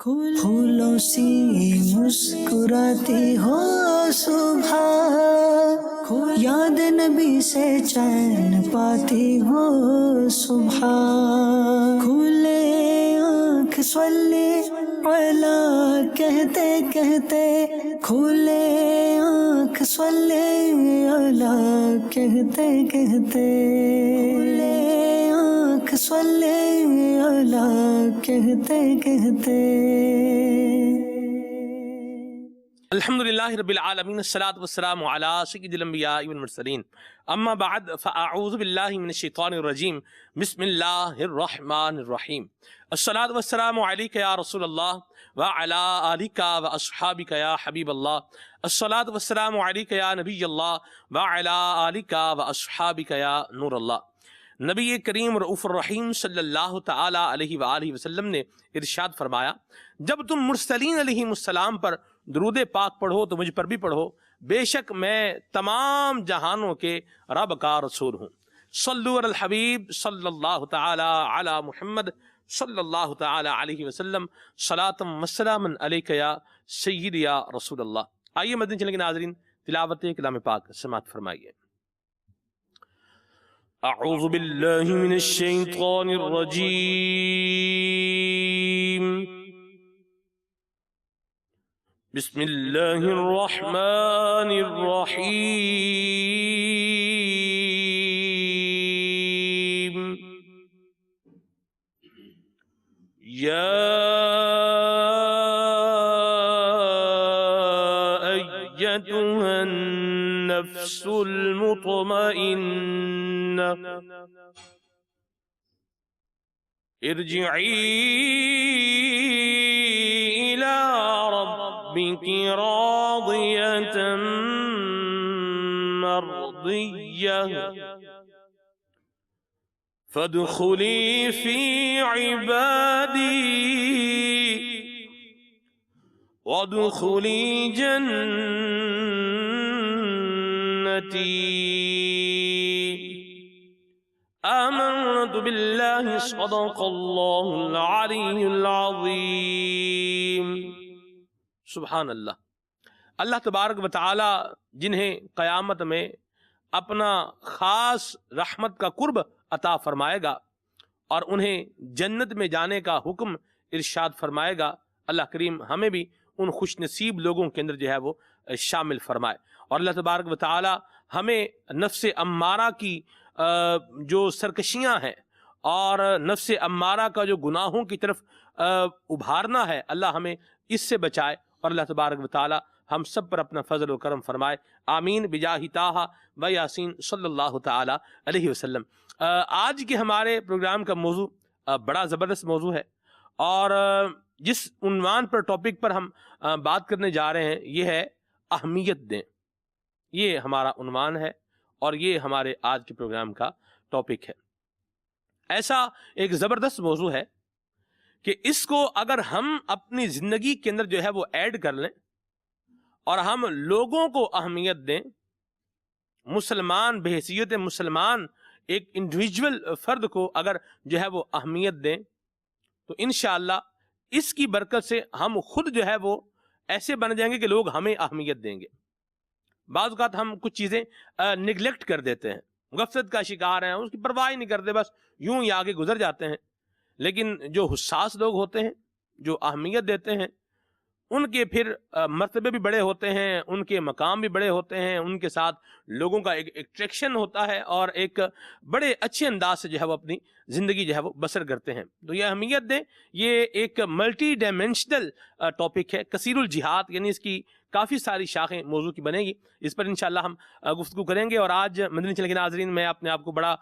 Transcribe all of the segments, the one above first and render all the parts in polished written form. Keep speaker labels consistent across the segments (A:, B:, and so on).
A: پھولوں سی مسکراتی ہو صبح، یاد نبی سے چین پاتی ہو صبح، کھلے آنکھ صلی علی کہتے کہتے، کھلے آنکھ صلی علی کہتے کہتے، کھلے آنکھ صلی علی کہتے کہتے۔
B: الحمدللہ رب العالمین، الصلاۃ والسلام علی سید الانبیاء والمرسلین، اما بعد فاعوذ باللہ من الشیطان الرجیم، بسم اللہ الرحمن الرحیم۔ الصلاۃ والسلام علیک یا رسول اللہ وعلی آلک واصحابک یا حبیب اللہ، الصلاۃ والسلام علیک یا نبی اللہ وعلی آلک واصحابک یا نور اللہ۔ نبی کریم رؤوف الرحیم صلی اللہ تعالی علیہ وآلہ وسلم نے ارشاد فرمایا، جب تم مرسلین علیہ السلام پر درود پاک پڑھو تو مجھ پر بھی پڑھو، بے شک میں تمام جہانوں کے رب کا رسول ہوں۔ صلو علی الحبیب صلی اللہ تعالی علی محمد صلی اللہ تعالی علیہ وسلم، صلاۃ و سلام علیک یا سید یا رسول اللہ۔ آئیے مدنی چینل کے ناظرین، تلاوت کلام پاک سماعت فرمائیے۔ اعوذ باللہ من الشیطان الرجیم، بسم اللہ الرحمن الرحیم۔ یا ایتها النفس المطمئنہ ارجعی الی ربک راضیۃ مرضیہ فادخلی فی عبادی وادخلی جنتی۔ آمنت باللہ صدق اللہ العلی العظیم۔ سبحان اللہ۔ اللہ تبارک و تعالی جنہیں قیامت میں اپنا خاص رحمت کا قرب عطا فرمائے گا اور انہیں جنت میں جانے کا حکم ارشاد فرمائے گا، اللہ کریم ہمیں بھی ان خوش نصیب لوگوں کے اندر جو ہے وہ شامل فرمائے۔ اور اللہ تبارک و تعالی ہمیں نفس امارہ کی جو سرکشیاں ہیں اور نفس امارہ کا جو گناہوں کی طرف ابھارنا ہے، اللہ ہمیں اس سے بچائے اور اللہ تبارک و تعالی ہم سب پر اپنا فضل و کرم فرمائے، آمین بجاہ طٰہٰ و یاسین صلی اللہ تعالی علیہ وسلم۔ آج کے ہمارے پروگرام کا موضوع بڑا زبردست موضوع ہے، اور جس عنوان پر ٹاپک پر ہم بات کرنے جا رہے ہیں یہ ہے اہمیت دیں۔ یہ ہمارا عنوان ہے اور یہ ہمارے آج کے پروگرام کا ٹاپک ہے۔ ایسا ایک زبردست موضوع ہے کہ اس کو اگر ہم اپنی زندگی کے اندر جو ہے وہ ایڈ کر لیں اور ہم لوگوں کو اہمیت دیں، مسلمان بحیثیت مسلمان ایک انڈیویجول فرد کو اگر جو ہے وہ اہمیت دیں تو انشاءاللہ اس کی برکت سے ہم خود جو ہے وہ ایسے بن جائیں گے کہ لوگ ہمیں اہمیت دیں گے۔ بعض اوقات ہم کچھ چیزیں نگلیکٹ کر دیتے ہیں، غفلت کا شکار ہیں، اس کی پرواہ ہی نہیں کرتے، بس یوں ہی آگے گزر جاتے ہیں۔ لیکن جو حساس لوگ ہوتے ہیں، جو اہمیت دیتے ہیں، ان کے پھر مرتبے بھی بڑے ہوتے ہیں، ان کے مقام بھی بڑے ہوتے ہیں، ان کے ساتھ لوگوں کا ایک اٹریکشن ہوتا ہے اور ایک بڑے اچھے انداز سے جو ہے وہ اپنی زندگی جو ہے وہ بسر کرتے ہیں۔ تو یہ اہمیت دیں، یہ ایک ملٹی ڈائمینشنل ٹاپک ہے، کثیر الجہات، یعنی اس کی کافی ساری شاخیں موضوع کی بنے گی، اس پر انشاءاللہ ہم گفتگو کریں گے۔ اور آج مدنی چینل کے ناظرین، میں اپنے آپ کو بڑا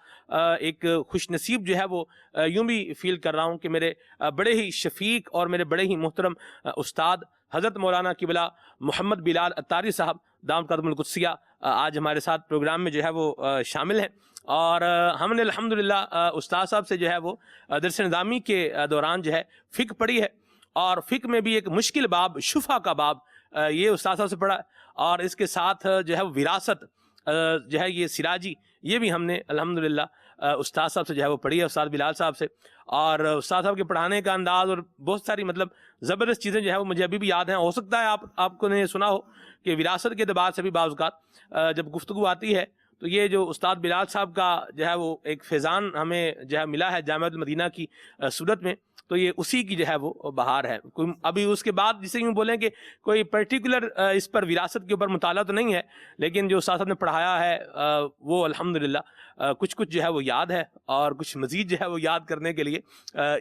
B: ایک خوش نصیب جو ہے وہ یوں بھی فیل کر رہا ہوں کہ میرے بڑے ہی شفیق اور میرے بڑے ہی محترم استاد حضرت مولانا قبلہ محمد بلال اتاری صاحب دامت قدم القدسیہ آج ہمارے ساتھ پروگرام میں جو ہے وہ شامل ہیں۔ اور ہم نے الحمدللہ استاد صاحب سے جو ہے وہ درس نظامی کے دوران جو ہے فقہ پڑھی ہے، اور فقہ میں بھی ایک مشکل باب شفا کا باب یہ استاد صاحب سے پڑھا ہے، اور اس کے ساتھ جو ہے وراثت جو ہے یہ سراجی، یہ بھی ہم نے الحمدللہ استاد صاحب سے جو ہے وہ پڑھی ہے، استاد بلال صاحب سے، اور استاد صاحب کے پڑھانے کا انداز اور بہت ساری مطلب زبردست چیزیں جو ہے وہ مجھے ابھی بھی یاد ہیں۔ ہو سکتا ہے آپ کو نے سنا ہو کہ وراثت کے اعتبار سے بھی بعض اوقات جب گفتگو آتی ہے تو یہ جو استاد بلال صاحب کا جو ہے وہ ایک فیضان ہمیں جو ہے ملا ہے جامعۃ المدینہ کی صورت میں، تو یہ اسی کی جو ہے وہ بہار ہے۔ کوئی ابھی اس کے بعد جسے یوں بولیں کہ کوئی پرٹیکولر اس پر وراثت کے اوپر مطالعہ تو نہیں ہے، لیکن جو استاد صاحب نے پڑھایا ہے وہ الحمدللہ کچھ جو ہے وہ یاد ہے، اور کچھ مزید جو ہے وہ یاد کرنے کے لیے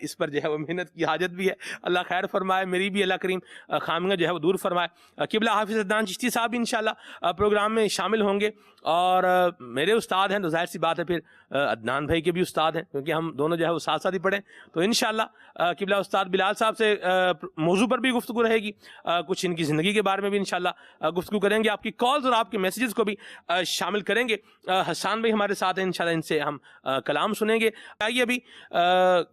B: اس پر جو ہے وہ محنت کی حاجت بھی ہے۔ اللہ خیر فرمائے، میری بھی اللہ کریم خامیاں جو ہے وہ دور فرمائے۔ قبلہ حافظ عدنان چشتی صاحب بھی انشاءاللہ پروگرام میں شامل ہوں گے، اور میرے استاد ہیں تو ظاہر سی بات ہے پھر عدنان بھائی کے بھی استاد ہیں، کیونکہ ہم دونوں جو ہے وہ ساتھ ساتھ ہی پڑھیں۔ تو انشاءاللہ قبلہ استاد بلال صاحب سے موضوع پر بھی گفتگو رہے گی، کچھ ان کی زندگی کے بارے میں بھی انشاءاللہ گفتگو کریں گے، آپ کی کالز اور آپ کے میسیجز کو بھی شامل کریں گے۔ حسان بھائی ہمارے ساتھ ہیں، انشاءاللہ ان سے ہم کلام سنیں گے۔ آئیے ابھی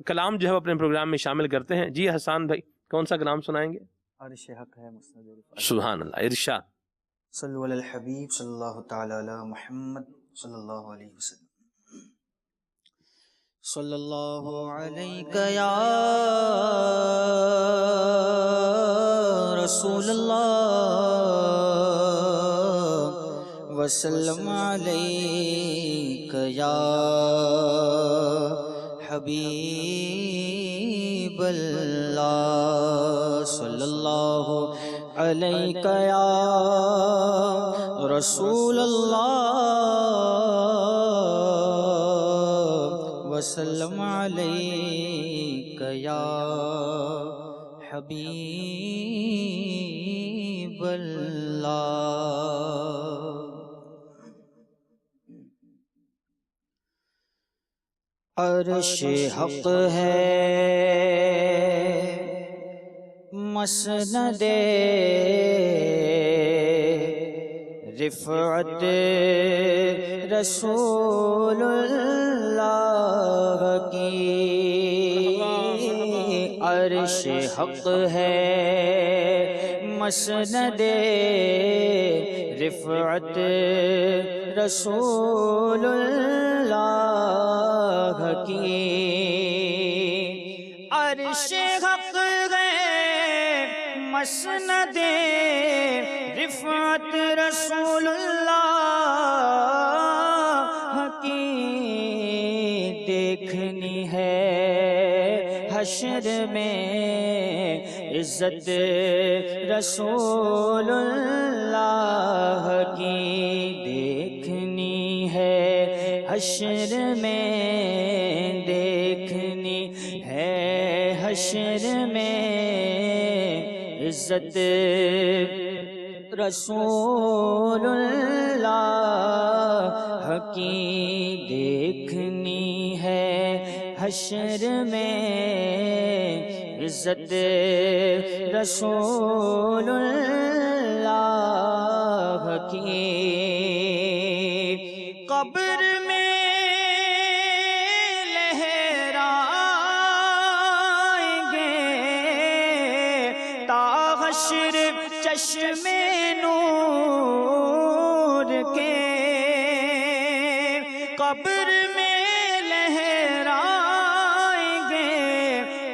B: کلام جو ہے اپنے پروگرام میں شامل کرتے ہیں۔ جی حسان بھائی کون سا کلام سنائیں گے؟
C: عرش حق ہے مسند
B: سبحان اللہ، ارشاد۔
C: صلو علی الحبیب صلی اللہ تعالی علی محمد صلی اللہ علیہ وسلم۔ صلی اللہ علیہ یا رسول اللہ وسلم علیک یا حبیب اللہ، صلی اللہ علیک یا رسول اللہ وسلم علیک یا حبیب اللہ۔ عرش حق ہے مسند رفعت رسول اللہ کی، عرش حق ہے مسند رفعت رسول اللہ کی، عرش حق ہے مسند رفعت رسول اللہ کی، دیکھنی ہے حشر میں عزت رسول اللہ کی، دیکھنی ہے حشر میں، دیکھنی ہے حشر میں عزت رسول اللہ کی، دیکھنی ہے حشر میں عزت رسول اللہ کی، قبر میں لہرائیں گے تا حشر چشم نور کے، قبر میں لہرائیں گے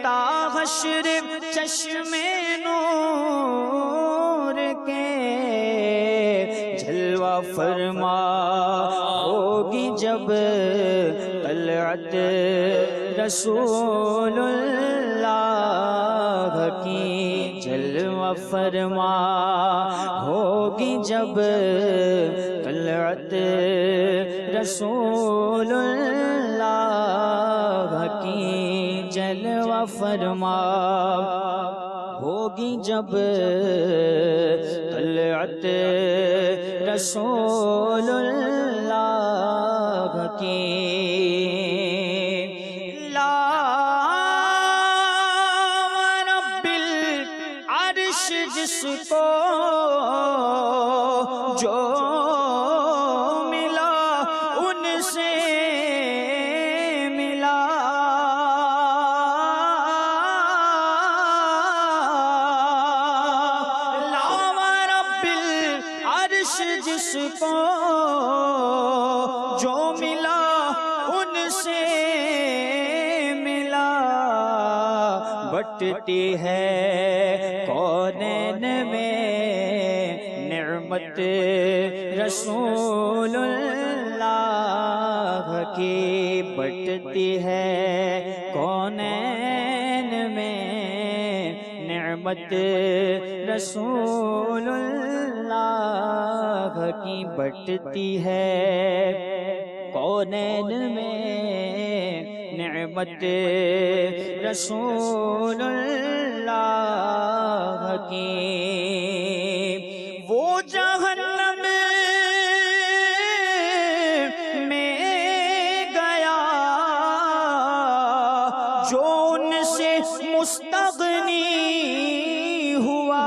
C: تا حشر چشم نور کے، جلوہ فرما ہوگی جب طلعت رسول اللہ کی، جلوہ فرما ہوگی جب طلعت رسول اللہ کی، جلوہ فرما ہوگی جب طلعت رسول اللہ کی، جس کو جو ملا ان سے ملا، لا رب العرش جس کو جو ملا ان سے
D: بٹتی ہے کونین میں نعمت رسول اللہ کی بٹتی ہے کونین میں نعمت رسول اللہ کی بٹتی ہے کونین میں نعمت رسول اللہ کی وہ جہنم میں گیا جو ان سے مستغنی ہوا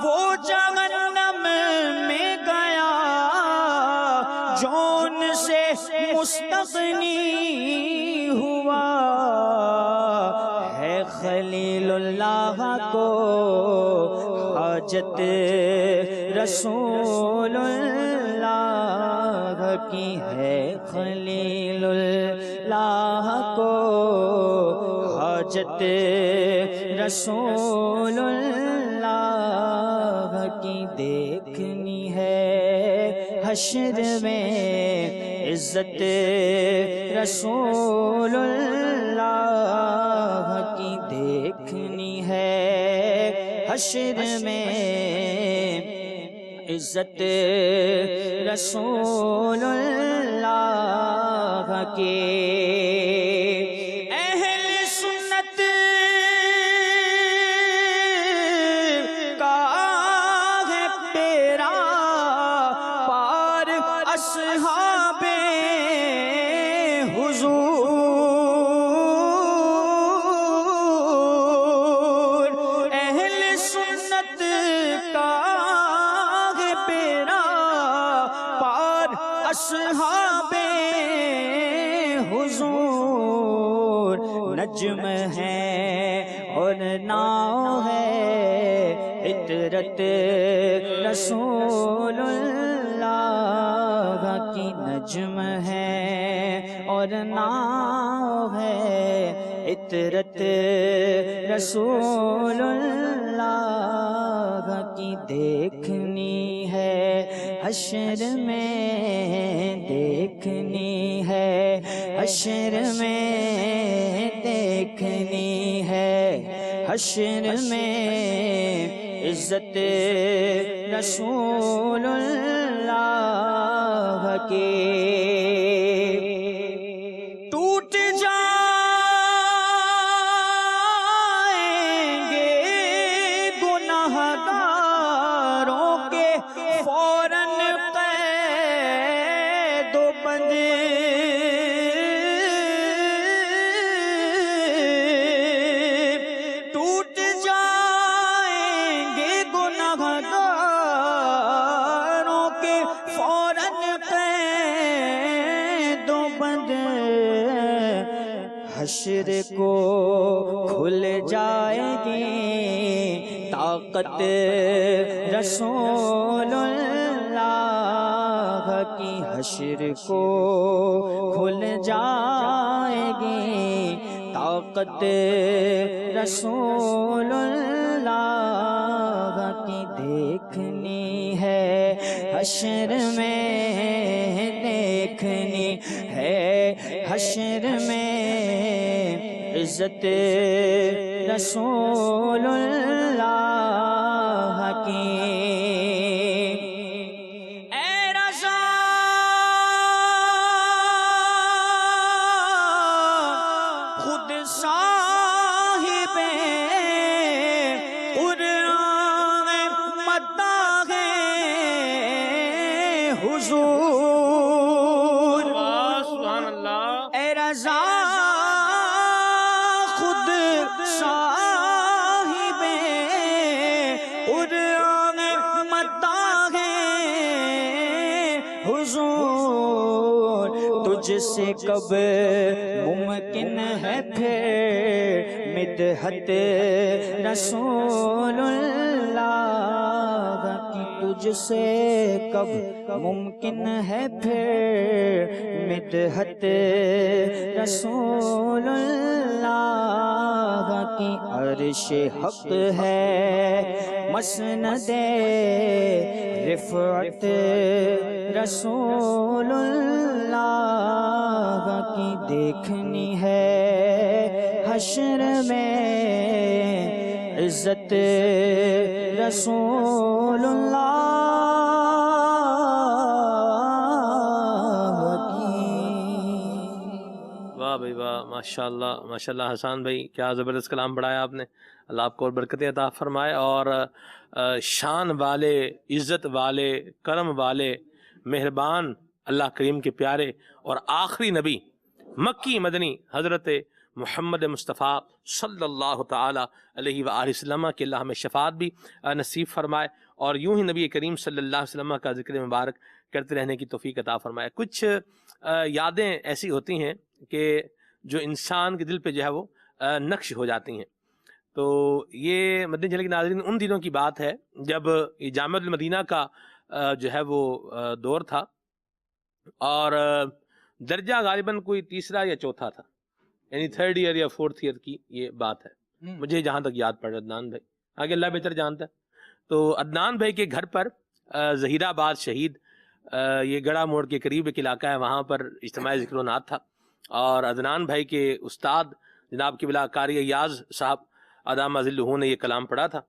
D: وہ جہنم میں گیا جو ان سے مستغنی ہوا ہے خلیل اللہ کو حاجت رسول اللہ کی ہے خلیل اللہ کو حاجت رسول اللہ کی دیکھنی ہے حشر میں عزت رسول اللہ کی دیکھنی ہے حشر میں عزت رسول اللہ کی اہل سنت کا ہے پیرا پار اصحاب حضور اہل سنت کا ہے پیرا پار اصحاب حضور نجم ہے اور ناؤ ہے عطرت رسول اللہ کی نجم ہے اور ناؤ ہے عطرت رسول اللہ کی دیکھنی ہے حشر میں دیکھنی ہے حشر میں دیکھنی ہے حشر میں عزت رسول اللہ کی ٹوٹ جائیں گے گناہگاروں کے فوراً قید و بند ٹوٹ جائیں گے گناہگاروں کے فوراً قید و بند حشر کو کھل جائے گی طاقت رسول اللہ کی حشر کو کھل جائے گی طاقت رسول اللہ کی دیکھنی ہے حشر میں دیکھنی ہے حشر میں عزت رسول اللہ کی اے رضا خود صاحب قرآن مداح حضور
B: سبحان اللہ
D: اے رضا خود صاحب قرآن مداح حضور تجھ سے کب ممکن ہے پھر مدحت رسول اللہ کہ تجھ سے کب ممکن ہے پھر مدحت رسول اللہ کی، عرش حق ہے مسند رفعت رسول اللہ کی، دیکھنی ہے حشر میں عزت رسول اللہ کی۔
B: واہ بھائی واہ، ماشاء اللہ ماشاء اللہ حسان بھائی، کیا زبردست کلام پڑھایا آپ نے، اللہ آپ کو اور برکتیں عطا فرمائے، اور شان والے، عزت والے، کرم والے، مہربان اللہ کریم کے پیارے اور آخری نبی مکی مدنی حضرت محمد مصطفیٰ صلی اللہ تعالی علیہ وآلہ وسلم کہ اللہ ہمیں شفاعت بھی نصیب فرمائے، اور یوں ہی نبی کریم صلی اللہ علیہ وسلم کا ذکر مبارک کرتے رہنے کی توفیق عطا فرمائے۔ کچھ یادیں ایسی ہوتی ہیں کہ جو انسان کے دل پہ جو ہے وہ نقش ہو جاتی ہیں۔ تو یہ مدنی چینل کے ناظرین ان دنوں کی بات ہے جب یہ جامعۃ المدینہ کا جو ہے وہ دور تھا، اور درجہ غالباً کوئی تیسرا یا چوتھا تھا، یعنی 3rd ایئر یا 4th ایئر کی یہ بات ہے، مجھے جہاں تک یاد پڑ رہا ہے، عدنان بھائی آگے اللہ بہتر جانتا ہے۔ تو عدنان بھائی کے گھر پر ظہیر آباد شہید، یہ گڑھا موڑ کے قریب ایک علاقہ ہے، وہاں پر اجتماعی ذکر و نعت تھا، اور عدنان بھائی کے استاد جناب قبلہ قاری ایاز صاحب ادامہ ذلہ نے یہ کلام پڑھا تھا۔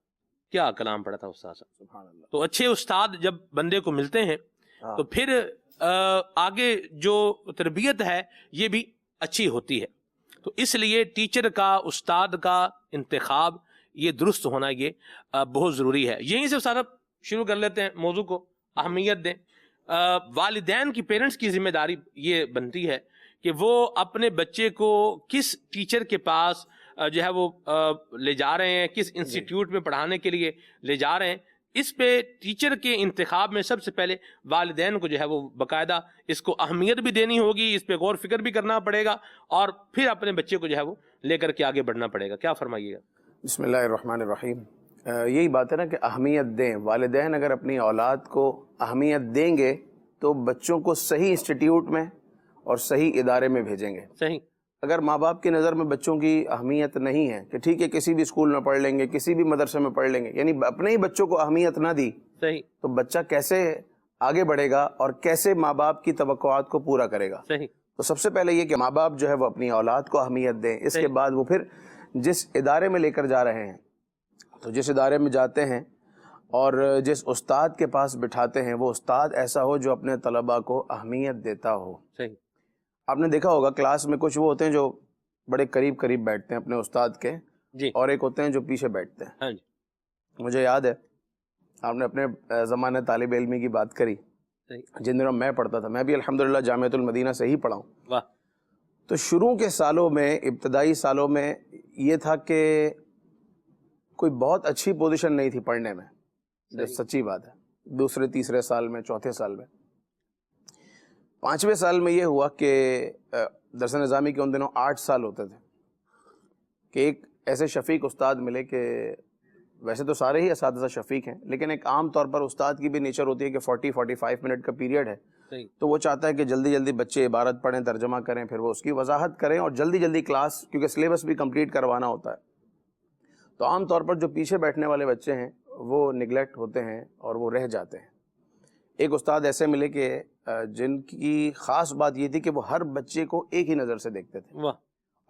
B: کیا کلام پڑھا تھا استاد صاحب، سبحان اللہ۔ تو اچھے استاد جب بندے کو ملتے ہیں تو پھر آگے جو تربیت ہے یہ بھی اچھی ہوتی ہے، تو اس لیے ٹیچر کا، استاد کا انتخاب یہ درست ہونا یہ بہت ضروری ہے۔ یہیں سے صاحب شروع کر لیتے ہیں موضوع کو، اہمیت دیں۔ والدین کی، پیرنٹس کی ذمہ داری یہ بنتی ہے کہ وہ اپنے بچے کو کس ٹیچر کے پاس جو ہے وہ لے جا رہے ہیں، کس انسٹیٹیوٹ میں پڑھانے کے لیے لے جا رہے ہیں، اس پہ ٹیچر کے انتخاب میں سب سے پہلے والدین کو جو ہے وہ باقاعدہ اس کو اہمیت بھی دینی ہوگی، اس پہ غور فکر بھی کرنا پڑے گا، اور پھر اپنے بچے کو جو ہے وہ لے کر کے آگے بڑھنا پڑے گا۔ کیا فرمائیے گا؟
E: بسم اللہ الرحمن الرحیم۔ یہی بات ہے نا کہ اہمیت دیں، والدین اگر اپنی اولاد کو اہمیت دیں گے تو بچوں کو صحیح انسٹیٹیوٹ میں اور صحیح ادارے میں بھیجیں گے۔
B: صحیح۔
E: اگر ماں باپ کی نظر میں بچوں کی اہمیت نہیں ہے کہ ٹھیک ہے کسی بھی اسکول میں پڑھ لیں گے، کسی بھی مدرسے میں پڑھ لیں گے، یعنی اپنے ہی بچوں کو اہمیت نہ دی،
B: صحیح،
E: تو بچہ کیسے آگے بڑھے گا اور کیسے ماں باپ کی توقعات کو پورا کرے گا؟
B: صحیح۔
E: تو سب سے پہلے یہ کہ ماں باپ جو ہے وہ اپنی اولاد کو اہمیت دیں، اس کے بعد وہ پھر جس ادارے میں لے کر جا رہے ہیں، تو جس ادارے میں جاتے ہیں اور جس استاد کے پاس بٹھاتے ہیں، وہ استاد ایسا ہو جو اپنے طلباء کو اہمیت دیتا ہو۔
B: صحیح۔
E: آپ نے دیکھا ہوگا کلاس میں کچھ وہ ہوتے ہیں جو بڑے قریب قریب بیٹھتے ہیں اپنے استاد کے،
B: جی،
E: اور ایک ہوتے ہیں جو پیچھے بیٹھتے ہیں۔
B: ہاں جی،
E: مجھے یاد ہے آپ نے اپنے زمانے طالب علمی کی بات کری، جن دنوں میں پڑھتا تھا، میں بھی الحمدللہ جامعۃ المدینہ سے ہی پڑھا ہوں۔
B: واہ۔
E: تو شروع کے سالوں میں، ابتدائی سالوں میں یہ تھا کہ کوئی بہت اچھی پوزیشن نہیں تھی پڑھنے میں، سچی بات ہے۔ دوسرے تیسرے سال میں، چوتھے سال میں، 5ویں سال میں یہ ہوا کہ درس نظامی کے ان دنوں 8 سال ہوتے تھے، کہ ایک ایسے شفیق استاد ملے کہ ویسے تو سارے ہی اساتذہ شفیق ہیں، لیکن ایک عام طور پر استاد کی بھی نیچر ہوتی ہے کہ 40-45 منٹ کا پیریڈ ہے، تو وہ چاہتا ہے کہ جلدی جلدی بچے عبارت پڑھیں، ترجمہ کریں، پھر وہ اس کی وضاحت کریں اور جلدی جلدی کلاس، کیونکہ سلیبس بھی کمپلیٹ کروانا ہوتا ہے۔ تو عام طور پر جو پیچھے بیٹھنے والے بچے ہیں وہ نگلیکٹ ہوتے ہیں اور وہ رہ جاتے ہیں۔ ایک استاد ایسے ملے کہ جن کی خاص بات یہ تھی کہ وہ ہر بچے کو ایک ہی نظر سے دیکھتے تھے،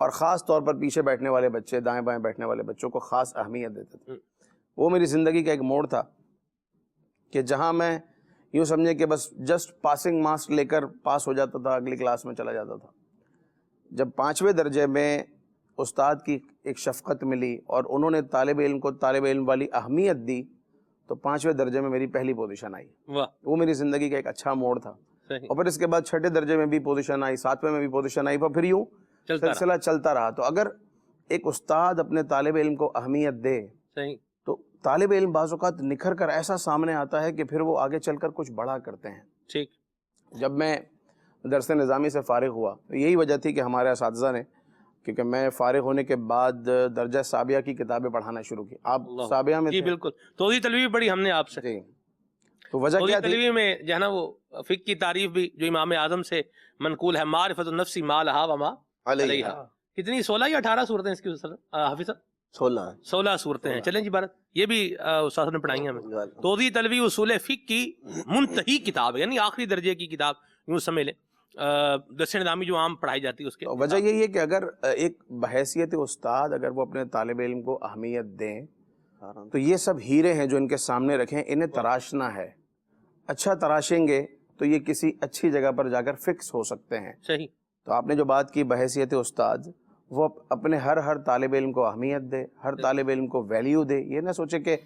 E: اور خاص طور پر پیچھے بیٹھنے والے بچے، دائیں بائیں بیٹھنے والے بچوں کو خاص اہمیت دیتے تھے۔ وہ میری زندگی کا ایک موڑ تھا کہ جہاں میں یوں سمجھے کہ بس جسٹ پاسنگ مارکس لے کر پاس ہو جاتا تھا، اگلی کلاس میں چلا جاتا تھا۔ جب 5ویں درجے میں استاد کی ایک شفقت ملی اور انہوں نے طالب علم کو طالب علم والی اہمیت دی، تو 5ویں درجے میں میری پہلی پوزیشن آئی۔ وہ میری زندگی کا ایک اچھا موڑ تھا۔ اور پھر اس کے بعد 6 درجے میں بھی پوزیشن آئی، 7ویں میں بھی پوزیشن آئی، پھر یوں سلسلہ چلتا رہا۔ تو اگر ایک استاد اپنے طالب علم کو اہمیت دے تو طالب علم بعض اوقات نکھر کر ایسا سامنے آتا ہے کہ پھر وہ آگے چل کر کچھ بڑا کرتے ہیں۔
B: ٹھیک۔
E: جب میں درس نظامی سے فارغ ہوا تو یہی وجہ تھی کہ ہمارے اساتذہ نے، کیونکہ میں فارغ ہونے کے بعد درجہ سابعہ کی کتابیں پڑھانا شروع کی۔ آپ سابعہ میں
B: جی بالکل، توضیح طلبی پڑھی ہم نے آپ سے۔
E: جی، تو وجہ
B: سعودی
E: کیا تھی؟
B: تلوی میں جو ہے نا وہ فقہ کی تعریف بھی جو امام اعظم سے منقول ہے، معرفت النفس ما لہا وما علیہا. کتنی 16 یا 18 صورتیں اس کی حافظ صاحب؟ 16 صورتیں ہیں. چلیں جی بھارت، یہ بھی استاد نے پڑھائی ہیں ہمیں. توضیح تلوی اصول فقہ کی منتہی کتاب ہے، یعنی آخری درجے کی کتاب یوں سمجھ لیں، دس نظامی جو عام پڑھائی جاتی ہے اس کے.
E: وجہ یہی ہے کہ اگر ایک بحیثیت استاد اگر وہ اپنے طالب علم کو اہمیت دیں تو یہ سب ہیرے ہیں جو ان کے سامنے رکھیں، انہیں تراشنا ہے. اچھا تراشیں گے تو یہ کسی اچھی جگہ پر جا کر فکس ہو سکتے ہیں.
B: صحیح.
E: تو آپ نے جو بات کی بحیثیت استاد، وہ اپنے ہر طالب علم کو اہمیت دے، ہر طالب علم کو ویلیو دے. یہ نہ سوچے کہ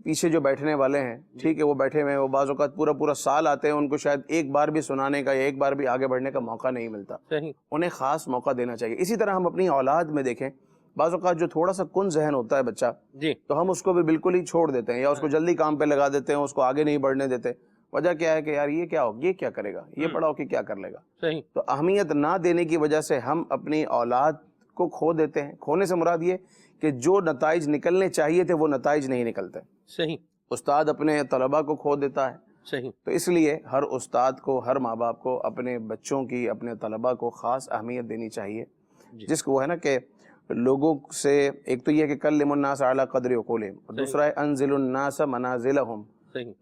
E: پیچھے جو بیٹھنے والے ہیں ٹھیک ہے وہ بیٹھے ہوئے ہیں، وہ بعض اوقات پورا سال آتے ہیں، ان کو شاید ایک بار بھی سنانے کا یا ایک بار بھی آگے بڑھنے کا موقع نہیں ملتا.
B: صحیح.
E: انہیں خاص موقع دینا چاہیے. اسی طرح ہم اپنی اولاد میں دیکھیں، بعض اوقات جو تھوڑا سا کن ذہن ہوتا ہے بچہ،
B: جی،
E: تو ہم اس کو بھی بالکل ہی چھوڑ دیتے ہیں یا اس کو جلدی کام پہ لگا دیتے ہیں، اس کو آگے نہیں بڑھنے دیتے. وجہ کیا ہے کہ یار یہ کیا کرے گا، یہ پڑھا ہو کہ کیا کر لے گا.
B: صحیح.
E: تو اہمیت نہ دینے کی وجہ سے ہم اپنی اولاد کو کھو دیتے ہیں. کھونے سے مراد یہ کہ جو نتائج نکلنے چاہیے تھے وہ نتائج نہیں نکلتے.
B: صحیح.
E: استاد اپنے طلباء کو کھو دیتا ہے.
B: صحیح.
E: تو اس لیے ہر استاد کو، ہر ماں باپ کو اپنے بچوں کی، اپنے طلباء کو خاص اہمیت دینی چاہیے. جس کو وہ ہے نا کہ لوگوں سے ایک تو یہ کہ کلم الناس علی قدر عقولہم، اور دوسرا ہے انزل الناس منازلہم،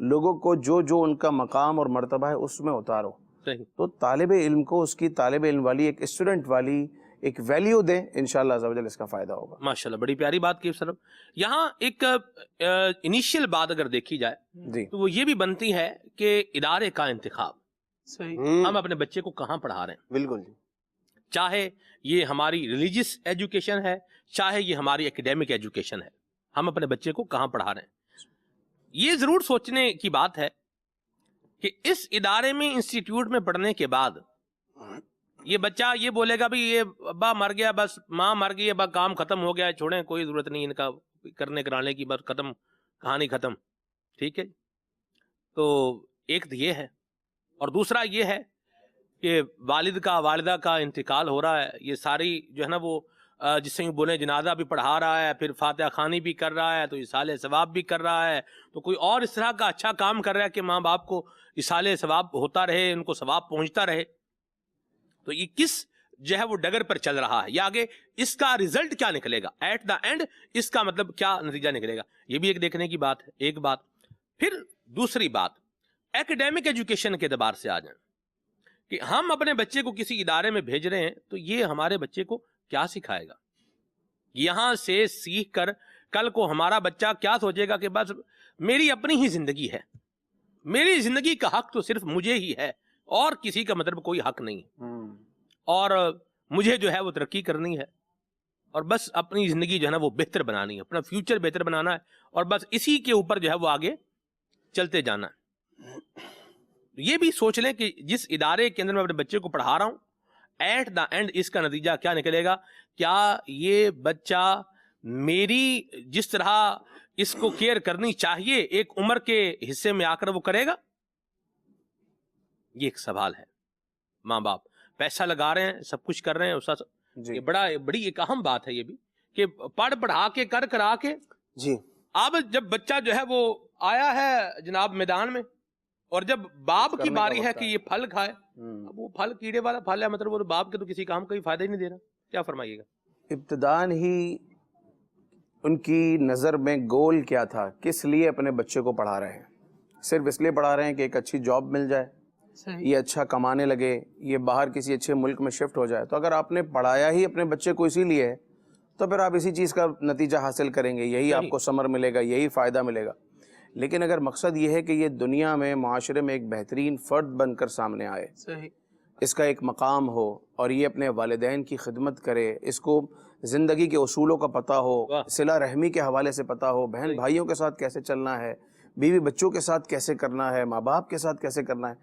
E: لوگوں کو جو ان کا مقام اور مرتبہ ہے اس میں اتارو.
B: صحیح.
E: تو طالب علم کو اس کی طالب علم والی، ایک اسٹوڈنٹ والی ایک ویلیو دیں، انشاءاللہ عز و جل اس کا فائدہ ہوگا.
B: ماشاءاللہ بڑی پیاری بات کی صاحب. یہاں ایک انیشیل بات اگر دیکھی جائے
E: جی
B: تو وہ یہ بھی بنتی ہے کہ ادارے کا انتخاب.
C: صحیح.
B: ہم اپنے بچے کو کہاں پڑھا رہے ہیں،
C: بالکل.
B: چاہے یہ ہماری ریلیجیس ایجوکیشن ہے، چاہے یہ ہماری اکیڈیمک ایجوکیشن ہے، ہم اپنے بچے کو کہاں پڑھا رہے ہیں. یہ ضرور سوچنے کی بات ہے کہ اس ادارے میں، انسٹیٹیوٹ میں پڑھنے کے بعد یہ بچہ یہ بولے گا بھی یہ ابا مر گیا، بس ماں مر گئی، ابا کام ختم ہو گیا، چھوڑیں کوئی ضرورت نہیں ان کا کرنے کرانے کی، بس ختم، کہانی ختم. ٹھیک ہے. تو ایک تو یہ ہے، اور دوسرا یہ ہے کہ والد کا، والدہ کا انتقال ہو رہا ہے. یہ ساری جو ہے نا وہ جس سے بولیں جنازہ بھی پڑھا رہا ہے، پھر فاتحہ خوانی بھی کر رہا ہے، تو اصالہ ثواب بھی کر رہا ہے، تو کوئی اور اس طرح کا اچھا کام کر رہا ہے کہ ماں باپ کو اصالہ ثواب ہوتا رہے، ان کو ثواب پہنچتا رہے. تو یہ کس جو ہے وہ ڈگر پر چل رہا ہے، یا آگے اس کا ریزلٹ کیا نکلے گا، ایٹ دا اینڈ اس کا مطلب کیا نتیجہ نکلے گا. یہ بھی ایک دیکھنے کی بات ہے. ایک بات. پھر دوسری بات ایکڈیمک ایجوکیشن کے اعتبار سے آ جائیں کہ ہم اپنے بچے کو کسی ادارے میں بھیج رہے ہیں تو یہ ہمارے بچے کو کیا سکھائے گا. یہاں سے سیکھ کر کل کو ہمارا بچہ کیا سوچے گا کہ بس میری اپنی ہی زندگی ہے، میری زندگی کا حق تو صرف مجھے ہی ہے اور کسی کا مطلب کوئی حق نہیں ہے، اور مجھے جو ہے وہ ترقی کرنی ہے اور بس اپنی زندگی جو ہے نا وہ بہتر بنانی ہے، اپنا فیوچر بہتر بنانا ہے، اور بس اسی کے اوپر جو ہے وہ آگے چلتے جانا ہے. یہ بھی سوچ لیں کہ جس ادارے کے اندر میں اپنے بچے کو پڑھا رہا ہوں، ایٹ دا اینڈ اس کا نتیجہ کیا نکلے گا. کیا یہ بچہ میری جس طرح اس کو کیئر کرنی چاہیے ایک عمر کے حصے میں آ کر وہ کرے گا. یہ ایک سوال ہے. ماں باپ پیسہ لگا رہے ہیں، سب کچھ کر رہے ہیں، یہ بڑی ایک اہم بات ہے یہ بھی کہ پڑھا کے کرا کے
C: جی
B: اب جب بچہ جو ہے وہ آیا ہے جناب میدان میں، اور جب باپ کی باری ہے کہ یہ پھل کھائے، اب وہ پھل کیڑے والا پھل ہے، مطلب وہ باپ کے تو کسی کام کا ہی فائدہ ہی نہیں دے رہا. کیا فرمائیے گا؟
E: ابتداءً ہی ان کی نظر میں گول کیا تھا، کس لیے اپنے بچے کو پڑھا رہے ہیں؟ صرف اس لیے پڑھا رہے ہیں کہ ایک اچھی جاب مل جائے، یہ اچھا کمانے لگے، یہ باہر کسی اچھے ملک میں شفٹ ہو جائے. تو اگر آپ نے پڑھایا ہی اپنے بچے کو اسی لیے ہے تو پھر آپ اسی چیز کا نتیجہ حاصل کریں گے، یہی آپ کو ثمر ملے گا، یہی فائدہ ملے گا. لیکن اگر مقصد یہ ہے کہ یہ دنیا میں، معاشرے میں ایک بہترین فرد بن کر سامنے آئے، اس کا ایک مقام ہو، اور یہ اپنے والدین کی خدمت کرے، اس کو زندگی کے اصولوں کا پتہ ہو، صلہ رحمی کے حوالے سے پتہ ہو، بہن بھائیوں کے ساتھ کیسے چلنا ہے، بیوی بچوں کے ساتھ کیسے کرنا ہے، ماں باپ کے ساتھ کیسے کرنا ہے،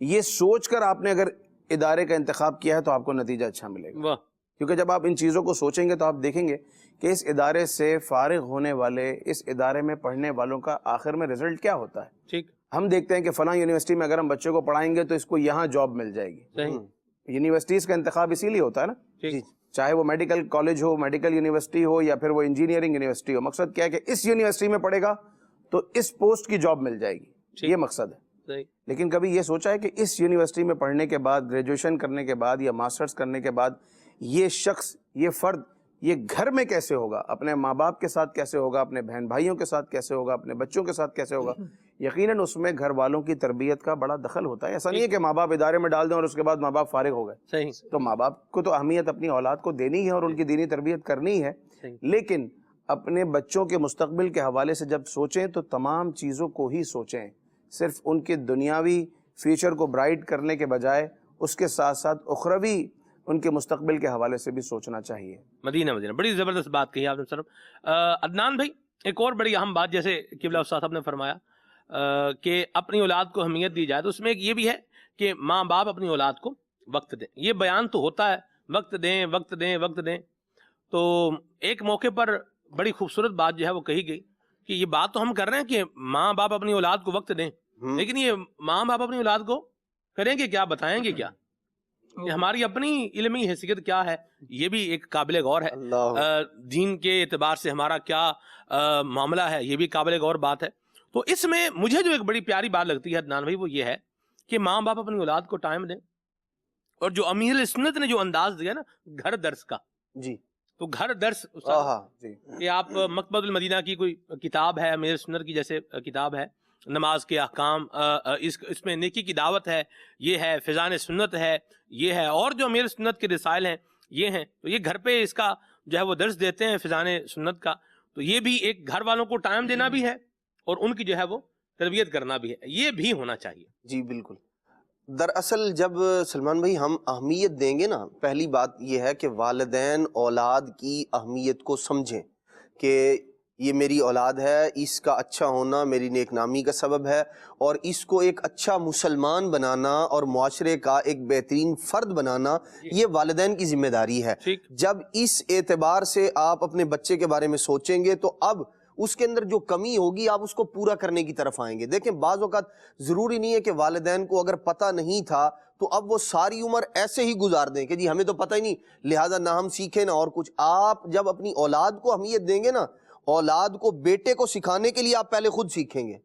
E: یہ سوچ کر آپ نے اگر ادارے کا انتخاب کیا ہے تو آپ کو نتیجہ اچھا ملے گا. کیونکہ جب آپ ان چیزوں کو سوچیں گے تو آپ دیکھیں گے کہ اس ادارے سے فارغ ہونے والے، اس ادارے میں پڑھنے والوں کا آخر میں رزلٹ کیا ہوتا ہے.
B: ٹھیک.
E: ہم دیکھتے ہیں کہ فلاں یونیورسٹی میں اگر ہم بچے کو پڑھائیں گے تو اس کو یہاں جاب مل جائے گی. یونیورسٹیز کا انتخاب اسی لیے ہوتا ہے نا، چاہے وہ میڈیکل کالج ہو، میڈیکل یونیورسٹی ہو، یا پھر وہ انجینئرنگ یونیورسٹی ہو. مقصد کیا ہے کہ اس یونیورسٹی میں پڑھے گا تو اس پوسٹ کی جاب مل جائے گی. یہ مقصد ہے.
B: صحیح.
E: لیکن کبھی یہ سوچا ہے کہ اس یونیورسٹی میں پڑھنے کے بعد، گریجویشن کرنے کے بعد یا ماسٹرز کرنے کے بعد یہ شخص، یہ فرد، یہ گھر میں کیسے ہوگا، اپنے ماں باپ کے ساتھ کیسے ہوگا، اپنے بہن بھائیوں کے ساتھ کیسے ہوگا، اپنے بچوں کے ساتھ کیسے ہوگا؟ یقیناً اس میں گھر والوں کی تربیت کا بڑا دخل ہوتا ہے. ایسا نہیں ہے کہ ماں باپ ادارے میں ڈال دیں اور اس کے بعد ماں باپ فارغ ہو گئے.
B: صحیح.
E: تو ماں باپ کو تو اہمیت اپنی اولاد کو دینی ہے اور ان کی دینی تربیت کرنی ہے. لیکن اپنے بچوں کے مستقبل کے حوالے سے جب سوچیں تو تمام چیزوں کو ہی سوچیں، صرف ان کے دنیاوی فیوچر کو برائٹ کرنے کے بجائے اس کے ساتھ ساتھ اخروی ان کے مستقبل کے حوالے سے بھی سوچنا چاہیے.
B: مدینہ بڑی زبردست بات کہی آپ نے سر. عدنان بھائی، ایک اور بڑی اہم بات جیسے قبلہ استاد صاحب نے فرمایا کہ اپنی اولاد کو اہمیت دی جائے، تو اس میں ایک یہ بھی ہے کہ ماں باپ اپنی اولاد کو وقت دیں. یہ بیان تو ہوتا ہے وقت دیں وقت دیں وقت دیں، تو ایک موقع پر بڑی خوبصورت بات جو ہے وہ کہی گئی کہ یہ بات تو ہم کر رہے ہیں کہ ماں باپ اپنی اولاد کو وقت دیں، لیکن یہ ماں باپ اپنی اولاد کو کریں گے کیا، بتائیں گے کیا، کہ ہماری اپنی علمی حیثیت کیا ہے. یہ بھی ایک قابل غور ہے. دین کے اعتبار سے ہمارا کیا معاملہ ہے، یہ بھی قابل غور بات ہے. تو اس میں مجھے جو ایک بڑی پیاری بات لگتی ہے عدنان بھائی وہ یہ ہے کہ ماں باپ اپنی اولاد کو ٹائم دیں. اور جو امیر سنت نے جو انداز دیا نا گھر درس کا،
E: جی
B: تو گھر درس کہ آپ مکتبۃ المدینہ کی کوئی کتاب ہے، امیر سنت کی جیسے کتاب ہے، نماز کے احکام، اس میں نیکی کی دعوت ہے، یہ ہے فیضان سنت ہے، یہ ہے، اور جو امیر سنت کے رسائل ہیں یہ ہیں. تو یہ گھر پہ اس کا جو ہے وہ درس دیتے ہیں فیضان سنت کا. تو یہ بھی ایک گھر والوں کو ٹائم دینا بھی ہے اور ان کی جو ہے وہ تربیت کرنا بھی ہے، یہ بھی ہونا چاہیے.
F: جی بالکل. دراصل جب سلمان بھائی ہم اہمیت دیں گے نا، پہلی بات یہ ہے کہ والدین اولاد کی اہمیت کو سمجھیں کہ یہ میری اولاد ہے، اس کا اچھا ہونا میری نیک نامی کا سبب ہے، اور اس کو ایک اچھا مسلمان بنانا اور معاشرے کا ایک بہترین فرد بنانا یہ والدین کی ذمہ داری ہے. جب اس اعتبار سے آپ اپنے بچے کے بارے میں سوچیں گے تو اب اس کے اندر جو کمی ہوگی آپ اس کو پورا کرنے کی طرف آئیں گے. دیکھیں بعض اوقات ضروری نہیں ہے کہ والدین کو اگر پتہ نہیں تھا تو اب وہ ساری عمر ایسے ہی گزار دیں کہ جی ہمیں تو پتہ ہی نہیں لہٰذا نہ ہم سیکھیں نہ اور کچھ. آپ جب اپنی اولاد کو اہمیت دیں گے نا، اولاد کو بیٹے کو سکھانے کے لیے آپ پہلے خود سیکھیں گے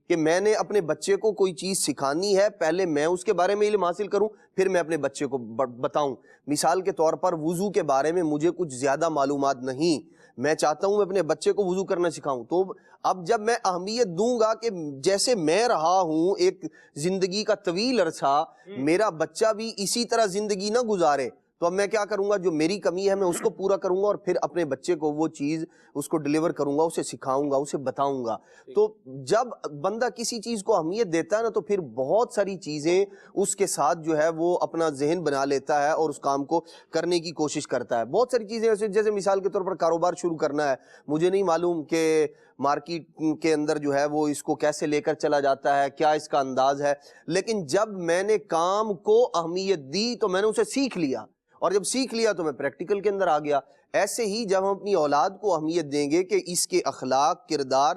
F: کہ میں نے اپنے بچے کو کوئی چیز سکھانی ہے، پہلے میں اس کے بارے میں علم حاصل کروں پھر میں اپنے بچے کو بتاؤں. مثال کے طور پر وضو کے بارے میں مجھے کچھ زیادہ معلومات نہیں، میں چاہتا ہوں میں اپنے بچے کو وضو کرنا سکھاؤں. تو اب جب میں اہمیت دوں گا کہ جیسے میں رہا ہوں ایک زندگی کا طویل عرصہ، میرا بچہ بھی اسی طرح زندگی نہ گزارے، تو اب میں کیا کروں گا، جو میری کمی ہے میں اس کو پورا کروں گا اور پھر اپنے بچے کو وہ چیز اس کو ڈیلیور کروں گا، اسے سکھاؤں گا، اسے بتاؤں گا. تو جب بندہ کسی چیز کو اہمیت دیتا ہے نا تو پھر بہت ساری چیزیں اس کے ساتھ جو ہے وہ اپنا ذہن بنا لیتا ہے اور اس کام کو کرنے کی کوشش کرتا ہے. بہت ساری چیزیں جیسے مثال کے طور پر کاروبار شروع کرنا ہے، مجھے نہیں معلوم کہ مارکیٹ کے اندر جو ہے وہ اس کو کیسے لے کر چلا جاتا ہے، کیا اس کا انداز ہے، لیکن جب میں نے کام کو اہمیت دی تو میں نے اسے سیکھ لیا، اور جب سیکھ لیا تو میں پریکٹیکل کے اندر آ گیا. ایسے ہی جب ہم اپنی اولاد کو اہمیت دیں گے کہ اس کے اخلاق، کردار،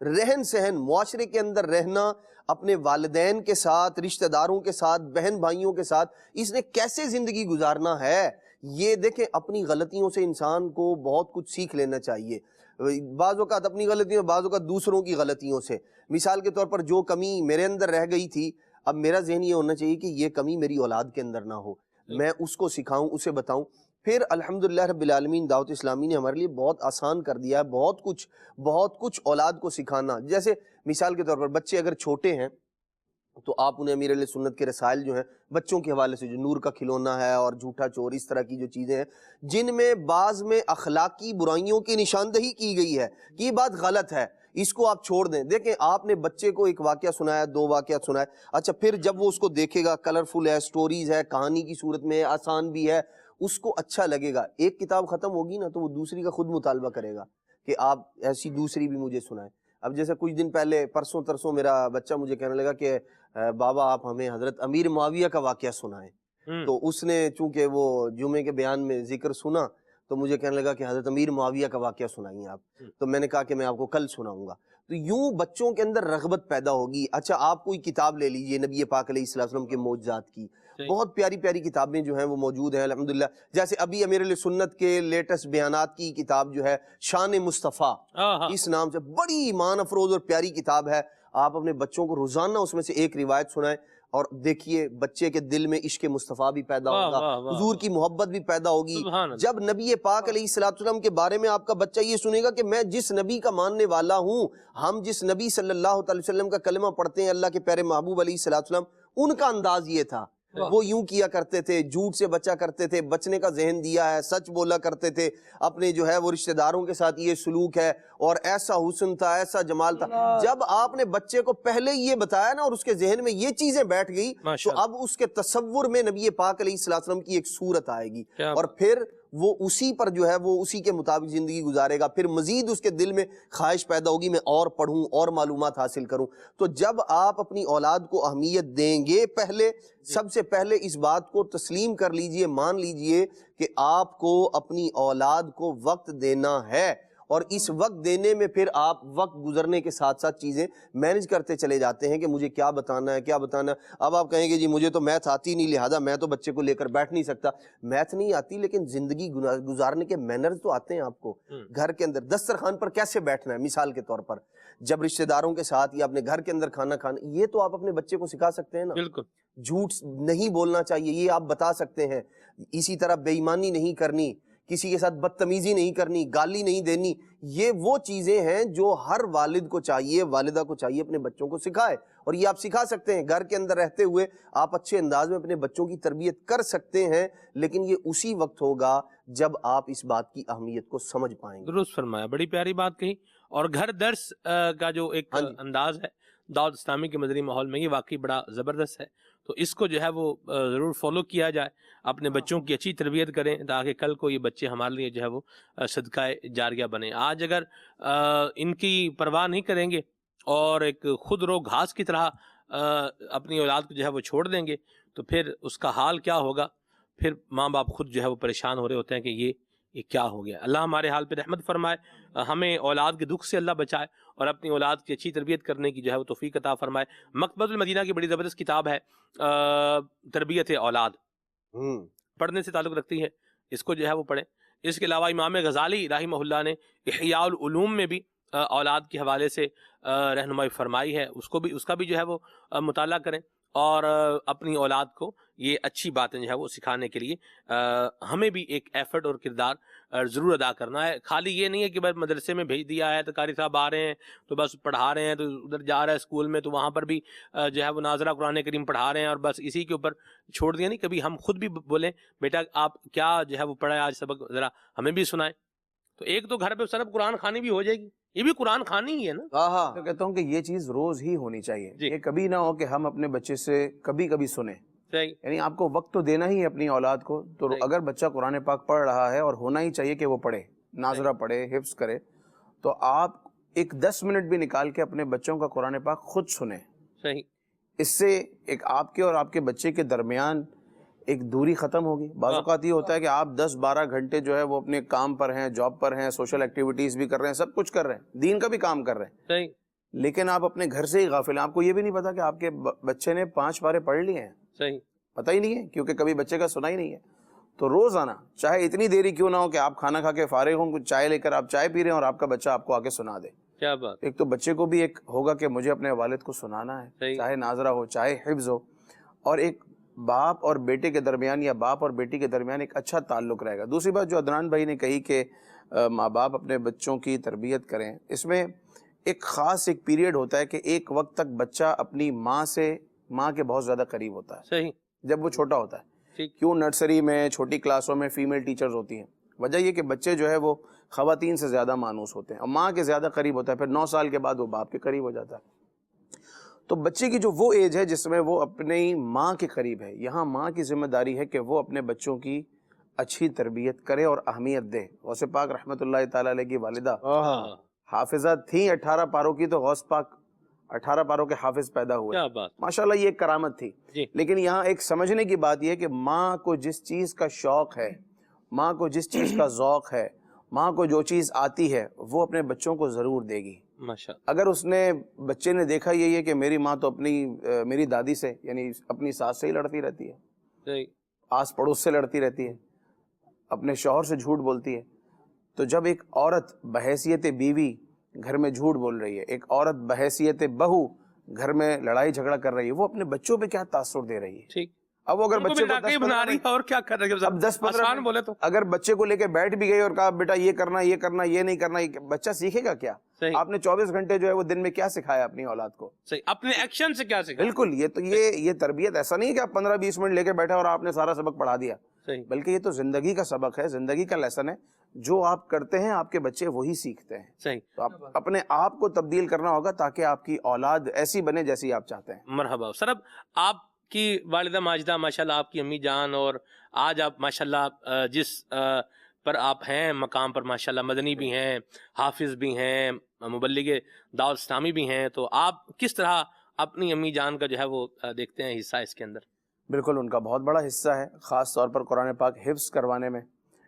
F: رہن سہن، معاشرے کے اندر رہنا، اپنے والدین کے ساتھ، رشتہ داروں کے ساتھ، بہن بھائیوں کے ساتھ اس نے کیسے زندگی گزارنا ہے، یہ دیکھیں اپنی غلطیوں سے انسان کو بہت کچھ سیکھ لینا چاہیے. بعض اوقات اپنی غلطیوں، بعض اوقات دوسروں کی غلطیوں سے. مثال کے طور پر جو کمی میرے اندر رہ گئی تھی، اب میرا ذہن یہ ہونا چاہیے کہ یہ کمی میری اولاد کے اندر نہ ہو، میں اس کو سکھاؤں، اسے بتاؤں. پھر الحمدللہ رب العالمین دعوت اسلامی نے ہمارے لیے بہت آسان کر دیا ہے بہت کچھ اولاد کو سکھانا. جیسے مثال کے طور پر بچے اگر چھوٹے ہیں تو آپ انہیں امیر علیہ سنت کے رسائل جو ہیں بچوں کے حوالے سے، جو نور کا کھلونا ہے اور جھوٹا چور، اس طرح کی جو چیزیں ہیں جن میں بعض میں اخلاقی برائیوں کی نشاندہی کی گئی ہے کہ یہ بات غلط ہے، اس کو آپ چھوڑ دیں. دیکھیں آپ نے بچے کو ایک واقعہ سنایا، 2 واقعات سنائے، اچھا پھر جب وہ اس کو دیکھے گا، کلرفل ہے، سٹوریز ہے، کہانی کی صورت میں آسان بھی ہے، اس کو اچھا لگے گا. ایک کتاب ختم ہوگی نا تو وہ دوسری کا خود مطالبہ کرے گا کہ آپ ایسی دوسری بھی مجھے سنائیں. اب جیسے کچھ دن پہلے پرسوں ترسوں میرا بچہ مجھے کہنے لگا کہ بابا آپ ہمیں حضرت امیر معاویہ کا واقعہ سنائیں. تو اس نے چونکہ وہ جمعے کے بیان میں ذکر سنا تو مجھے کہنے لگا کہ حضرت امیر معاویہ کا واقعہ سنائیے آپ. تو میں نے کہا کہ میں آپ کو کل سناؤں گا. تو یوں بچوں کے اندر رغبت پیدا ہوگی. اچھا آپ کوئی کتاب لے لیجئے نبی پاک علیہ الصلوۃ والسلام کے معجزات کی، بہت پیاری پیاری کتابیں جو ہیں وہ موجود ہیں الحمدللہ. جیسے ابھی امیر علیہ سنت کے لیٹسٹ بیانات کی کتاب جو ہے شان مصطفیٰ اس نام سے، بڑی ایمان افروز اور پیاری کتاب ہے. آپ اپنے بچوں کو روزانہ اس میں سے ایک روایت سنائیں، اور دیکھیے بچے کے دل میں عشق مصطفیٰ بھی پیدا
B: واہ
F: ہوگا،
B: واہ واہ
F: حضور کی محبت بھی پیدا ہوگی۔
B: سبحان اللہ۔
F: جب نبی پاک علیہ الصلوۃ والسلام کے بارے میں آپ کا بچہ یہ سنے گا کہ میں جس نبی کا ماننے والا ہوں، ہم جس نبی صلی اللہ علیہ وسلم کا کلمہ پڑھتے ہیں، اللہ کے پیارے محبوب علیہ الصلوۃ والسلام، ان کا انداز یہ تھا، وہ یوں کیا کرتے تھے، جھوٹ سے بچا کرتے تھے، بچنے کا ذہن دیا ہے، سچ بولا کرتے تھے، اپنے جو ہے وہ رشتہ داروں کے ساتھ یہ سلوک ہے، اور ایسا حسن تھا، ایسا جمال تھا۔ جب آپ نے بچے کو پہلے یہ بتایا نا اور اس کے ذہن میں یہ چیزیں بیٹھ گئی، تو اب اس کے تصور میں نبی پاک علیہ الصلوۃ والسلام کی ایک صورت آئے گی، اور پھر وہ اسی پر جو ہے وہ اسی کے مطابق زندگی گزارے گا، پھر مزید اس کے دل میں خواہش پیدا ہوگی میں اور پڑھوں اور معلومات حاصل کروں۔ تو جب آپ اپنی اولاد کو اہمیت دیں گے، پہلے سب سے پہلے اس بات کو تسلیم کر لیجئے، مان لیجئے کہ آپ کو اپنی اولاد کو وقت دینا ہے، اور اس وقت دینے میں پھر آپ وقت گزرنے کے ساتھ ساتھ چیزیں مینج کرتے چلے جاتے ہیں کہ مجھے کیا بتانا ہے کیا بتانا ہے۔ اب آپ کہیں گے جی مجھے تو میتھ آتی نہیں، لہٰذا میں تو بچے کو لے کر بیٹھ نہیں سکتا۔ میتھ نہیں آتی لیکن زندگی گزارنے کے مینرز تو آتے ہیں آپ کو۔ گھر کے اندر دسترخوان پر کیسے بیٹھنا ہے، مثال کے طور پر جب رشتہ داروں کے ساتھ یا اپنے گھر کے اندر کھانا کھانا، یہ تو آپ اپنے بچے کو سکھا سکتے ہیں نا۔
B: بالکل۔
F: جھوٹ نہیں بولنا چاہیے، یہ آپ بتا سکتے ہیں۔ اسی طرح بے ایمانی نہیں کرنی، کسی کے ساتھ بدتمیزی نہیں کرنی، گالی نہیں دینی، یہ وہ چیزیں ہیں جو ہر والد کو چاہیے، والدہ کو چاہیے اپنے بچوں کو سکھائے، اور یہ آپ سکھا سکتے ہیں۔ گھر کے اندر رہتے ہوئے آپ اچھے انداز میں اپنے بچوں کی تربیت کر سکتے ہیں، لیکن یہ اسی وقت ہوگا جب آپ اس بات کی اہمیت کو سمجھ پائیں گے۔
B: درست فرمایا، بڑی پیاری بات کہی۔ اور گھر درس کا جو ایک انداز ہے دعوت اسلامی کے مدنی ماحول میں، یہ واقعی بڑا زبردست ہے، تو اس کو جو ہے وہ ضرور فالو کیا جائے، اپنے بچوں کی اچھی تربیت کریں تاکہ کل کو یہ بچے ہمارے لیے جو ہے وہ صدقہ جاریہ بنے۔ آج اگر ان کی پرواہ نہیں کریں گے اور ایک خود رو گھاس کی طرح اپنی اولاد کو جو ہے وہ چھوڑ دیں گے، تو پھر اس کا حال کیا ہوگا؟ پھر ماں باپ خود جو ہے وہ پریشان ہو رہے ہوتے ہیں کہ یہ کیا ہو گیا۔ اللہ ہمارے حال پہ رحمت فرمائے، ہمیں اولاد کے دکھ سے اللہ بچائے، اور اپنی اولاد کی اچھی تربیت کرنے کی جو ہے وہ توفیق عطا فرمائے۔ مکتبۃ المدینہ کی بڑی زبردست کتاب ہے تربیت اولاد، پڑھنے سے تعلق رکھتی ہے، اس کو جو ہے وہ پڑھیں۔ اس کے علاوہ امام غزالی رحمہ اللہ نے احیاء العلوم میں بھی اولاد کے حوالے سے رہنمائی فرمائی ہے، اس کا بھی جو ہے وہ مطالعہ کریں، اور اپنی اولاد کو یہ اچھی باتیں جو ہے وہ سکھانے کے لیے ہمیں بھی ایک ایفرٹ اور کردار ضرور ادا کرنا ہے۔ خالی یہ نہیں ہے کہ بس مدرسے میں بھیج دیا ہے تو قاری صاحب آ رہے ہیں تو بس پڑھا رہے ہیں، تو ادھر جا رہا ہے اسکول میں تو وہاں پر بھی جو ہے وہ ناظرہ قرآن کریم پڑھا رہے ہیں اور بس اسی کے اوپر چھوڑ دیا۔ نہیں، کبھی ہم خود بھی بولیں بیٹا آپ کیا جو ہے وہ پڑھا ہے آج سبق، ذرا ہمیں بھی سنائیں۔ تو ایک تو گھر پہ صرف قرآن خوانی بھی ہو جائے گی، یہ بھی قرآن خوانی ہی ہے نا۔
E: میں کہتا ہوں کہ یہ چیز روز ہی ہونی چاہیے،
B: جی۔
E: یہ کبھی نہ ہو کہ ہم اپنے بچے سے کبھی کبھی سنیں۔
B: صحیح۔
E: یعنی آپ کو وقت تو دینا ہی ہے اپنی اولاد کو، تو اگر بچہ قرآن پاک پڑھ رہا ہے، اور ہونا ہی چاہیے کہ وہ پڑھے، ناظرہ پڑھے، حفظ کرے، تو آپ ایک 10 منٹ بھی نکال کے اپنے بچوں کا قرآن پاک خود سنیں۔
B: صحیح۔
E: اس سے ایک آپ کے اور آپ کے بچے کے درمیان ایک دوری ختم ہوگی۔ بعض اوقات یہ ہوتا ہے کہ آپ 10-12 گھنٹے جو ہے وہ اپنے کام پر ہیں، جاب پر ہیں، سوشل ایکٹیویٹیز بھی کر رہے ہیں، سب کچھ کر رہے ہیں، دین کا بھی کام کر رہے ہیں،
B: صحیح۔
E: لیکن آپ اپنے گھر سے ہی غافل ہیں، آپ کو یہ بھی نہیں پتا کہ آپ کے بچے نے 5 پارے پڑھ لیے ہیں،
B: صحیح۔
E: پتہ ہی نہیں ہے، کیونکہ کبھی بچے کا سنا ہی نہیں ہے۔ تو روزانہ چاہے اتنی دیری کیوں نہ ہو کہ آپ کھانا کھا کے فارغ ہوں، کچھ چائے لے کر آپ چائے پی رہے ہیں اور آپ کا بچہ آپ کو آ کے سنا دے۔
B: کیا بات۔
E: ایک تو بچے کو بھی ایک ہوگا کہ مجھے اپنے والد کو سنانا ہے، چاہے ناظرہ ہو چاہے حفظ ہو، اور ایک باپ اور بیٹے کے درمیان یا باپ اور بیٹی کے درمیان ایک اچھا تعلق رہے گا۔ دوسری بات جو عدنان بھائی نے کہی کہ ماں باپ اپنے بچوں کی تربیت کریں، اس میں ایک خاص ایک پیریڈ ہوتا ہے کہ ایک وقت تک بچہ اپنی ماں کے بہت زیادہ قریب ہوتا ہے،
B: صحیح،
E: جب وہ چھوٹا ہوتا ہے۔ کیوں نرسری میں چھوٹی کلاسوں میں فیمیل ٹیچرز ہوتی ہیں، وجہ یہ کہ بچے جو ہے وہ خواتین سے زیادہ مانوس ہوتے ہیں اور ماں کے زیادہ قریب ہوتا ہے، پھر 9 سال کے بعد وہ باپ کے قریب ہو جاتا ہے۔ تو بچے کی جو وہ ایج ہے جس میں وہ اپنی ماں کے قریب ہے، یہاں ماں کی ذمہ داری ہے کہ وہ اپنے بچوں کی اچھی تربیت کرے اور اہمیت دے۔ غوث پاک رحمۃ اللہ تعالیٰ علیہ کی والدہ حافظہ تھیں 18 پاروں کی، تو غوث پاک 18 پاروں کے حافظ پیدا ہوئے،
B: کیا بات،
E: ماشاءاللہ یہ ایک کرامت تھی۔
B: جی۔
E: لیکن یہاں ایک سمجھنے کی بات یہ ہے کہ ماں کو جس چیز کا شوق ہے، ماں کو جس چیز کا ذوق ہے، ماں کو جو چیز آتی ہے، وہ اپنے بچوں کو ضرور دے گی۔
B: ماشاءاللہ۔
E: اگر بچے نے دیکھا یہ ہے کہ میری ماں تو میری دادی سے یعنی اپنی ساس سے ہی لڑتی رہتی ہے،
B: صحیح،
E: آس پڑوس سے لڑتی رہتی ہے، اپنے شوہر سے جھوٹ بولتی ہے، تو جب ایک عورت بحیثیت بیوی گھر میں جھوٹ بول رہی ہے، ایک عورت بحیثیت بہو گھر میں لڑائی جھگڑا کر رہی ہے، وہ اپنے بچوں پہ کیا تاثر دے رہی ہے؟
B: ٹھیک،
E: اب وہ اگر بچے کو
B: علاقے بنا رہی ہے اور کیا کر رہی ہے،
E: اب 10-15
B: آسان بولے تو
E: اگر بچے کو لے کے بیٹھ بھی گئی اور کہا بیٹا یہ کرنا یہ کرنا یہ نہیں کرنا، بچہ سیکھے گا کیا؟
B: صحیح،
E: آپ نے 24 گھنٹے جو ہے وہ دن میں کیا سکھایا اپنی اولاد کو؟
B: صحیح، اپنے ایکشن سے کیا سیکھا؟
E: بالکل، یہ تو یہ تربیت ایسا نہیں ہے کہ آپ 15-20 منٹ لے کے بیٹھے اور آپ نے سارا سبق پڑھا دیا،
B: صحیح،
E: بلکہ یہ تو زندگی کا سبق ہے، زندگی کا لیسن ہے، جو آپ کرتے ہیں آپ کے بچے وہی سیکھتے ہیں۔
B: صحیح،
E: تو آپ اپنے آپ کو تبدیل کرنا ہوگا تاکہ آپ کی اولاد ایسی بنے جیسی آپ چاہتے ہیں۔
B: مرحبا سر۔ اب آپ کی والدہ ماجدہ ماشاءاللہ، آپ کی امی جان، اور آج آپ ماشاءاللہ جس پر آپ ہیں مقام پر ماشاءاللہ، مدنی بھی ہیں، حافظ بھی ہیں، مبلغ دعوت اسلامی بھی ہیں، تو آپ کس طرح اپنی امی جان کا جو ہے وہ دیکھتے ہیں حصہ اس کے اندر؟
E: بالکل ان کا بہت بڑا حصہ ہے، خاص طور پر قرآن پاک حفظ کروانے میں،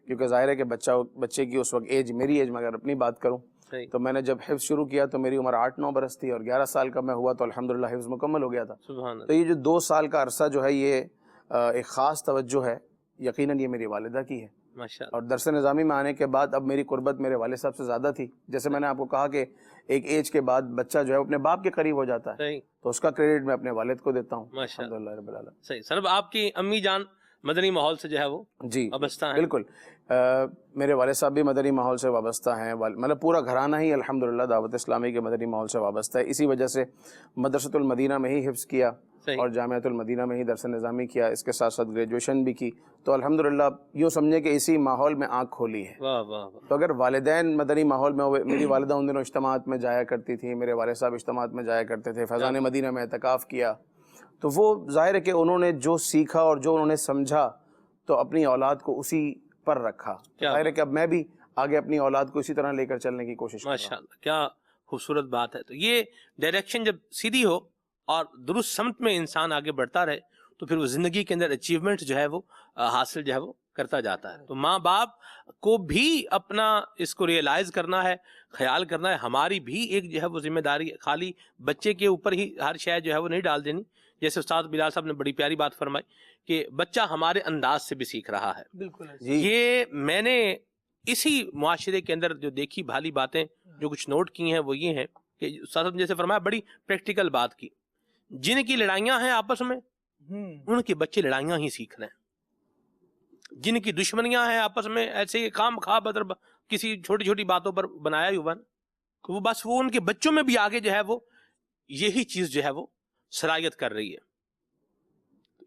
E: کیونکہ ظاہر ہے کہ بچے کی اس وقت ایج، میری ایج میں اگر اپنی بات کروں
B: صحیح،
E: تو میں نے جب حفظ شروع کیا تو میری عمر 8-9 برس تھی، اور 11 سال کا میں ہوا تو الحمدللہ حفظ مکمل ہو گیا تھا۔
B: سبحان اللہ،
E: تو یہ جو 2 سال کا عرصہ جو ہے یہ ایک خاص توجہ ہے، یقیناً یہ میری والدہ کی ہے،
B: ماشاءاللہ،
E: اور درس نظامی میں آنے کے بعد اب میری قربت میرے والد صاحب سے زیادہ تھی۔ جیسے میں نے آپ کو کہا کہ ایک ایج کے بعد بچہ جو ہے اپنے باپ کے قریب ہو جاتا ہے،
B: صحیح،
E: تو اس کا کریڈٹ میں اپنے والد کو دیتا ہوں،
B: ماشاءاللہ،
E: الحمدللہ رب العالمین۔
B: صحیح۔ سر اب آپ کی امی جان مدنی ماحول سے جو ہے وہ
E: جی
B: وابستہ ہیں؟
E: بالکل، میرے والد صاحب بھی مدنی ماحول سے وابستہ ہیں، مطلب پورا گھرانہ ہی الحمدللہ دعوت اسلامی کے مدنی ماحول سے وابستہ ہے۔ اسی وجہ سے مدرسۃ المدینہ میں ہی حفظ کیا
B: صحیح،
E: اور جامعۃ المدینہ میں ہی درس نظامی کیا، اس کے ساتھ ساتھ گریجویشن بھی کی، تو الحمدللہ یوں سمجھے کہ اسی ماحول میں آنکھ کھولی ہے۔
B: واہ واہ واہ،
E: تو اگر والدین مدنی ماحول میں ہوئے، میری والدہ ان دنوں اجتماعات میں جایا کرتی تھی، میرے والد صاحب اجتماعات میں جایا کرتے تھے، فیضان مدینہ میں اعتکاف کیا، تو وہ ظاہر ہے کہ انہوں نے جو سیکھا اور جو انہوں نے سمجھا تو اپنی اولاد کو اسی پر رکھا۔ ظاہر ہے کہ اب میں بھی آگے اپنی اولاد کو اسی طرح لے کر چلنے کی کوشش کر رہا ہوں۔
B: ماشاءاللہ، کیا خوبصورت بات ہے۔ تو یہ ڈائریکشن جب سیدھی ہو اور درست سمت میں انسان آگے بڑھتا رہے تو پھر وہ زندگی کے اندر اچیومنٹ جو ہے وہ حاصل جو ہے وہ کرتا جاتا ہے۔ تو ماں باپ کو بھی اپنا اس کو ریئلائز کرنا ہے، خیال کرنا ہے، ہماری بھی ایک جو ہے وہ ذمہ داری ہے، خالی بچے کے اوپر ہی ہر شے جو ہے وہ نہیں ڈال دینی۔ جیسے استاد بلال صاحب نے بڑی پیاری بات فرمائی کہ بچہ ہمارے انداز سے بھی سیکھ رہا ہے۔
D: بالکل
B: یہ میں نے اسی معاشرے کے اندر جو دیکھی بھالی باتیں جو کچھ نوٹ کی ہیں وہ یہ ہیں کہ استاد صاحب نے جیسے فرمایا بڑی پریکٹیکل بات کی، جن کی لڑائیاں ہیں آپس میں ان کے بچے لڑائیاں ہی سیکھ رہے ہیں، جن کی دشمنیاں ہیں آپس میں ایسے خام خواہ بدر کسی چھوٹی چھوٹی باتوں پر بنایا ہی ہوا نا، وہ بس وہ ان کے بچوں میں بھی آگے جو ہے وہ یہی چیز جو ہے وہ سرایت کر رہی ہے۔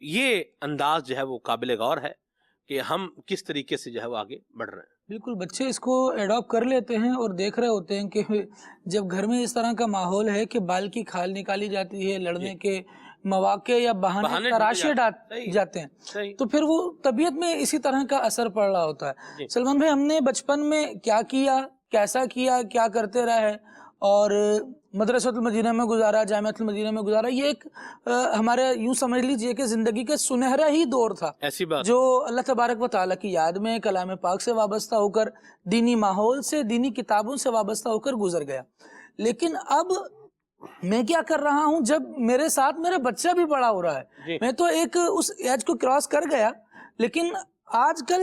B: یہ انداز جو ہے وہ قابل غور ہے کہ ہم کس طریقے سے جو ہے وہ آگے بڑھ رہے ہیں۔
G: بالکل، بچے اس کو ایڈاپٹ کر لیتے ہیں اور دیکھ رہے ہوتے ہیں کہ جب گھر میں اس طرح کا ماحول ہے کہ بال کی کھال نکالی جاتی ہے، لڑنے کے مواقع یا بہانے تراشے جاتے ہیں، تو پھر وہ طبیعت میں اسی طرح کا اثر پڑ رہا ہوتا ہے۔ سلمان بھائی، ہم نے بچپن میں کیا کیا، کیسا کیا، کیا کرتے رہے اور مدرسۃ المدینہ میں گزارا، جامعۃ المدینہ میں گزارا، یہ ایک ہمارے یوں سمجھ لیجئے کہ زندگی کا سنہرا ہی دور تھا،
B: ایسی بات
G: جو اللہ تبارک و تعالیٰ کی یاد میں کلام پاک سے وابستہ ہو کر، دینی ماحول سے، دینی کتابوں سے وابستہ ہو کر گزر گیا۔ لیکن اب میں کیا کر رہا ہوں، جب میرے ساتھ میرا بچہ بھی بڑا ہو رہا ہے، میں تو ایک اس ایج کو کراس کر گیا، لیکن آج کل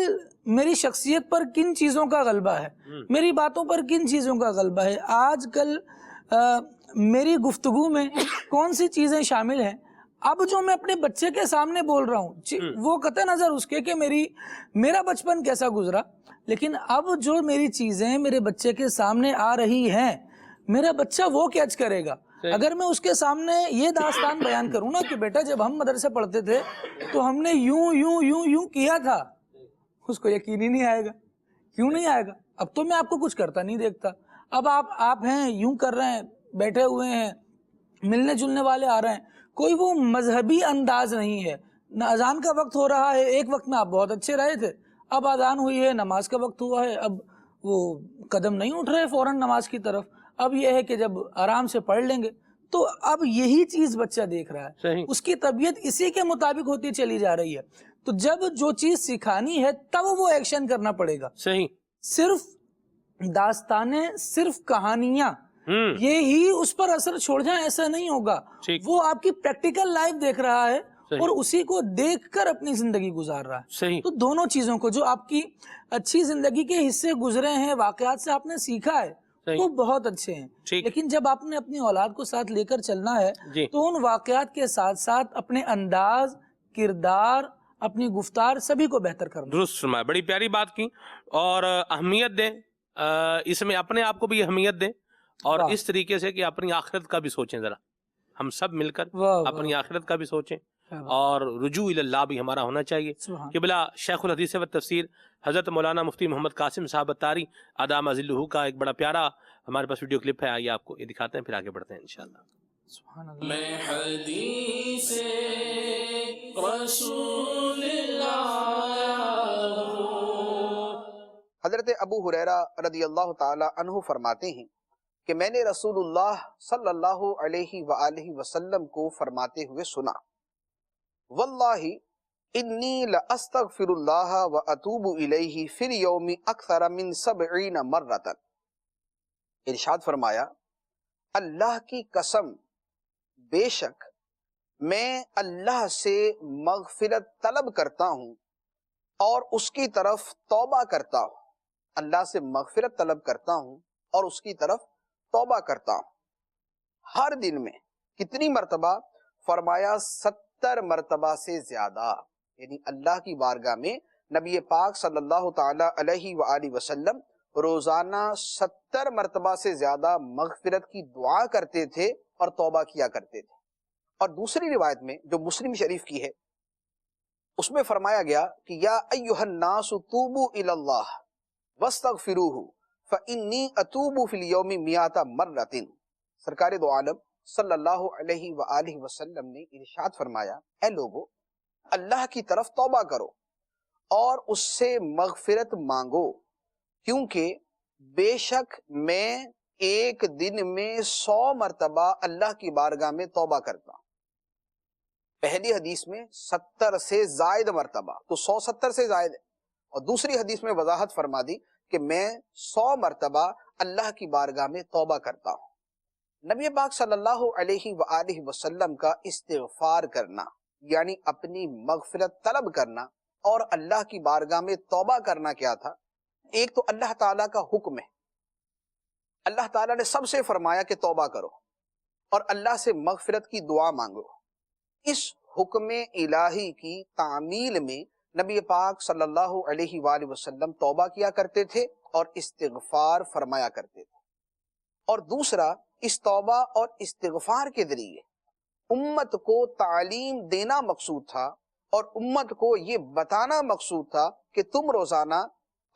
G: میری شخصیت پر کن چیزوں کا غلبہ ہے، میری باتوں پر کن چیزوں کا غلبہ ہے، آج کل میری گفتگو میں کون سی چیزیں شامل ہیں، اب جو میں اپنے بچے کے سامنے بول رہا ہوں وہ قطع نظر اس کے کہ میرا بچپن کیسا گزرا، لیکن اب جو میری چیزیں میرے بچے کے سامنے آ رہی ہیں، میرا بچہ وہ کیچ کرے گا۔ اگر میں اس کے سامنے یہ داستان بیان کروں نا کہ بیٹا جب ہم مدرسے پڑھتے تھے تو ہم نے یوں یوں یوں یوں کیا تھا، اس کو یقین ہی نہیں آئے گا۔ کیوں نہیں آئے گا؟ اب تو میں آپ کو کچھ کرتا نہیں دیکھتا، اب آپ ہیں یوں کر رہے ہیں، بیٹھے ہوئے ہیں، ملنے جلنے والے آ رہے ہیں، کوئی وہ مذہبی انداز نہیں ہے۔ نہ اذان کا وقت ہو رہا ہے، ایک وقت میں آپ بہت اچھے رہے تھے، اب اذان ہوئی ہے، نماز کا وقت ہوا ہے، اب وہ قدم نہیں اٹھ رہے فوراً نماز کی طرف، اب یہ ہے کہ جب آرام سے پڑھ لیں گے۔ تو اب یہی چیز بچہ دیکھ رہا ہے، اس کی طبیعت اسی کے مطابق ہوتی چلی جا رہی ہے۔ تو جب جو چیز سکھانی ہے تب وہ ایکشن کرنا پڑے گا۔
B: صحیح،
G: صرف داستانیں، صرف کہانیاں یہی اس پر اثر چھوڑ جائیں ایسا نہیں ہوگا، وہ آپ کی پریکٹیکل لائف دیکھ رہا ہے اور اسی کو دیکھ کر اپنی زندگی گزار رہا ہے۔ تو دونوں چیزوں کو، جو آپ کی اچھی زندگی کے حصے گزرے ہیں، واقعات سے آپ نے سیکھا ہے،
B: صحیح.
G: وہ بہت اچھے ہیں،
B: ٹھیک.
G: لیکن جب آپ نے اپنی اولاد کو ساتھ لے کر چلنا ہے
B: جی
G: تو ان واقعات کے ساتھ ساتھ اپنے انداز، کردار، اپنی گفتار سبھی کو بہتر کرنا.
B: درست فرمایا، بڑی پیاری بات کی. اور اہمیت دیں، اس میں اپنے آپ کو بھی اہمیت دیں، اور
G: واہ.
B: اس طریقے سے کہ اپنی آخرت کا بھی سوچیں. ذرا ہم سب مل کر
G: واہ واہ
B: اپنی آخرت کا بھی سوچیں،
G: واہ.
B: اور رجوع اللہ بھی ہمارا ہونا چاہیے.
G: سبحان.
B: قبلہ شیخ الحدیث و تفسیر حضرت مولانا مفتی محمد قاسم صاحب اتاری ادام ذلہ کا ایک بڑا پیارا ہمارے پاس ویڈیو کلپ ہے، آئیے آپ کو یہ دکھاتے ہیں، پھر آگے بڑھتے ہیں انشاءاللہ.
G: سبحان اللہ.
B: میں حدیث رسول اللہ.
H: حضرت ابو ہریرہ رضی اللہ تعالی عنہ فرماتے ہیں کہ میں نے رسول اللہ صلی اللہ علیہ وآلہ وسلم کو فرماتے ہوئے سنا، واللہ انی لاستغفر اللہ واتوب الیہ فی اليوم اکثر من 70 مرۃ. ارشاد فرمایا، اللہ کی قسم، بے شک میں اللہ سے مغفرت طلب کرتا ہوں اور اس کی طرف توبہ کرتا ہوں. اللہ سے مغفرت طلب کرتا ہوں اور اس کی طرف توبہ کرتا ہوں. ہر دن میں کتنی مرتبہ؟ فرمایا 70 مرتبہ سے زیادہ. یعنی اللہ کی بارگاہ میں نبی پاک صلی اللہ تعالی علیہ وآلہ وسلم روزانہ 70 مرتبہ سے زیادہ مغفرت کی دعا کرتے تھے اور توبہ کیا کرتے تھے. اور دوسری روایت میں جو مسلم شریف کی ہے، اس میں فرمایا گیا کہ یا ایھا الناس توبوا الی اللہ واستغفروہ فانی اتوب فی اليوم 100 مرۃ. سرکار دو عالم صلی اللہ علیہ وآلہ وسلم نے ارشاد فرمایا، اے لوگو، اللہ کی طرف توبہ کرو اور اس سے مغفرت مانگو، کیونکہ بے شک میں ایک دن میں 100 مرتبہ اللہ کی بارگاہ میں توبہ کرتا ہوں. پہلی حدیث میں 70 سے زائد مرتبہ، تو 170 سے زائد ہے. اور دوسری حدیث میں وضاحت فرما دی کہ میں 100 مرتبہ اللہ کی بارگاہ میں توبہ کرتا ہوں. نبی پاک صلی اللہ علیہ وآلہ وسلم کا استغفار کرنا، یعنی اپنی مغفرت طلب کرنا اور اللہ کی بارگاہ میں توبہ کرنا کیا تھا؟ ایک تو اللہ تعالیٰ کا حکم ہے. اللہ تعالیٰ نے سب سے فرمایا کہ توبہ کرو اور اللہ سے مغفرت کی دعا مانگو. اس حکم الہی کی تعمیل میں نبی پاک صلی اللہ علیہ وآلہ وسلم توبہ کیا کرتے تھے اور استغفار فرمایا کرتے تھے. اور دوسرا، اس توبہ اور استغفار کے ذریعے امت کو تعلیم دینا مقصود تھا اور امت کو یہ بتانا مقصود تھا کہ تم روزانہ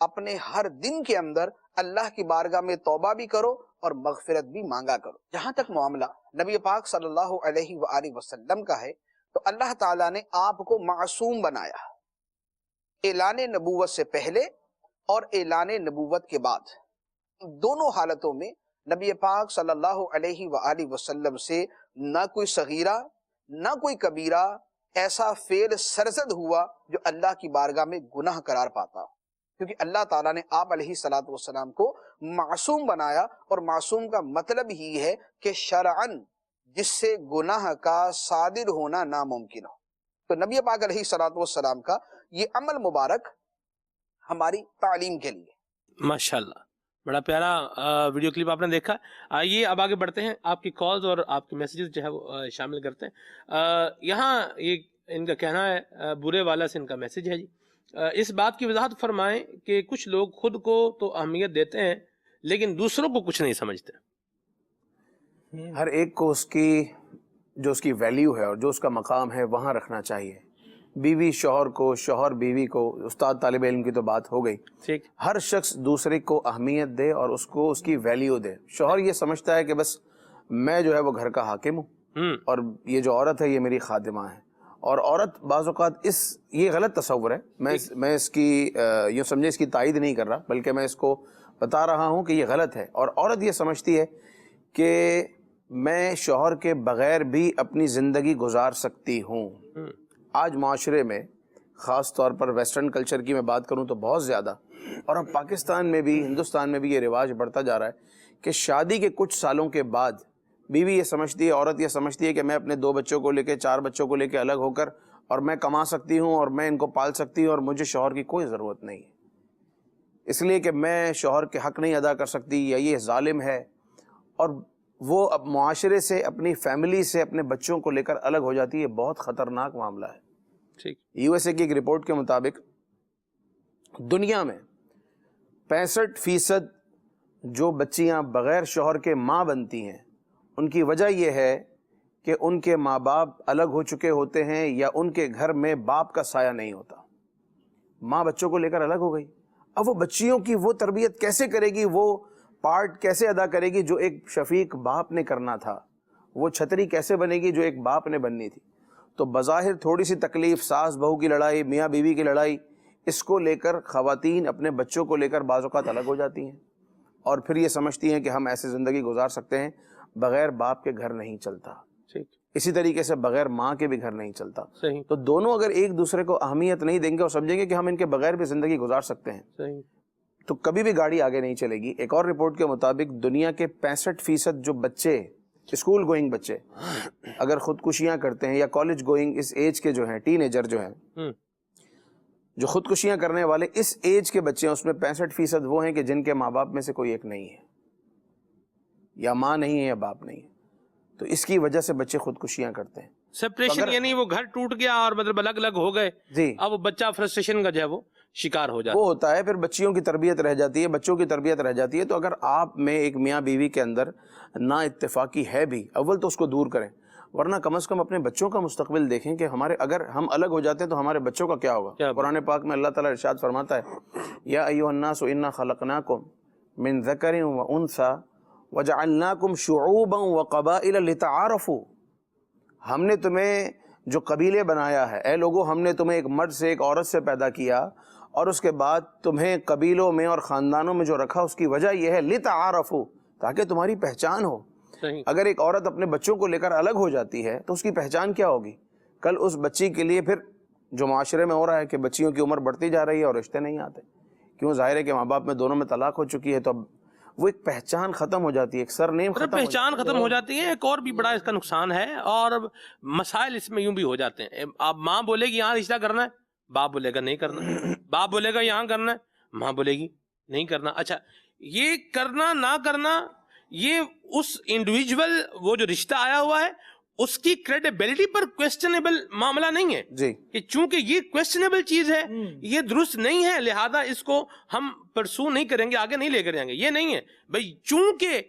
H: اپنے ہر دن کے اندر اللہ کی بارگاہ میں توبہ بھی کرو اور مغفرت بھی مانگا کرو. جہاں تک معاملہ نبی پاک صلی اللہ علیہ وآلہ وسلم کا ہے تو اللہ تعالیٰ نے آپ کو معصوم بنایا، اعلان نبوت سے پہلے اور اعلان نبوت کے بعد. دونوں حالتوں میں نبی پاک صلی اللہ علیہ وآلہ وسلم سے نہ کوئی صغیرہ نہ کوئی کبیرہ ایسا فعل سرزد ہوا جو اللہ کی بارگاہ میں گناہ قرار پاتا، کیونکہ اللہ تعالیٰ نے آپ علیہ الصلوۃ والسلام کو معصوم بنایا. اور معصوم کا مطلب ہی ہے کہ شرعاً جس سے گناہ کا صادر ہونا ناممکن ہو. تو نبی پاک علیہ الصلوۃ والسلام کا یہ عمل مبارک ہماری تعلیم کے لیے.
B: ماشاءاللہ، بڑا پیارا ویڈیو کلپ آپ نے دیکھا. آئیے اب آگے بڑھتے ہیں، آپ کی کالز اور آپ کے میسیجز جو ہے وہ شامل کرتے ہیں. یہاں یہ ان کا کہنا ہے، برے والا سے ان کا میسیج ہے جی. اس بات کی وضاحت فرمائیں کہ کچھ لوگ خود کو تو اہمیت دیتے ہیں لیکن دوسروں کو کچھ نہیں سمجھتے.
E: ہر ایک کو اس کی جو اس کی ویلیو ہے اور جو اس کا مقام ہے وہاں رکھنا چاہیے. بیوی شوہر کو، شوہر بیوی کو، استاد طالب علم کی تو بات ہو گئی.
B: ٹھیک،
E: ہر شخص دوسرے کو اہمیت دے اور اس کو اس کی ویلیو دے. شوہر یہ سمجھتا ہے کہ بس میں جو ہے وہ گھر کا حاکم ہوں اور یہ جو عورت ہے یہ میری خادمہ ہے. اور عورت بعض اوقات یہ غلط تصور ہے. میں اس کی یوں سمجھے اس کی تائید نہیں کر رہا، بلکہ میں اس کو بتا رہا ہوں کہ یہ غلط ہے. اور عورت یہ سمجھتی ہے کہ میں شوہر کے بغیر بھی اپنی زندگی گزار سکتی ہوں. آج معاشرے میں خاص طور پر ویسٹرن کلچر کی میں بات کروں تو بہت زیادہ، اور اب پاکستان میں بھی، ہندوستان میں بھی یہ رواج بڑھتا جا رہا ہے کہ شادی کے کچھ سالوں کے بعد بیوی یہ سمجھتی ہے، عورت یہ سمجھتی ہے کہ میں اپنے 2 بچوں کو لے کے، 4 بچوں کو لے کے الگ ہو کر اور میں کما سکتی ہوں اور میں ان کو پال سکتی ہوں اور مجھے شوہر کی کوئی ضرورت نہیں ہے. اس لیے کہ میں شوہر کے حق نہیں ادا کر سکتی یا یہ ظالم ہے، اور وہ اب معاشرے سے، اپنی فیملی سے، اپنے بچوں کو لے کر الگ ہو جاتی ہے. بہت خطرناک معاملہ ہے.
B: ٹھیک.
E: یو ایس اے کی ایک رپورٹ کے مطابق دنیا میں 65% جو بچیاں بغیر شوہر کے ماں بنتی ہیں، ان کی وجہ یہ ہے کہ ان کے ماں باپ الگ ہو چکے ہوتے ہیں یا ان کے گھر میں باپ کا سایہ نہیں ہوتا. ماں بچوں کو لے کر الگ ہو گئی. اب وہ بچیوں کی وہ تربیت کیسے کرے گی، وہ پارٹ کیسے ادا کرے گی جو ایک شفیق باپ نے کرنا تھا، وہ چھتری کیسے بنے گی جو ایک باپ نے بننی تھی. تو بظاہر تھوڑی سی تکلیف، ساس بہو کی لڑائی، میاں بیوی کی لڑائی، اس کو لے کر خواتین اپنے بچوں کو لے کر بعض اوقات الگ ہو جاتی ہیں، اور پھر یہ سمجھتی ہیں کہ ہم ایسے زندگی گزار سکتے ہیں. بغیر باپ کے گھر نہیں چلتا.
B: ٹھیک.
E: اسی طریقے سے بغیر ماں کے بھی گھر نہیں چلتا.
B: صحیح.
E: تو دونوں اگر ایک دوسرے کو اہمیت نہیں دیں گے اور سمجھیں گے کہ ہم ان کے بغیر بھی زندگی گزار سکتے ہیں،
B: صحیح،
E: تو کبھی بھی گاڑی آگے نہیں چلے گی. ایک اور رپورٹ کے مطابق دنیا کے 65% جو بچے، اسکول گوئنگ بچے، اگر خودکشیاں کرتے ہیں، یا کالج گوئنگ اس ایج کے جو ہیں، ٹین ایجر جو ہیں، جو خودکشیاں کرنے والے اس ایج کے بچے ہیں، اس میں 65% وہ ہیں کہ جن کے ماں باپ میں سے کوئی ایک نہیں ہے، یا ماں نہیں ہے یا باپ نہیں ہے. تو اس کی وجہ سے بچے خودکشیاں کرتے ہیں.
B: سپریشن یعنی وہ گھر ٹوٹ گیا اور مطلب الگ الگ ہو گئے.
E: جی،
B: اب وہ بچہ فرسٹریشن کا جو ہے وہ شکار ہو جاتا
E: وہ ہوتا ہے. پھر بچیوں کی تربیت رہ جاتی ہے، بچوں کی تربیت رہ جاتی ہے. تو اگر آپ میں ایک میاں بیوی کے اندر نا اتفاقی ہے بھی، اول تو اس کو دور کریں، ورنہ کم از کم اپنے بچوں کا مستقبل دیکھیں کہ ہمارے، اگر ہم الگ ہو جاتے ہیں تو ہمارے بچوں کا کیا ہوگا. قرآن پاک میں اللہ تعالیٰ ارشاد فرماتا ہے، یا ایھا الناس انا خلقناکم من ذکر و انثی وجعلناکم شعوبا وقبائل لتعارفوا. ہم نے تمہیں جو قبیلے بنایا ہے، اے لوگو ہم نے تمہیں ایک مرد سے ایک عورت سے پیدا کیا، اور اس کے بعد تمہیں قبیلوں میں اور خاندانوں میں جو رکھا اس کی وجہ یہ ہے لتعارفوا، تاکہ تمہاری پہچان ہو.
B: صحیح.
E: اگر ایک عورت اپنے بچوں کو لے کر الگ ہو جاتی ہے تو اس کی پہچان کیا ہوگی؟ کل اس بچی کے لیے پھر جو معاشرے میں ہو رہا ہے کہ بچیوں کی عمر بڑھتی جا رہی ہے اور رشتے نہیں آتے. کیوں؟ ظاہر ہے کہ ماں باپ میں دونوں میں طلاق ہو چکی ہے، تو اب وہ ایک پہچان ختم ہو جاتی ہے، ایک سر نیم
B: پہچان ختم ہو جاتی ہے. ایک اور بھی بڑا اس کا نقصان ہے، اور مسائل اس میں یوں بھی ہو جاتے ہیں. اب ماں بولے گی یہاں رشتہ کرنا ہے، باپ بولے گا نہیں کرنا. باپ بولے گا یہاں کرنا ہے، ماں بولے گی نہیں کرنا. اچھا، یہ کرنا نہ کرنا، یہ اس انڈیویجول وہ جو رشتہ آیا ہوا ہے اس کی کریڈیبلٹی پر کویسچنیبل معاملہ نہیں ہے.
E: جی،
B: کہ چونکہ یہ کویسچنیبل چیز ہے، یہ درست نہیں ہے، لہذا اس کو ہم پرسو نہیں کریں گے، آگے نہیں لے کر جائیں گے. یہ نہیں ہے بھائی، چونکہ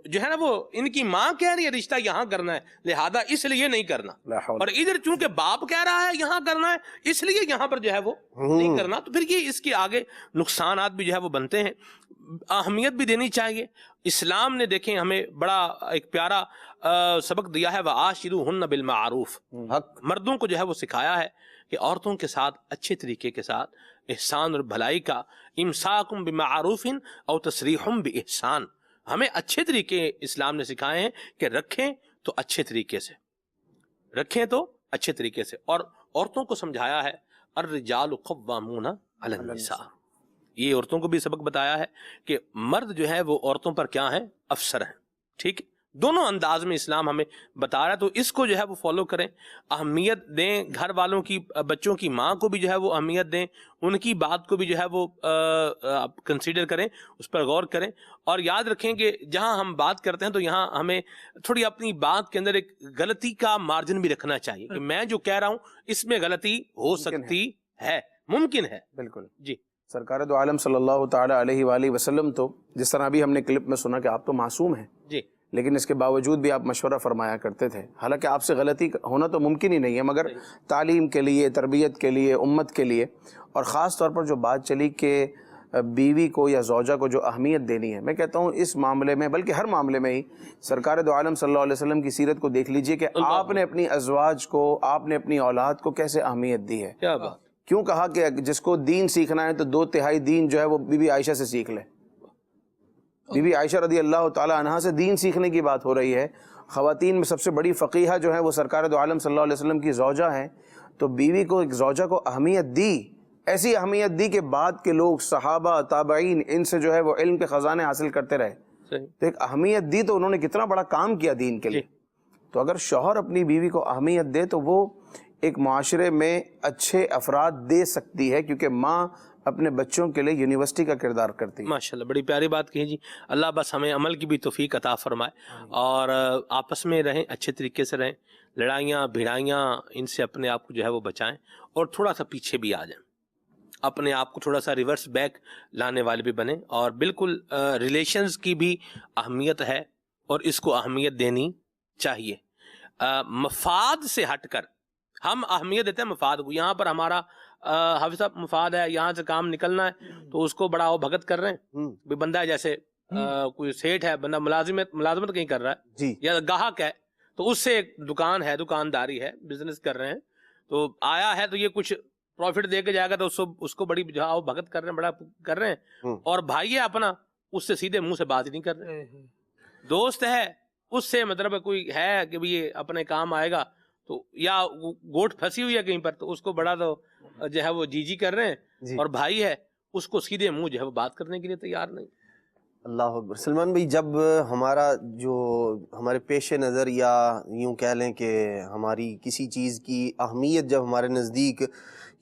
B: جو ہے نا وہ ان کی ماں کہہ رہی ہے رشتہ یہاں کرنا ہے، لہذا اس لیے نہیں کرنا. اور ادھر چونکہ باپ کہہ رہا ہے یہاں کرنا ہے، اس لیے یہاں پر جو ہے وہ نہیں کرنا. تو پھر یہ اس کے آگے نقصانات بھی جو ہے وہ بنتے ہیں. اہمیت بھی دینی چاہیے. اسلام نے دیکھیں ہمیں بڑا ایک پیارا سبق دیا ہے، وَعَاشِرُوهُنَّ بِالْمَعْرُوفِ.
E: حق
B: مردوں کو جو ہے وہ سکھایا ہے کہ عورتوں کے ساتھ اچھے طریقے کے ساتھ احسان اور بھلائی کا، امساکم بمعروف او تسریح باحسان. ہمیں اچھے طریقے اسلام نے سکھائے ہیں کہ رکھیں تو اچھے طریقے سے رکھیں، تو اچھے طریقے سے. اور عورتوں کو سمجھایا ہے الرجال قوامون علی النساء. یہ عورتوں کو بھی سبق بتایا ہے کہ مرد جو ہے وہ عورتوں پر کیا ہیں؟ افسر ہیں. ٹھیک ہے، دونوں انداز میں اسلام ہمیں بتا رہا ہے. تو اس کو جو ہے وہ فالو کریں، اہمیت دیں. گھر والوں کی، بچوں کی ماں کو بھی جو ہے وہ اہمیت دیں، ان کی بات کو بھی جو ہے وہ کنسیڈر کریں، اس پر غور کریں. اور یاد رکھیں کہ جہاں ہم بات کرتے ہیں تو یہاں ہمیں تھوڑی اپنی بات کے اندر ایک غلطی کا مارجن بھی رکھنا چاہیے کہ میں جو کہہ رہا ہوں اس میں غلطی ہو سکتی ہے، ممکن ہے.
E: بالکل.
B: جی،
E: سرکار دو عالم صلی اللہ تعالی علیہ وآلہ وسلم تو جس طرح ابھی ہم نے کلپ میں سنا کہ آپ تو معصوم ہیں،
B: جی،
E: لیکن اس کے باوجود بھی آپ مشورہ فرمایا کرتے تھے. حالانکہ آپ سے غلطی ہونا تو ممکن ہی نہیں ہے، مگر تعلیم کے لیے، تربیت کے لیے، امت کے لیے، اور خاص طور پر جو بات چلی کہ بیوی کو یا زوجہ کو جو اہمیت دینی ہے، میں کہتا ہوں اس معاملے میں، بلکہ ہر معاملے میں ہی سرکار دو عالم صلی اللہ علیہ وسلم کی سیرت کو دیکھ لیجئے کہ آپ نے اپنی ازواج کو، آپ نے اپنی اولاد کو کیسے اہمیت دی ہے.
B: کیا بات.
E: کیوں کہا کہ جس کو دین سیکھنا ہے تو 2/3 دین جو ہے وہ بی بی عائشہ سے سیکھ لے. بی بی عائشہ رضی اللہ تعالی عنہا سے دین سیکھنے کی بات ہو رہی ہے. خواتین میں سب سے بڑی فقیہہ جو ہے وہ سرکار دو عالم صلی اللہ علیہ وسلم کی زوجہ ہیں. تو بیوی کو، ایک زوجہ کو اہمیت دی، ایسی اہمیت دی کہ بعد کے لوگ، صحابہ، تابعین، ان سے جو ہے وہ علم کے خزانے حاصل کرتے رہے. تو ایک اہمیت دی، تو انہوں نے کتنا بڑا کام کیا دین کے لیے. تو اگر شوہر اپنی بیوی کو اہمیت دے تو وہ ایک معاشرے میں اچھے افراد دے سکتی ہے، کیونکہ ماں اپنے بچوں کے لیے یونیورسٹی کا کردار کرتی ہے۔
B: ماشاءاللہ بڑی پیاری بات کہی جی. اللہ بس ہمیں عمل کی بھی توفیق عطا فرمائے اور آپس میں رہیں، اچھے طریقے سے رہیں، لڑائیاں بھیڑائیاں ان سے اپنے آپ کو جو ہے وہ بچائیں اور تھوڑا سا پیچھے بھی آ جائیں، اپنے آپ کو تھوڑا سا ریورس بیک لانے والے بھی بنیں. اور بالکل ریلیشنز کی بھی اہمیت ہے اور اس کو اہمیت دینی چاہیے. مفاد سے ہٹ کر ہم اہمیت دیتے ہیں مفاد کو. یہاں پر ہمارا حافظ صاحب مفاد ہے، یہاں سے کام نکلنا ہے تو اس کو بڑا وہ بھگت کر رہے ہیں. بھی بندہ ہے جیسے کوئی سیٹ ہے، بندہ ملازمت کہیں کر رہا ہے
F: جی
B: یا گاہک ہے تو اس سے ایک دکان ہے، دکانداری ہے، بزنس کر رہے ہیں تو آیا ہے تو یہ کچھ پروفٹ دے کے جائے گا تو اس کو بڑی جہاں بھگت کر رہے ہیں، بڑا کر رہے ہیں. اور بھائی ہے اپنا، اس سے سیدھے منہ سے بات ہی نہیں کر رہے. دوست ہے، اس سے مطلب کوئی ہے کہ بھی یہ اپنے کام آئے گا تو یا گوٹ پھنسی ہوئی ہے کہیں پر تو اس کو بڑا تو جو ہے وہ جی کر رہے ہیں. اور بھائی ہے، اس کو سیدھے منہ جو ہے وہ بات کرنے کے لیے تیار نہیں.
F: اللہ اکبر. سلمان بھائی، جب ہمارے پیش نظر یا یوں کہہ لیں کہ ہماری کسی چیز کی اہمیت جب ہمارے نزدیک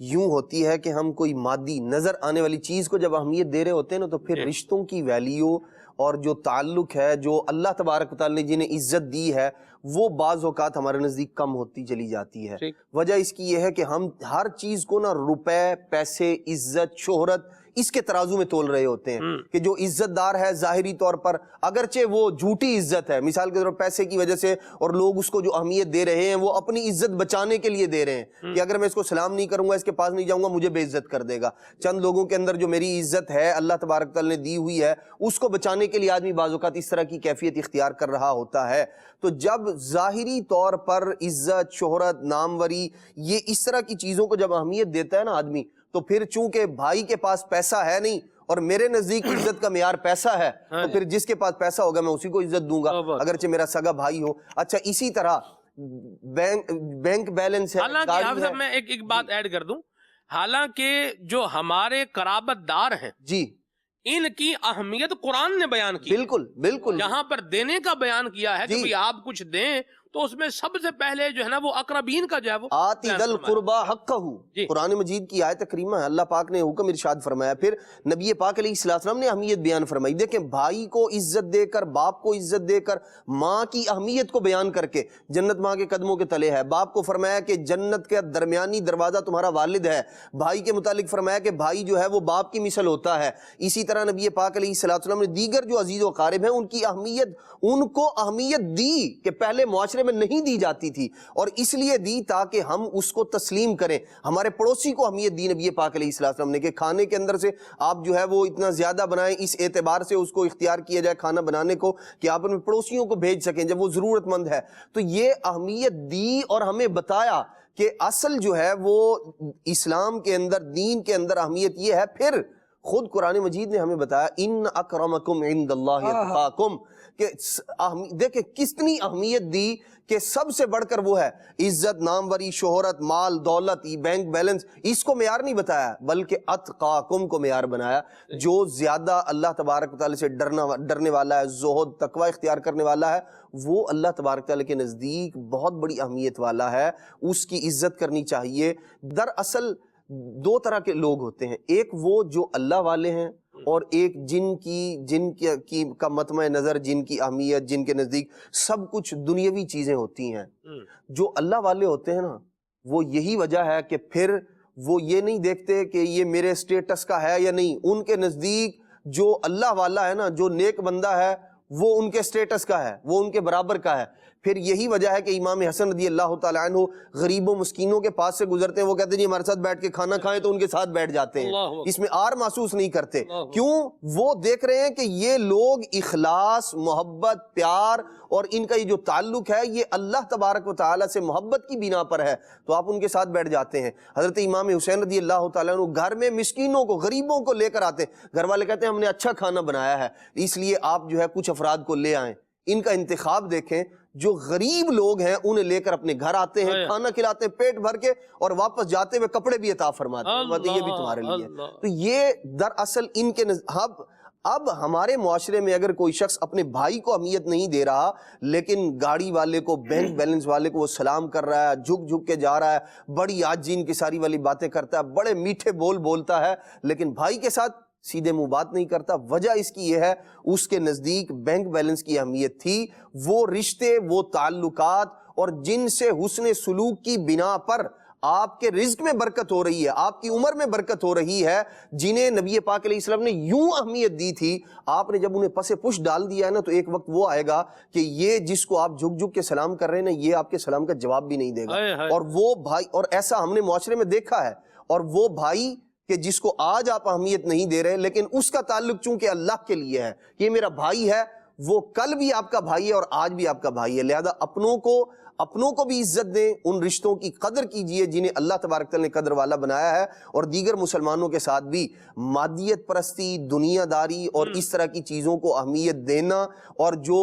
F: یوں ہوتی ہے کہ ہم کوئی مادی نظر آنے والی چیز کو جب اہمیت دے رہے ہوتے ہیں نا، تو پھر رشتوں کی ویلیو اور جو تعلق ہے، جو اللہ تبارک و تعالی نے جنہیں عزت دی ہے، وہ بعض اوقات ہمارے نزدیک کم ہوتی چلی جاتی ہے. وجہ اس کی یہ ہے کہ ہم ہر چیز کو نا روپے، پیسے، عزت، شہرت اس کے ترازو میں تول رہے ہوتے ہیں کہ جو عزت دار ہے ظاہری طور پر، اگرچہ وہ جھوٹی عزت ہے، مثال کے طور پر پیسے کی وجہ سے، اور لوگ اس کو جو اہمیت دے رہے ہیں وہ اپنی عزت بچانے کے لیے دے رہے ہیں کہ اگر میں اس کو سلام نہیں کروں گا، اس کے پاس نہیں جاؤں گا، مجھے بے عزت کر دے گا. چند لوگوں کے اندر جو میری عزت ہے اللہ تبارک تعالی نے دی ہوئی ہے، اس کو بچانے کے لیے آدمی بعض اوقات اس طرح کی کیفیت اختیار کر رہا ہوتا ہے. تو جب ظاہری طور پر عزت، شہرت، ناموری، یہ اس طرح کی چیزوں کو جب اہمیت دیتا ہے نا آدمی، تو پھر چونکہ بھائی کے پاس پیسہ ہے نہیں اور میرے نزدیک عزت کا معیار پیسہ ہے، تو پھر جس کے پاس پیسہ ہوگا میں اسی کو عزت دوں گا، اگرچہ میرا سگا بھائی ہو. اچھا، اسی طرح بینک بیلنس ہے.
B: حالانکہ حافظ صاحب میں ایک بات ایڈ کر دوں، حالانکہ جو ہمارے قرابت دار ہیں
F: جی،
B: ان کی اہمیت قرآن نے بیان کی.
F: بالکل بالکل.
B: یہاں پر دینے کا بیان کیا ہے کہ آپ کچھ دیں تو اس میں سب سے پہلے جو ہے نا وہ اقربین کا جو ہے وہ
F: آتی ذل قربا حقہ، قرآن مجید کی آیت کریمہ ہے. اللہ پاک نے حکم ارشاد فرمایا، پھر نبی پاک علیہ السلام نے اہمیت بیان فرمائی. دیکھیں، بھائی کو عزت دے کر، باپ کو عزت دے کر، ماں کی اہمیت کو بیان کر کے، جنت ماں کے قدموں کے تلے ہے. باپ کو فرمایا کہ جنت کا درمیانی دروازہ تمہارا والد ہے. بھائی کے متعلق فرمایا کہ بھائی جو ہے وہ باپ کی مثل ہوتا ہے. اسی طرح نبی پاک علیہ السلام نے دیگر جو عزیز و قارب ہیں ان کی اہمیت، ان کو اہمیت دی کہ پہلے معاشرے میں نہیں دی جاتی تھی، اور اس لیے دی تاکہ ہم اس کو تسلیم کریں. ہمارے پڑوسی کو اہمیت دی نبی پاک علیہ السلام نے کہ کھانے کے اندر سے آپ جو ہے وہ اتنا زیادہ بنائیں، اس اعتبار سے اس کو اختیار کیا جائے کھانا بنانے کو کہ آپ اپنے پڑوسیوں کو بھیج سکیں جب وہ ضرورت مند ہے. تو یہ اہمیت دی اور ہمیں بتایا کہ اصل جو ہے وہ اسلام کے اندر، دین کے اندر اہمیت یہ ہے. پھر خود قرآن مجید نے ہمیں بتایا ان اکرمکم عند اللہ اتقاکم، کہ دیکھیں کتنی اہمیت دی کہ سب سے بڑھ کر وہ ہے عزت، ناموری، شہرت، مال، دولت، بینک بیلنس، اس کو معیار نہیں بتایا بلکہ اتقاکم کو معیار بنایا. جو زیادہ اللہ تبارک و تعالی سے ڈرنے والا ہے، زہد، تقوی اختیار کرنے والا ہے، وہ اللہ تبارک تعالی کے نزدیک بہت بڑی اہمیت والا ہے. اس کی عزت کرنی چاہیے. دراصل دو طرح کے لوگ ہوتے ہیں، ایک وہ جو اللہ والے ہیں، اور ایک جن کی کا مطمع نظر، جن کی اہمیت، جن کے نزدیک سب کچھ دنیاوی چیزیں ہوتی ہیں. جو اللہ والے ہوتے ہیں نا، وہ یہی وجہ ہے کہ پھر وہ یہ نہیں دیکھتے کہ یہ میرے سٹیٹس کا ہے یا نہیں. ان کے نزدیک جو اللہ والا ہے نا، جو نیک بندہ ہے، وہ ان کے سٹیٹس کا ہے، وہ ان کے برابر کا ہے. پھر یہی وجہ ہے کہ امام حسن رضی اللہ تعالیٰ عنہ غریبوں مسکینوں کے پاس سے گزرتے ہیں، وہ کہتے ہیں جی ہمارے ساتھ بیٹھ کے کھانا کھائیں، تو ان کے ساتھ بیٹھ جاتے ہیں، اس میں آر محسوس نہیں کرتے. کیوں؟ وہ دیکھ رہے ہیں کہ یہ لوگ اخلاص، محبت، پیار اور ان کا یہ جو تعلق ہے یہ اللہ تبارک و تعالیٰ سے محبت کی بنا پر ہے، تو آپ ان کے ساتھ بیٹھ جاتے ہیں. حضرت امام حسین رضی اللہ تعالیٰ عنہ گھر میں مسکینوں کو، غریبوں کو لے کر آتے ہیں. گھر والے کہتے ہیں ہم نے اچھا کھانا بنایا ہے، اس لیے آپ جو ہے کچھ افراد کو لے آئیں. ان کا انتخاب دیکھیں، جو غریب لوگ ہیں انہیں لے کر اپنے گھر آتے ہیں، کھانا کھلاتے ہیں پیٹ بھر کے، اور واپس جاتے ہوئے کپڑے بھی عطا فرماتے ہیں، یہ بھی تمہارے لیے. تو یہ دراصل ان کے اب ہمارے معاشرے میں اگر کوئی شخص اپنے بھائی کو اہمیت نہیں دے رہا لیکن گاڑی والے کو، بینک بیلنس والے کو وہ سلام کر رہا ہے، جھک جھک کے جا رہا ہے، بڑی عاجزی انکساری والی باتیں کرتا ہے، بڑے میٹھے بول بولتا ہے، لیکن بھائی کے ساتھ سیدھے منہ بات نہیں کرتا، وجہ اس کی یہ ہے اس کے نزدیک بینک بیلنس کی اہمیت تھی، وہ رشتے، وہ تعلقات، اور جن سے حسن سلوک کی بنا پر آپ کے رزق میں برکت ہو رہی ہے، آپ کی عمر میں برکت ہو رہی ہے، جنہیں نبی پاک علیہ السلام نے یوں اہمیت دی تھی، آپ نے جب انہیں پس پش ڈال دیا ہے نا، تو ایک وقت وہ آئے گا کہ یہ جس کو آپ جھک جھک کے سلام کر رہے ہیں نا، یہ آپ کے سلام کا جواب بھی نہیں دے گا۔ اور وہ بھائی، اور ایسا ہم نے معاشرے میں دیکھا ہے، اور وہ بھائی کہ جس کو آج آپ اہمیت نہیں دے رہے لیکن اس کا تعلق چونکہ اللہ کے لیے ہے، یہ میرا بھائی ہے، وہ کل بھی آپ کا بھائی ہے اور آج بھی آپ کا بھائی ہے، لہذا اپنوں کو بھی عزت دیں، ان رشتوں کی قدر کیجئے جنہیں اللہ تبارک تعالیٰ نے قدر والا بنایا ہے، اور دیگر مسلمانوں کے ساتھ بھی مادیت پرستی، دنیا داری اور اس طرح کی چیزوں کو اہمیت دینا، اور جو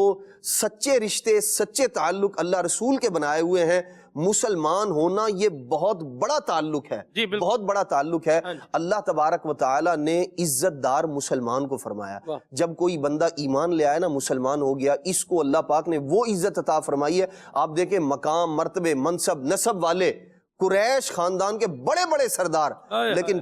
F: سچے رشتے، سچے تعلق اللہ رسول کے بنائے ہوئے ہیں، مسلمان ہونا یہ بہت بڑا تعلق ہے، بہت بڑا تعلق ہے۔ اللہ تبارک و تعالی نے عزت دار مسلمان کو فرمایا، جب کوئی بندہ ایمان لے آیا نا، مسلمان ہو گیا، اس کو اللہ پاک نے وہ عزت عطا فرمائی ہے۔ آپ دیکھیں مقام، مرتبے، منصب، نسب والے قریش خاندان کے بڑے بڑے سردار، لیکن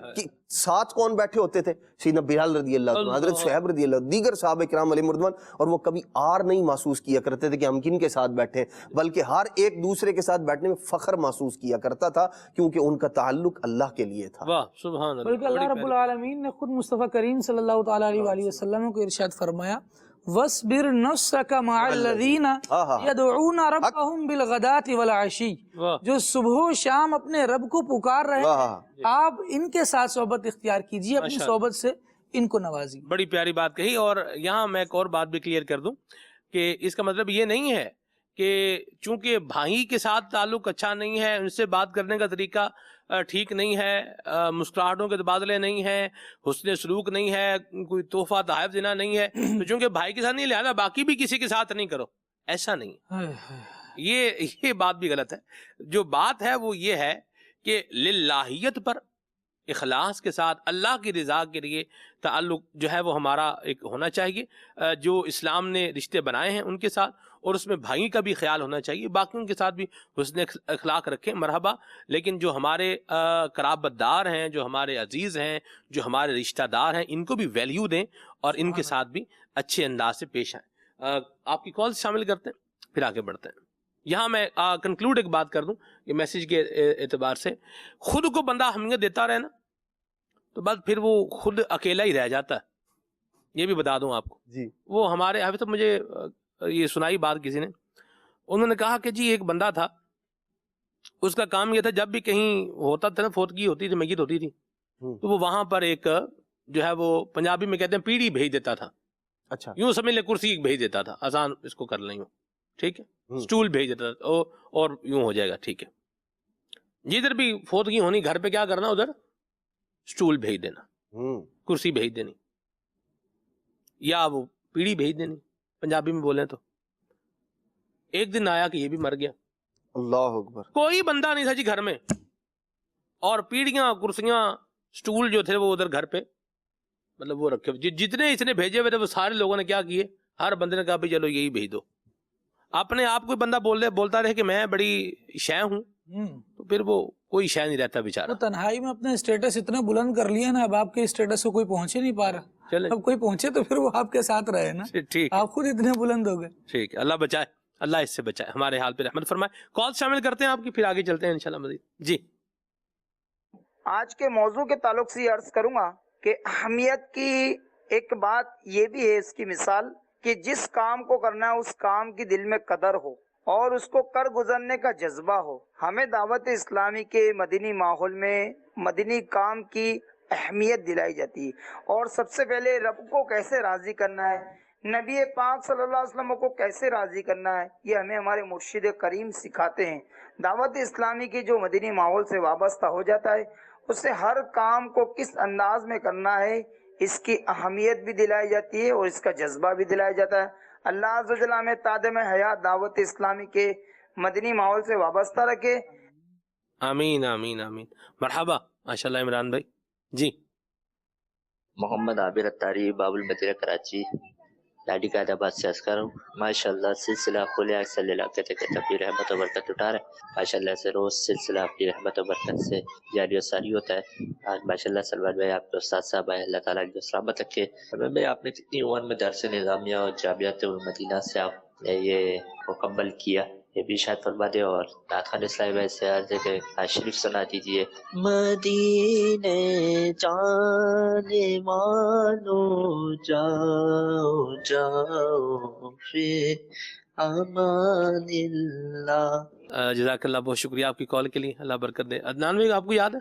F: ساتھ کون بیٹھے ہوتے تھے؟ سیدنا بلال رضی اللہ عنہ، حضرت صہیب رضی اللہ عنہ، دیگر صحابہ کرام علیہ مردوان، اور وہ کبھی آر نہیں محسوس کیا کرتے تھے کہ ہم کن کے ساتھ بیٹھے، بلکہ ہر ایک دوسرے کے ساتھ بیٹھنے میں فخر محسوس کیا کرتا تھا، کیونکہ ان کا تعلق اللہ کے لیے تھا۔
B: واہ سبحان اللہ۔
G: بلکہ اللہ رب العالمین نے خود مصطفیٰ کریم صلی اللہ تعالیٰ علیہ وآلہ وسلم کو ارشاد فرمایا، وَاصْبِرْ نَفْسَكَ مَعَ الَّذِينَ يَدْعُونَ رَبَّهُمْ بِالْغَدَاةِ وَالْعَشِيِّ، جو صبح و شام اپنے رب کو پکار رہے ہیں، آپ ان کے ساتھ صحبت اختیار کیجئے، اپنی صحبت سے ان کو نوازی۔
B: بڑی پیاری بات کہی، اور یہاں میں ایک اور بات بھی کلیئر کر دوں کہ اس کا مطلب یہ نہیں ہے کہ چونکہ بھائی کے ساتھ تعلق اچھا نہیں ہے، ان سے بات کرنے کا طریقہ ٹھیک نہیں ہے، مسکراہٹوں کے تبادلے نہیں ہیں، حسن سلوک نہیں ہے، کوئی تحفہ تحائف دینا نہیں ہے، تو چونکہ بھائی کے ساتھ نہیں، لہذا باقی بھی کسی کے ساتھ نہیں کرو، ایسا نہیں، یہ بات بھی غلط ہے۔ جو بات ہے وہ یہ ہے کہ للہیت پر، اخلاص کے ساتھ اللہ کی رضا کے لیے تعلق جو ہے وہ ہمارا ایک ہونا چاہیے، جو اسلام نے رشتے بنائے ہیں ان کے ساتھ، اور اس میں بھائی کا بھی خیال ہونا چاہیے، باقیوں کے ساتھ بھی حسن اخلاق رکھیں، مرحبا، لیکن جو ہمارے قرابت دار ہیں، جو ہمارے عزیز ہیں، جو ہمارے رشتہ دار ہیں، ان کو بھی ویلیو دیں اور ان کے ساتھ بھی اچھے انداز سے پیش آئیں۔ آپ کی کال شامل کرتے ہیں، پھر آگے بڑھتے ہیں۔ یہاں میں کنکلوڈ ایک بات کر دوں کہ میسیج کے اعتبار سے، خود کو بندہ اہمیت دیتا رہے نا، تو بس پھر وہ خود اکیلا ہی رہ جاتا ہے۔ یہ بھی بتا دوں آپ کو، وہ ہمارے حافظ صاحب، مجھے یہ سنائی بات کسی نے، انہوں نے کہا کہ جی ایک بندہ تھا، اس کا کام یہ تھا جب بھی کہیں ہوتا تھا نا، فوتگی ہوتی تھی، میت ہوتی تھی، تو وہ وہاں پر ایک جو ہے وہ پنجابی میں کہتے ہیں پیڑھی بھیج دیتا تھا،
F: اچھا،
B: یوں سمجھ لے کرسی بھیج دیتا تھا، آسان اس کو کر لیں، ٹھیک ہے، سٹول بھیج دیتا تھا، اور یوں ہو جائے گا، ٹھیک ہے، جدھر بھی فوتگی ہونی گھر پہ کیا کرنا، ادھر سٹول بھیج دینا، کرسی بھیج دینی، یا وہ پیڑھی بھیج دینی، پنجابی میں بولیں تو۔ ایک دن آیا کہ یہ بھی مر گیا،
F: اللہ اکبر،
B: کوئی بندہ نہیں تھا جی گھر میں، اور پیڑھیاں، کرسیاں، سٹول جو تھے وہ ادھر گھر پہ مطلب وہ رکھے، جتنے اس نے بھیجے ہوئے تھے وہ سارے لوگوں نے کیا کیے، ہر بندے نے کہا بھائی چلو یہی بھیج دو۔ اپنے آپ کوئی بندہ بولتا رہے کہ میں بڑی شے ہوں، تو پھر وہ کوئی شے نہیں رہتا بیچارہ۔
G: وہ تنہائی میں اپنے اسٹیٹس اتنا بلند کر لیا نا، اب آپ کے اسٹیٹس کو کوئی پہنچ ہی نہیں پا رہا، اب کوئی پہنچے تو پھر وہ آپ کے ساتھ رہے نا، آپ خود اتنے بلند ہو گئے۔
B: ٹھیک ہے، اللہ بچائے، اللہ اس سے بچائے، ہمارے حال پہ رحمت فرمائے۔ کال شامل کرتے ہیں آپ کی، پھر آگے چلتے ہیں انشاءاللہ مزید۔ جی،
I: آج کے موضوع کے تعلق سے یہ عرض کروں گا کہ اہمیت کی ایک بات یہ بھی ہے، اس کی مثال کہ جس کام کو کرنا ہے اس کام کی دل میں قدر ہو اور اس کو کر گزرنے کا جذبہ ہو۔ ہمیں دعوت اسلامی کے مدنی ماحول میں مدنی کام کی اہمیت دلائی جاتی ہے، اور سب سے پہلے رب کو کیسے راضی کرنا ہے، نبی پاک صلی اللہ علیہ وسلم کو کیسے راضی کرنا ہے، یہ ہمیں ہمارے مرشد کریم سکھاتے ہیں۔ دعوت اسلامی کے جو مدنی ماحول سے وابستہ ہو جاتا ہے، اس سے ہر کام کو کس انداز میں کرنا ہے اس کی اہمیت بھی دلائی جاتی ہے اور اس کا جذبہ بھی دلایا جاتا ہے۔ اللہ عز و جل ہمیں تادم حیات دعوت اسلامی کے مدنی ماحول سے وابستہ رکھے۔
B: آمین آمین آمین، مرحبا، ماشاءاللہ عمران بھائی۔ جی
J: محمد عابر اتاری، باب المدینہ کراچی، لاڈی قائد آباد سے عرض کر رہا ہوں۔ ماشاء اللہ سلسلہ کھلے آنکھ صلی اللہ کہتے کہتے اپنی رحمت و برکت اٹھا رہا ہے۔ ماشاء اللہ سے روز سلسلہ اپنی رحمت و برکت سے جاری و ساری ہوتا ہے۔ آج ماشاء اللہ سلمان بھائی آپ کے استاد صاحب آئے، اللہ تعالیٰ کی سلامت رکھے۔ میں آپ نے کتنی عمر میں درس نظامیہ اور جامعۃ المدینہ سے آپ نے یہ مکمل کیا، یہ بھی شاید فرما دے، اور نعت خوان اسلامی بھائی سے عرض ہے کہ آج شریف سنا دیجیے۔ مدینے جانے والو جاؤ جاؤ فی امان اللہ۔
B: جزاک اللہ، بہت شکریہ آپ کی کال کے لیے، اللہ برکت دے۔ عدنان بھائی آپ کو یاد ہے؟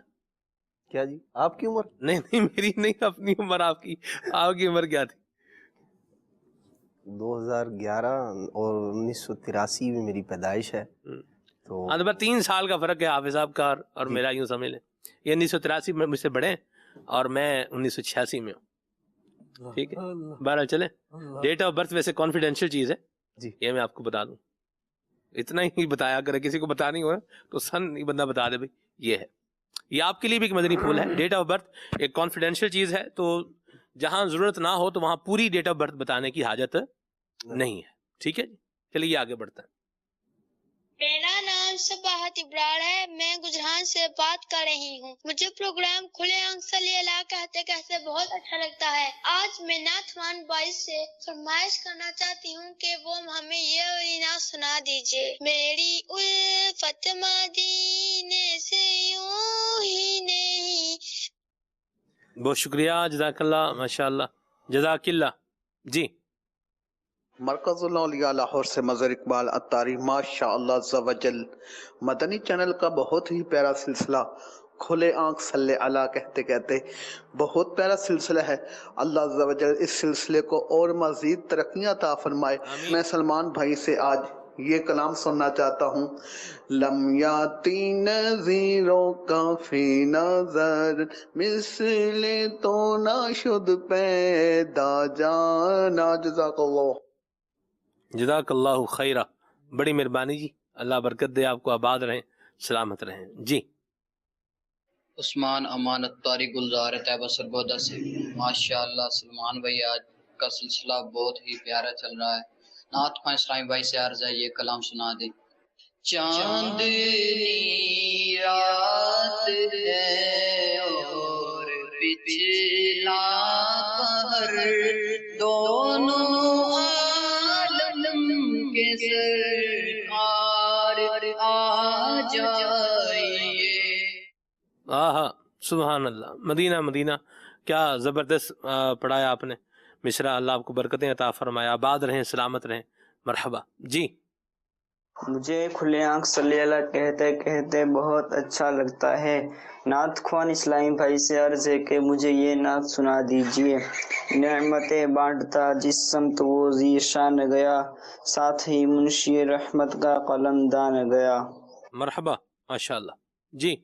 F: کیا جی؟ آپ کی عمر؟
B: نہیں نہیں، میری نہیں، اپنی عمر آپ کی عمر کیا تھی؟
F: 2011 اور 1983 میں میری پیدائش ہے، تو
B: ہاں، تو بس 3 سال کا فرق ہے حافظ صاحب کا اور میرا، یوں سمجھ لیں۔ یہ 1983 میں مجھ سے بڑے ہیں اور میں 1986 میں ہوں، ٹھیک ہے؟ بہرحال چلیں، ڈیٹ آف برتھ ویسے کانفیڈینشیل چیز ہے
F: جی،
B: یہ میں آپ کو بتا دوں، اتنا ہی بتایا کرے، کسی کو بتا نہیں ہو رہا تو سن ہی بندہ بتا دے بھائی یہ ہے۔ یہ آپ کے لیے بھی ایک مدنی پھول ہے، ڈیٹ آف برتھ ایک کانفیڈینشیل چیز ہے، تو جہاں ضرورت نہ ہو تو وہاں پوری ڈیٹ آف برتھ بتانے کی حاجت نہیں ہے، ٹھیک ہے جی؟ چلیے آگے بڑھتے ہیں۔
K: میرا نام سباحت ابرار ہے، میں گجران سے بات کر رہی ہوں۔ مجھے پروگرام کھلے آنکھ صلی اللہ کہتے کہتے بہت اچھا لگتا ہے۔ آج میں نعت خوان بھائی سے فرمائش کرنا چاہتی ہوں کہ وہ ہمیں یہ والی نعت سنا دیجیے۔ میری الفت مدینے سے یوں ہی نہیں۔
B: بہت شکریہ، جزاک اللہ، ماشاء اللہ، جزاک اللہ۔ جی
H: مرکز الاولیاء لاہور سے مظہر اقبال اتاری، ماشاء اللہ عز و جل، مدنی چینل کا بہت ہی پیارا سلسلہ کھلے آنکھ صلی اللہ کہتے کہتے، بہت پیارا سلسلہ ہے۔ اللہ عز و جل اس سلسلے کو اور مزید ترقیاں عطا فرمائے۔ میں سلمان بھائی سے آج یہ کلام سننا چاہتا ہوں۔ لم یاتی نظیروں کا فی نظر، مثل تو نہ شد پیدا جانا۔ جزاک اللہ۔
B: جزاک اللہ خیرہ، بڑی مہربانی جی، اللہ برکت دے، آپ کو آباد رہیں، سلامت رہیں۔ جی
L: عثمان امان اتاری، گلزار طیبہ سرگودا سے۔ ماشاء اللہ سلمان بھائی آج کا سلسلہ بہت ہی پیارا چل رہا ہے۔ نعت خوان اسلامی بھائی سے عرض ہے یہ کلام سنا دیں۔ چاندنی رات ہے اور پچھلا پہر، دونوں عالم کے سرکار آ جائیے۔
B: آہا، سبحان اللہ، مدینہ مدینہ، کیا زبردست پڑھایا آپ نے مصرع، اللہ آپ کو برکتیں عطا فرمائے، آباد رہیں، سلامت رہیں، مرحبا۔ جی
D: مجھے کھلے آنکھ صلی اللہ کہتے کہتے بہت اچھا لگتا ہے۔ نعت خوان اسلامی بھائی سے عرض ہے کہ مجھے یہ نعت سنا دیجیے۔ نعمتیں بانٹتا جس سمت وہ ذی شان گیا، ساتھ ہی منشی رحمت کا قلم دان گیا۔
B: مرحبا، ماشاء اللہ۔ جی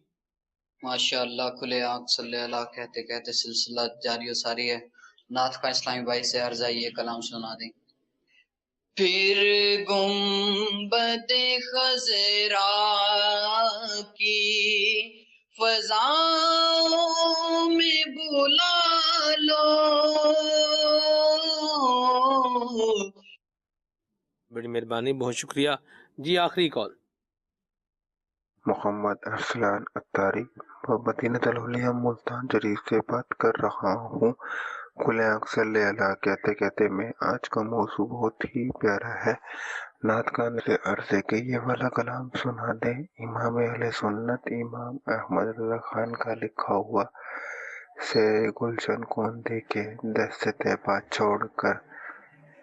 L: ماشاء اللہ کھلے آنکھ صلی اللہ کہتے کہتے سلسلہ جاری و ساری ہے۔ نعت خوان اسلامی بھائی سے عرض ہے یہ کلام سنا دیں۔ پھر گنبد خضرا کی فضاؤں میں بلا لو۔
B: بڑی مہربانی، بہت شکریہ جی۔ آخری کال
M: محمد ارسلان اتاری، مدینہ الاولیاء ملتان جریف سے بات کر رہا ہوں۔ کھلے آنکھ صلی اللہ کہتے کہتے میں آج کا موضوع بہت ہی پیارا ہے۔ نعت خوان سے عرض ہے کہ یہ والا کلام سنا دیں۔ امام اہل سنت امام احمد رضا خان کا لکھا ہوا سے گلشن کون دے کے دست طیبہ چھوڑ کر۔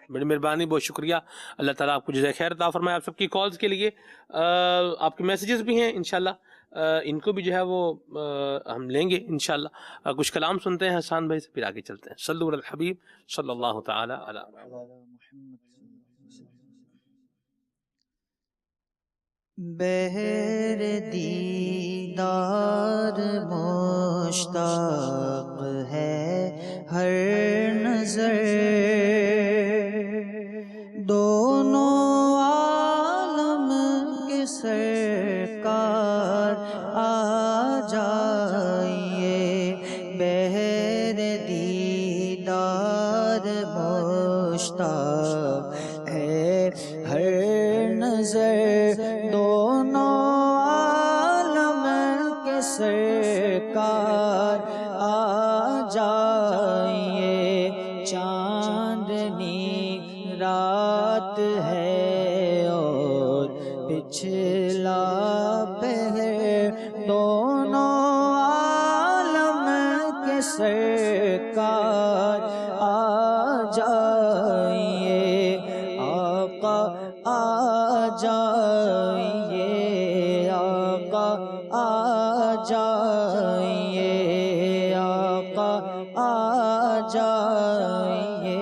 B: بڑی مہربانی، بہت شکریہ، اللہ تعالیٰ آپ کو جزائے خیر عطا فرمائے۔ آپ سب کی کالز کے لیے آپ کے میسیجز بھی ہیں انشاءاللہ، ان کو بھی جو ہے وہ ہم لیں گے انشاءاللہ۔ کچھ کلام سنتے ہیں حسان بھائی سے، پھر آگے چلتے ہیں۔ صلو علی الحبیب صلی اللہ تعالی علی
A: بہر دیدار مشتاق ہے ہر نظر، دونوں عالم کے سرکار آ جائیے۔ بہر دیدار مشتاق ہے ہر نظر دونوں عالم کے سرکار آ جائیے چاندنی رات ہے اور پچھلا پہر دونوں عالم کے سرکار آ جائیے آقا آ جائیے آقا آ جائیے آقا آ جائیے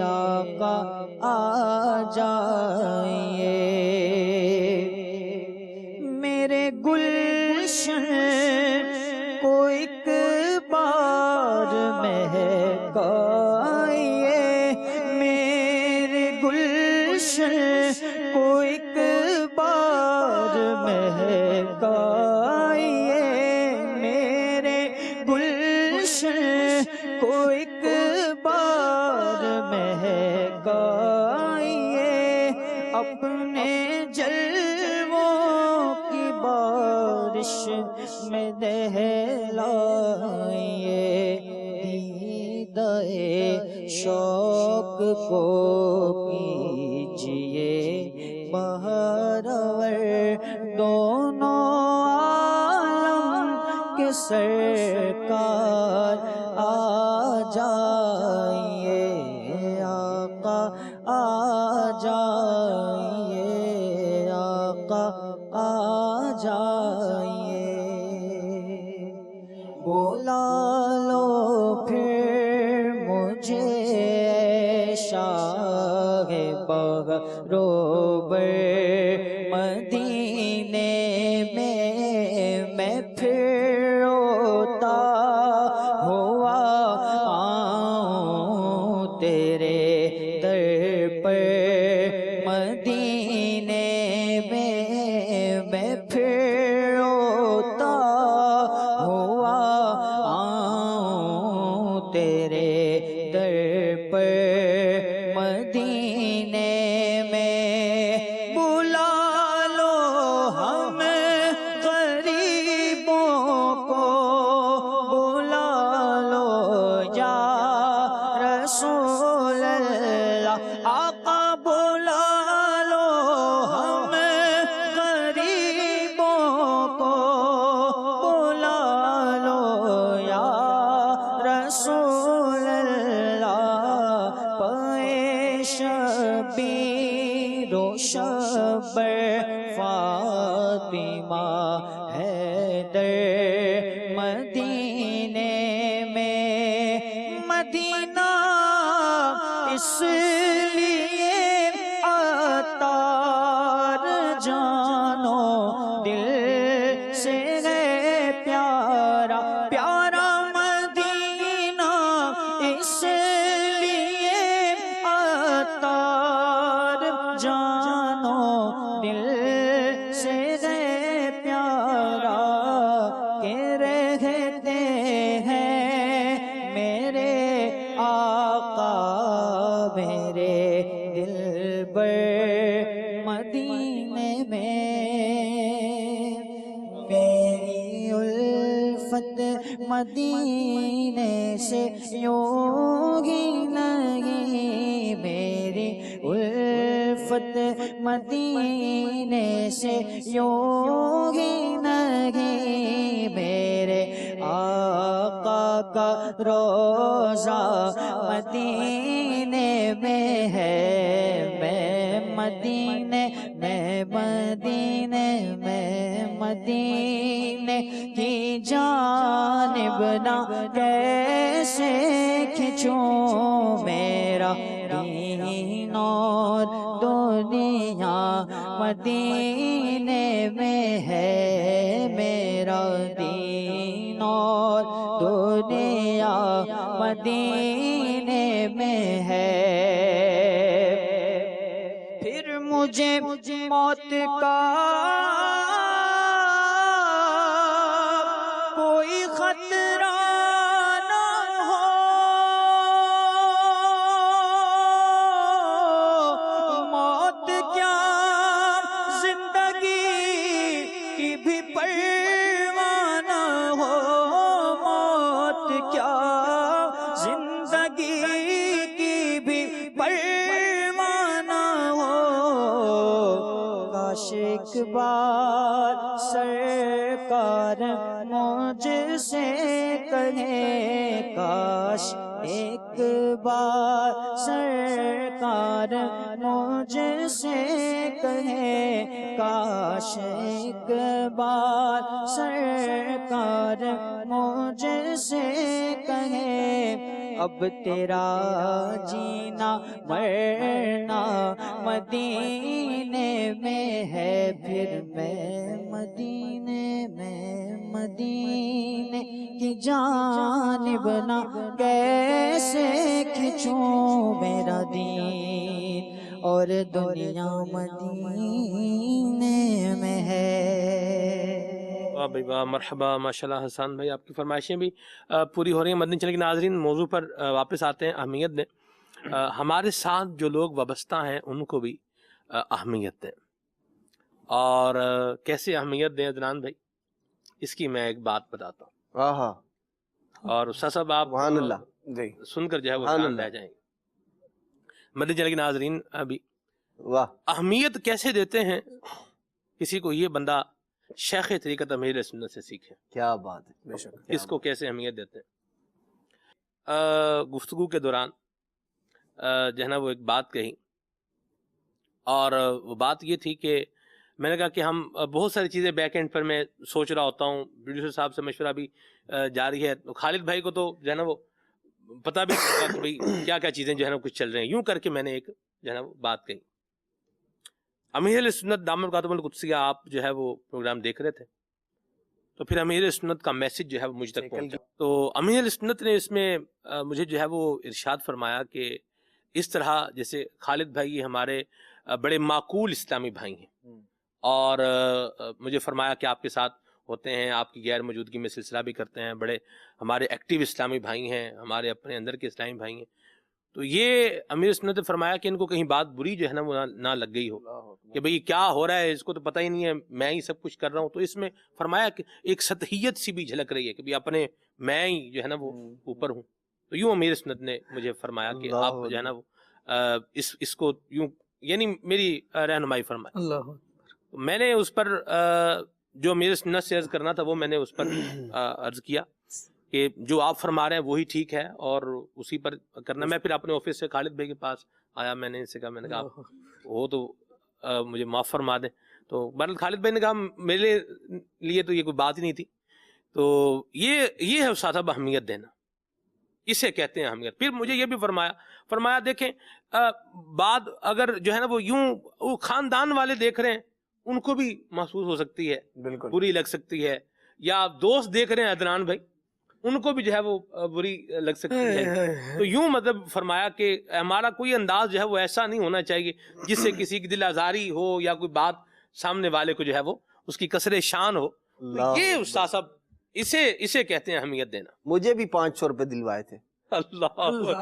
A: آقا آ جائیے میرے گلشن کو ایک بار مہکائیے میرے گلشن کو ایک بار مہکائیے میرے گلشن کو ایک بار مہکائیے اپنے جلووں کی بارش میں دہلائیے دیدہ شوق کو کیجیے بہرور دونوں عالم کے سرکار آ جائیے آقا آ جائیے آقا آ جائیے بولا لو پھر مجھے شاہ بہروبر مدینے میں پھر روتا ہوا آؤں تیرے در پر مدینے میں پھر روتا ہوا آؤں تیرے در پر مدینے میں بلا لو ہم غریبوں کو بلا لو یا رسول اللہ آقا بلا لو ہم غریبوں کو بلا لو یا رسول اللہ پائے شبیر و شبر فاطمہ حیدر مدینے میں مدینہ اس لیے عطار جانو دل سے ہے پیارا پیارا مدینہ اس لیے عطار جانو دل سے ہے پیارا کہ رہتے ہیں میرے آقا میرے دل پر مدینے میں میری الفت مدینے سے یوں ہی نہیں میری الفت مدینے سے یوں ہی نہیں میرے آقا کا روزہ مدینے میں ہے میں مدینے کی جانب نہ کیسے کھچوں میرا دین اور دنیا مدینے میں ہے میرا دین اور دنیا مدینے میں ہے پھر مجھے موت کا کوئی خطرہ نہ ہو بار سرکار مجھ سے کہے، کاش ایک بار سرکار مجھ سے کہے، کاش ایک بار سرکار مجھ سے کہے، اب تیرا جینا مرنا مدینے میں ہے، پھر میں مدینے کی جانب نہ کیسے کھچوں میرا دین، اور دنیا مدینے میں ہے۔
B: واہ بھائی واہ، مرحبا، ماشاءاللہ حسان بھائی، آپ کی فرمائشیں بھی پوری ہو رہی ہیں۔ مدنی چینل کے ناظرین، موضوع پر واپس آتے ہیں، اہمیت دیں۔ ہمارے ساتھ جو لوگ وابستہ ہیں ان کو بھی اہمیت دیں، اور کیسے اہمیت دیں عدنان بھائی، اس کی میں ایک بات بتاتا ہوں، اور استاد صاحب آپ سن کر جو ہے وہ حیران رہ جائیں گے۔ مدنی چینل کے ناظرین، ابھی اہمیت کیسے دیتے ہیں کسی کو، یہ بندہ شیخ طریقت امیر سنت سے سیکھے۔
E: کیا بات ہے، بے شک،
B: اس کو کیسے اہمیت دیتے ہیں۔ گفتگو کے دوران جو ہے نا وہ ایک بات کہی، اور وہ بات یہ تھی کہ میں نے کہا کہ ہم بہت ساری چیزیں بیک اینڈ پر میں سوچ رہا ہوتا ہوں، پروڈیوسر صاحب سے مشورہ بھی جاری ہے، خالد بھائی کو تو جو ہے نا وہ پتہ بھی ہوگا کہ بھئی کیا کیا چیزیں جو ہے نا کچھ چل رہے ہیں۔ یوں کر کے میں نے ایک جو ہے نا وہ بات کہی، امیر سنت دامت برکاتہم القدسیہ، آپ جو ہے وہ پروگرام دیکھ رہے تھے، تو پھر امیر سنت کا میسج جو ہے وہ مجھ تک پہنچا، تو امیر سنت نے اس میں مجھے جو ہے وہ ارشاد فرمایا کہ اس طرح جیسے خالد بھائی یہ ہمارے بڑے معقول اسلامی بھائی ہیں، اور مجھے فرمایا کہ آپ کے ساتھ ہوتے ہیں، آپ کی غیر موجودگی میں سلسلہ بھی کرتے ہیں، بڑے ہمارے ایکٹیو اسلامی بھائی ہیں، ہمارے اپنے اندر کے اسلامی بھائی ہیں۔ تو یہ امیر سنت نے فرمایا کہ ان کو کہیں بات بری جو ہے نا وہ نہ لگ گئی ہو کہ بھئی کیا ہو رہا ہے، اس کو تو پتہ ہی نہیں ہے، میں ہی سب کچھ کر رہا ہوں۔ تو اس میں فرمایا کہ ایک سطحیت سی بھی جھلک رہی ہے کہ بھئی اپنے میں ہی جو ہے نا وہ اوپر ہوں۔ تو یوں امیر سنت نے مجھے فرمایا کہ آپ جو ہے نا وہ اس کو یوں یعنی میری رہنمائی فرمائی۔ میں نے اس پر جو امیر سنت سے عرض کرنا تھا وہ میں نے اس پر عرض کیا کہ جو آپ فرما رہے ہیں وہی ٹھیک ہے، اور اسی پر کرنا۔ میں پھر اپنے آفس سے خالد بھائی کے پاس آیا، میں نے ان سے کہا، میں نے کہا آپ وہ تو مجھے معاف فرما دیں۔ تو بہرحال خالد بھائی نے کہا میرے لیے تو یہ کوئی بات ہی نہیں تھی۔ تو یہ ہے استاد صاحب اہمیت دینا، اسے کہتے ہیں اہمیت۔ پھر مجھے یہ بھی فرمایا دیکھیں بات اگر جو ہے نا وہ یوں وہ خاندان والے دیکھ رہے ہیں ان کو بھی محسوس ہو سکتی ہے، بالکل بری لگ سکتی ہے، یا دوست دیکھ رہے ہیں عدنان بھائی ان کو بھی جو ہے وہ بری لگ سکتی ہے۔ تو یوں مطلب فرمایا کہ ہمارا کوئی انداز جو ہے وہ ایسا نہیں ہونا چاہیے جس سے کسی کی دل آزاری ہو یا کوئی بات سامنے والے کو جو ہے وہ اس کی کسر شان ہو۔ یہ استاد صاحب اسے کہتے ہیں اہمیت دینا۔
F: مجھے بھی 500 روپے دلوائے تھے،
B: اللہ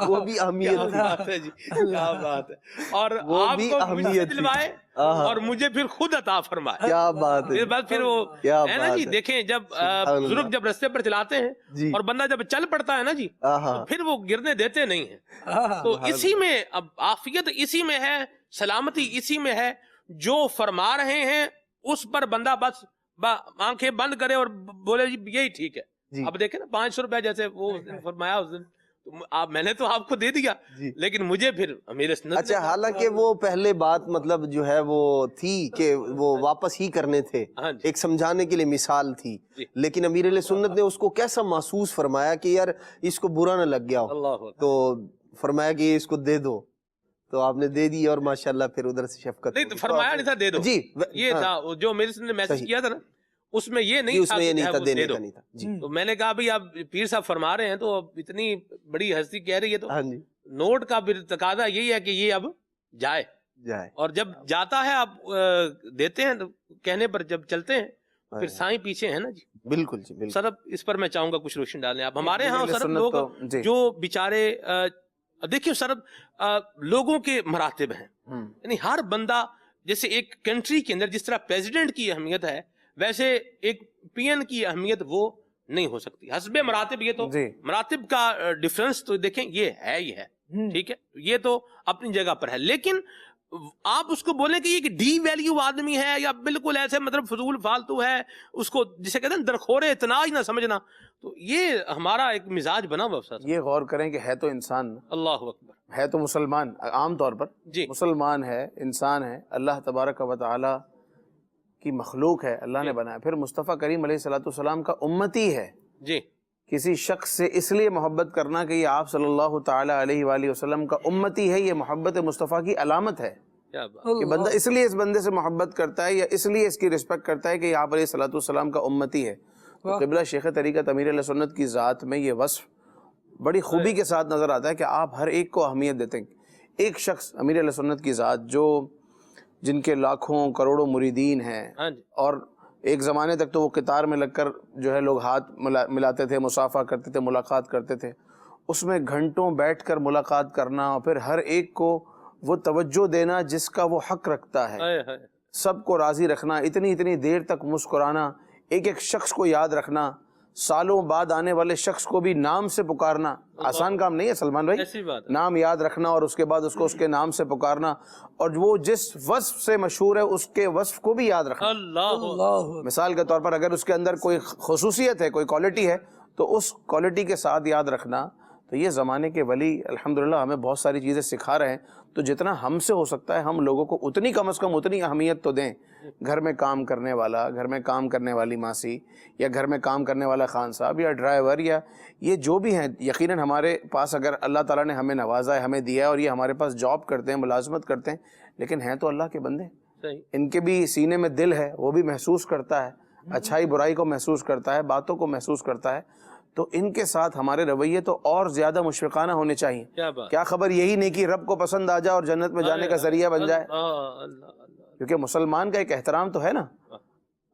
F: وہ بھی اہمیت
B: ہے جی، کیا بات ہے، اور
F: وہ
B: آپ
F: بھی
B: کو
F: اہمیت
B: دلوائے اور مجھے پھر خود عطا فرمائے۔
F: کیا بات ہے،
B: اس بعد پھر وہ ہے نا جی، دیکھیں جب بزرگ جب رستے پر چلاتے ہیں اور بندہ جب چل پڑتا ہے نا جی تو پھر وہ گرنے دیتے نہیں ہیں۔ تو اسی میں اب عافیت اسی میں ہے، سلامتی اسی میں ہے، جو فرما رہے ہیں اس پر بندہ بس آنکھیں بند کرے اور بولے جی یہی ٹھیک ہے۔ اب دیکھیں نا 500 روپے جیسے وہ فرمایا اس دن، میں نے تو آپ کو دے دیا لیکن مجھے پھر امیر سنت
F: اچھا، حالانکہ وہ پہلے بات مطلب جو ہے وہ تھی کہ وہ واپس ہی کرنے تھے، ایک سمجھانے کے لیے مثال تھی، لیکن امیر علیہ سنت نے اس کو کیسا محسوس فرمایا کہ یار اس کو برا نہ لگ گیا ہو، تو فرمایا کہ اس کو دے دو، تو آپ نے دے دی، اور ماشاءاللہ پھر ادھر سے شفقت
B: نہیں، فرمایا نہیں تھا دے دو،
F: جی
B: یہ تھا جو امیر سنت نے میسج کیا تھا نا، اس میں یہ نہیں تھا
F: دینے
B: دو۔
F: کا نہیں تھا جی۔
B: تو میں نے کہا بھئی آپ پیر صاحب فرما رہے ہیں تو اتنی بڑی ہستی کہہ رہی ہے تو نوٹ کا پھر تقاضا یہی ہے کہ یہ اب جائے، اور جب جاتا ہے آپ دیتے ہیں تو کہنے پر جب چلتے ہیں پھر سائیں پیچھے ہیں نا جی۔
F: بالکل جی، بالکل
B: سر اب اس پر میں چاہوں گا کچھ روشن ڈالیں آپ۔ ہمارے ہاں سر لوگ جو بیچارے دیکھیے سر لوگوں کے مراتب ہیں، یعنی ہر بندہ جیسے ایک کنٹری کے اندر جس طرح پریزیڈنٹ کی اہمیت ہے ویسے ایک پی این کی اہمیت وہ نہیں ہو سکتی، حسب مراتب۔ یہ تو مراتب کا ڈیفرنس تو دیکھیں یہ ہے ہی ہے۔ ٹھیک ہے, یہ تو اپنی جگہ پر ہے, لیکن آپ اس کو بولیں کہ یہ ڈی ویلیو آدمی ہے یا بالکل ایسے مطلب فضول فالتو ہے, اس کو جسے کہتے ہیں درخورے اتناج نہ سمجھنا, تو یہ ہمارا ایک مزاج بنا ہوا ہے.
E: یہ غور کریں کہ ہے تو انسان,
B: اللہ اکبر,
E: ہے تو مسلمان عام طور پر,
B: جی
E: مسلمان ہے, انسان ہے, اللہ تبارک و تعالی کی مخلوق ہے, اللہ نے بنایا, پھر مصطفیٰ کریم علیہ الصلوۃ والسلام کا امتی ہے.
B: جی,
E: کسی شخص سے اس لیے محبت کرنا کہ یہ آپ صلی اللہ تعالی علیہ وآلہ وسلم کا امتی ہے, یہ محبت مصطفیٰ کی علامت ہے کہ بندہ اس لیے اس بندے سے محبت کرتا ہے یا اس لیے اس کی رسپیکٹ کرتا ہے کہ یہ آپ علیہ الصلوۃ والسلام کا امتی ہے. تو قبلہ شیخ طریقت امیر علیہ سنت کی ذات میں یہ وصف بڑی خوبی کے ساتھ نظر آتا ہے کہ آپ ہر ایک کو اہمیت دیتے ہیں. ایک شخص امیر علیہ سنت کی ذات جو جن کے لاکھوں کروڑوں مریدین ہیں, اور ایک زمانے تک تو وہ قطار میں لگ کر جو ہے لوگ ہاتھ ملاتے تھے, مصافحہ کرتے تھے, ملاقات کرتے تھے, اس میں گھنٹوں بیٹھ کر ملاقات کرنا اور پھر ہر ایک کو وہ توجہ دینا جس کا وہ حق رکھتا ہے, سب کو راضی رکھنا, اتنی دیر تک مسکرانا, ایک ایک شخص کو یاد رکھنا, سالوں بعد آنے والے شخص کو بھی نام سے پکارنا آسان کام نہیں ہے سلمان بھائی, نام یاد رکھنا اور اس کے بعد اس کو اس کے نام سے پکارنا, اور وہ جس وصف سے مشہور ہے اس کے وصف کو بھی یاد رکھنا. مثال کے طور پر اگر اس کے اندر کوئی خصوصیت ہے, کوئی کوالٹی ہے, تو اس کوالٹی کے ساتھ یاد رکھنا. تو یہ زمانے کے ولی الحمدللہ ہمیں بہت ساری چیزیں سکھا رہے ہیں, تو جتنا ہم سے ہو سکتا ہے ہم لوگوں کو اتنی کم از کم اتنی اہمیت تو دیں. گھر میں کام کرنے والا, گھر میں کام کرنے والی ماسی, یا گھر میں کام کرنے والا خان صاحب, یا ڈرائیور, یا یہ جو بھی ہیں, یقیناً ہمارے پاس اگر اللہ تعالیٰ نے ہمیں نوازا ہے, ہمیں دیا ہے, اور یہ ہمارے پاس جاب کرتے ہیں, ملازمت کرتے ہیں, لیکن ہیں تو اللہ کے بندے, ان کے بھی سینے میں دل ہے, وہ بھی محسوس کرتا ہے, اچھائی برائی کو محسوس کرتا ہے, باتوں کو محسوس کرتا ہے. تو ان کے ساتھ ہمارے رویے تو اور زیادہ مشفقانہ ہونے چاہیے. کیا خبر یہی نہیں کہ رب کو پسند آ جائے اور جنت میں جانے کا ذریعہ بن جائے, کیونکہ مسلمان کا ایک احترام تو ہے نا.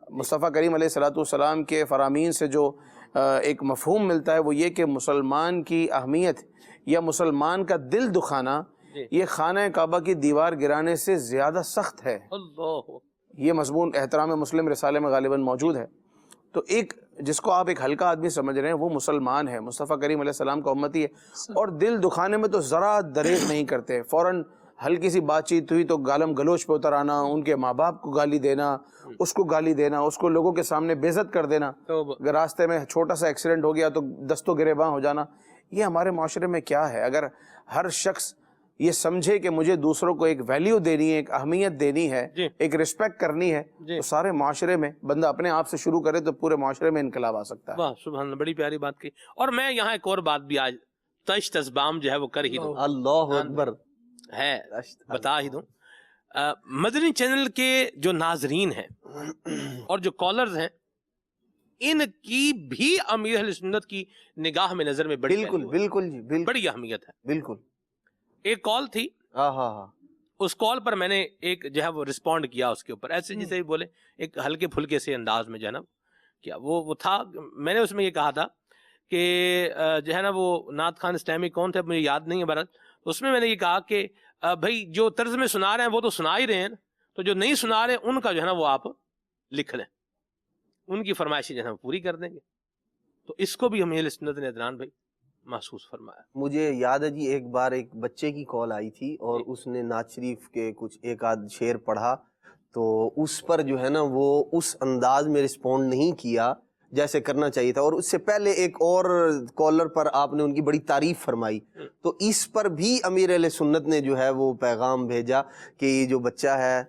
E: مصطفیٰ کریم علیہ الصلوۃ والسلام کے فرامین سے جو ایک مفہوم ملتا ہے وہ یہ کہ مسلمان کی اہمیت یا مسلمان کا دل دکھانا یہ خانہ کعبہ کی دیوار گرانے سے زیادہ سخت ہے. یہ مضمون احترام مسلم رسالے میں غالباً موجود ہے. تو ایک جس کو آپ ایک ہلکا آدمی سمجھ رہے ہیں وہ مسلمان ہے, مصطفیٰ کریم علیہ السلام کا امتی ہے, اور دل دکھانے میں تو ذرا دریغ نہیں کرتے. فوراً ہلکی سی بات چیت ہوئی تو گالم گلوچ پہ اتر آنا, ان کے ماں باپ کو گالی دینا, اس کو گالی دینا, اس کو لوگوں کے سامنے بے عزت کر دینا, اگر راستے میں چھوٹا سا ایکسیڈنٹ ہو گیا تو دست و گریباں ہو جانا. یہ ہمارے معاشرے میں کیا ہے؟ اگر ہر شخص یہ سمجھے کہ مجھے دوسروں کو ایک ویلیو دینی ہے, ایک اہمیت دینی ہے, ایک رسپیکٹ کرنی ہے, تو سارے معاشرے میں بندہ اپنے آپ سے شروع کرے تو پورے معاشرے میں انقلاب آ سکتا ہے.
B: واہ سبحان اللہ, بڑی پیاری بات کی. اور میں یہاں ایک اور بات بھی آج تش تذبام جو ہے وہ کر ہی دوں.
F: اللہ اکبر
B: ہے, بتا ہی دوں. مدنی چینل کے جو ناظرین ہیں اور جو کالرز ہیں, ان کی بھی امیر اہل سنت کی نگاہ میں نظر میں بڑی
F: بالکل جی
B: بڑی اہمیت ہے.
F: بالکل.
B: ایک کال تھی, اس کال پر میں نے ایک جو ہے وہ رسپونڈ کیا اس کے اوپر, ایسے جیسے بھی بولے ایک ہلکے پھلکے سے انداز میں جو ہے نا کیا وہ تھا. میں نے اس میں یہ کہا تھا کہ جو ہے نا وہ نعت خان اسلامی کون تھے مجھے یاد نہیں ہے برحال, اس میں نے یہ کہا کہ بھائی جو طرز میں سنا رہے ہیں وہ تو سنا ہی رہے ہیں, تو جو نہیں سنا رہے ہیں ان کا جو ہے نا وہ آپ لکھ لیں, ان کی فرمائشیں جو ہے پوری کر دیں گے. تو اس کو بھی ہم اہل سنت نے عدنان بھائی محسوس فرمایا.
F: مجھے یاد ہے جی ایک بار ایک بچے کی کال آئی تھی اور اس نے نعت شریف کے کچھ ایک آدھ شعر پڑھا, تو اس پر جو ہے نا وہ اس انداز میں رسپونڈ نہیں کیا جیسے کرنا چاہیے تھا, اور اس سے پہلے ایک اور کالر پر آپ نے ان کی بڑی تعریف فرمائی. تو اس پر بھی امیر اہل سنت نے جو ہے وہ پیغام بھیجا کہ یہ جو بچہ ہے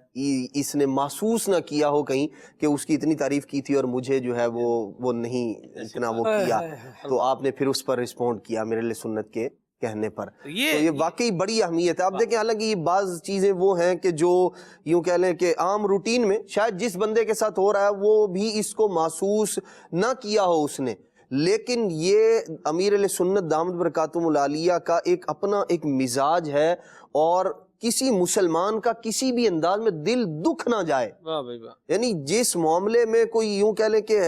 F: اس نے محسوس نہ کیا ہو کہیں کہ اس کی اتنی تعریف کی تھی اور مجھے جو ہے وہ نہیں اتنا وہ کیا, تو آپ نے پھر اس پر رسپونڈ کیا امیر اہل سنت کے کہنے پر. تو یہ واقعی بڑی اہمیت ہے. آپ دیکھیں حالانکہ یہ بعض چیزیں وہ ہیں کہ جو یوں کہہ لیں کہ عام روٹین میں شاید جس بندے کے ساتھ ہو رہا ہے وہ بھی اس کو محسوس نہ کیا ہو اس نے, لیکن یہ امیر اہل سنت دامت برکاتہم العالیہ کا ایک اپنا ایک مزاج ہے, اور کسی مسلمان کا کسی بھی انداز میں دل دکھ نہ جائے. یعنی جس معاملے میں کوئی یوں کہہ لیں کہ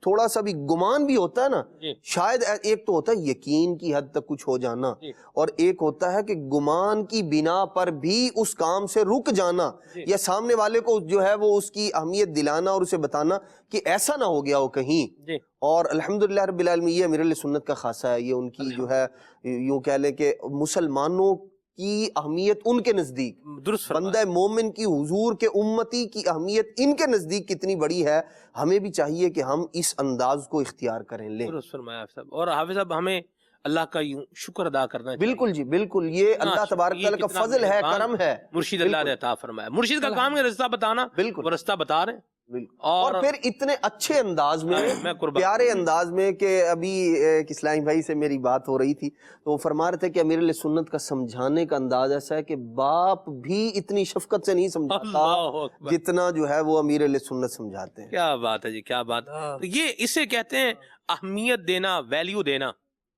F: تھوڑا سا بھی گمان بھی ہوتا ہے نا،
B: جی
F: شاید ایک تو ہوتا ہے یقین کی حد تک کچھ ہو جانا،
B: جی
F: اور ایک ہوتا ہے کہ گمان کی بنا پر بھی اس کام سے رک جانا،
B: جی
F: یا سامنے والے کو جو ہے وہ اس کی اہمیت دلانا اور اسے بتانا کہ ایسا نہ ہو گیا ہو کہیں.
B: جی
F: اور الحمدللہ رب العالمین یہ امیر اہل سنت کا خاصہ ہے، یہ ان کی جو ہے یوں کہہ لیں کہ مسلمانوں کی اہمیت ان کے نزدیک،
B: درست
F: بندہ مومن کی، حضور کے امتی کی اہمیت ان کے نزدیک کتنی بڑی ہے. ہمیں بھی چاہیے کہ ہم اس انداز کو اختیار کریں لیں.
B: درست فرمایا حافظ صاحب. اور حافظ صاحب ہمیں اللہ کا یوں شکر ادا کرنا چاہیے.
F: بالکل جی بالکل، یہ اللہ تبارک تعالیٰ کا فضل ہے، کرم ہے.
B: مرشد اللہ نے عطا فرمایا. مرشد کا کام ہے رستہ بتانا،
F: بالکل
B: وہ رستہ بتا رہے ہیں.
F: اور پھر اتنے اچھے انداز میں، پیارے انداز میں کہ ابھی ایک اسلامی بھائی سے میری بات ہو رہی تھی تو وہ فرما رہے تھے کہ امیر علیہ سنت کا سمجھانے کا انداز ایسا ہے کہ باپ بھی اتنی شفقت سے نہیں سمجھاتا جتنا جو ہے وہ امیر علیہ سنت سمجھاتے ہیں.
B: کیا بات ہے جی، کیا بات. یہ اسے کہتے ہیں اہمیت دینا، ویلیو دینا،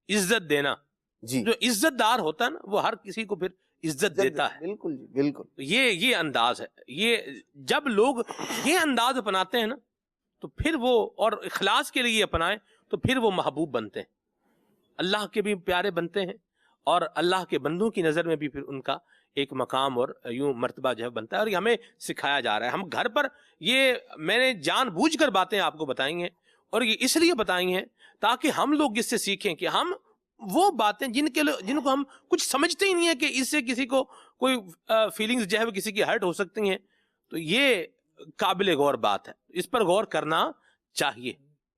B: عزت دینا.
F: جی
B: جو عزت دار ہوتا ہے نا وہ ہر کسی کو پھر عزت دیتا ہے.
F: بالکل جی بالکل.
B: یہ انداز ہے. یہ جب لوگ یہ انداز اپناتے ہیں نا تو پھر وہ، اور اخلاص کے لیے اپنائیں تو پھر وہ محبوب بنتے ہیں، اللہ کے بھی پیارے بنتے ہیں، اور اللہ کے بندوں کی نظر میں بھی پھر ان کا ایک مقام اور یوں مرتبہ جو ہے بنتا ہے. اور یہ ہمیں سکھایا جا رہا ہے. ہم گھر پر یہ میں نے جان بوجھ کر باتیں آپ کو بتائی ہیں، اور یہ اس لیے بتائی ہیں تاکہ ہم لوگ اس سے سیکھیں کہ ہم وہ باتیں جن کو ہم کچھ سمجھتے ہی نہیں ہے کہ اس سے کسی کو کوئی فیلنگز جو ہے وہ کسی کی ہرٹ ہو سکتی ہیں، تو یہ قابل غور بات ہے. اس پر غور کرنا چاہیے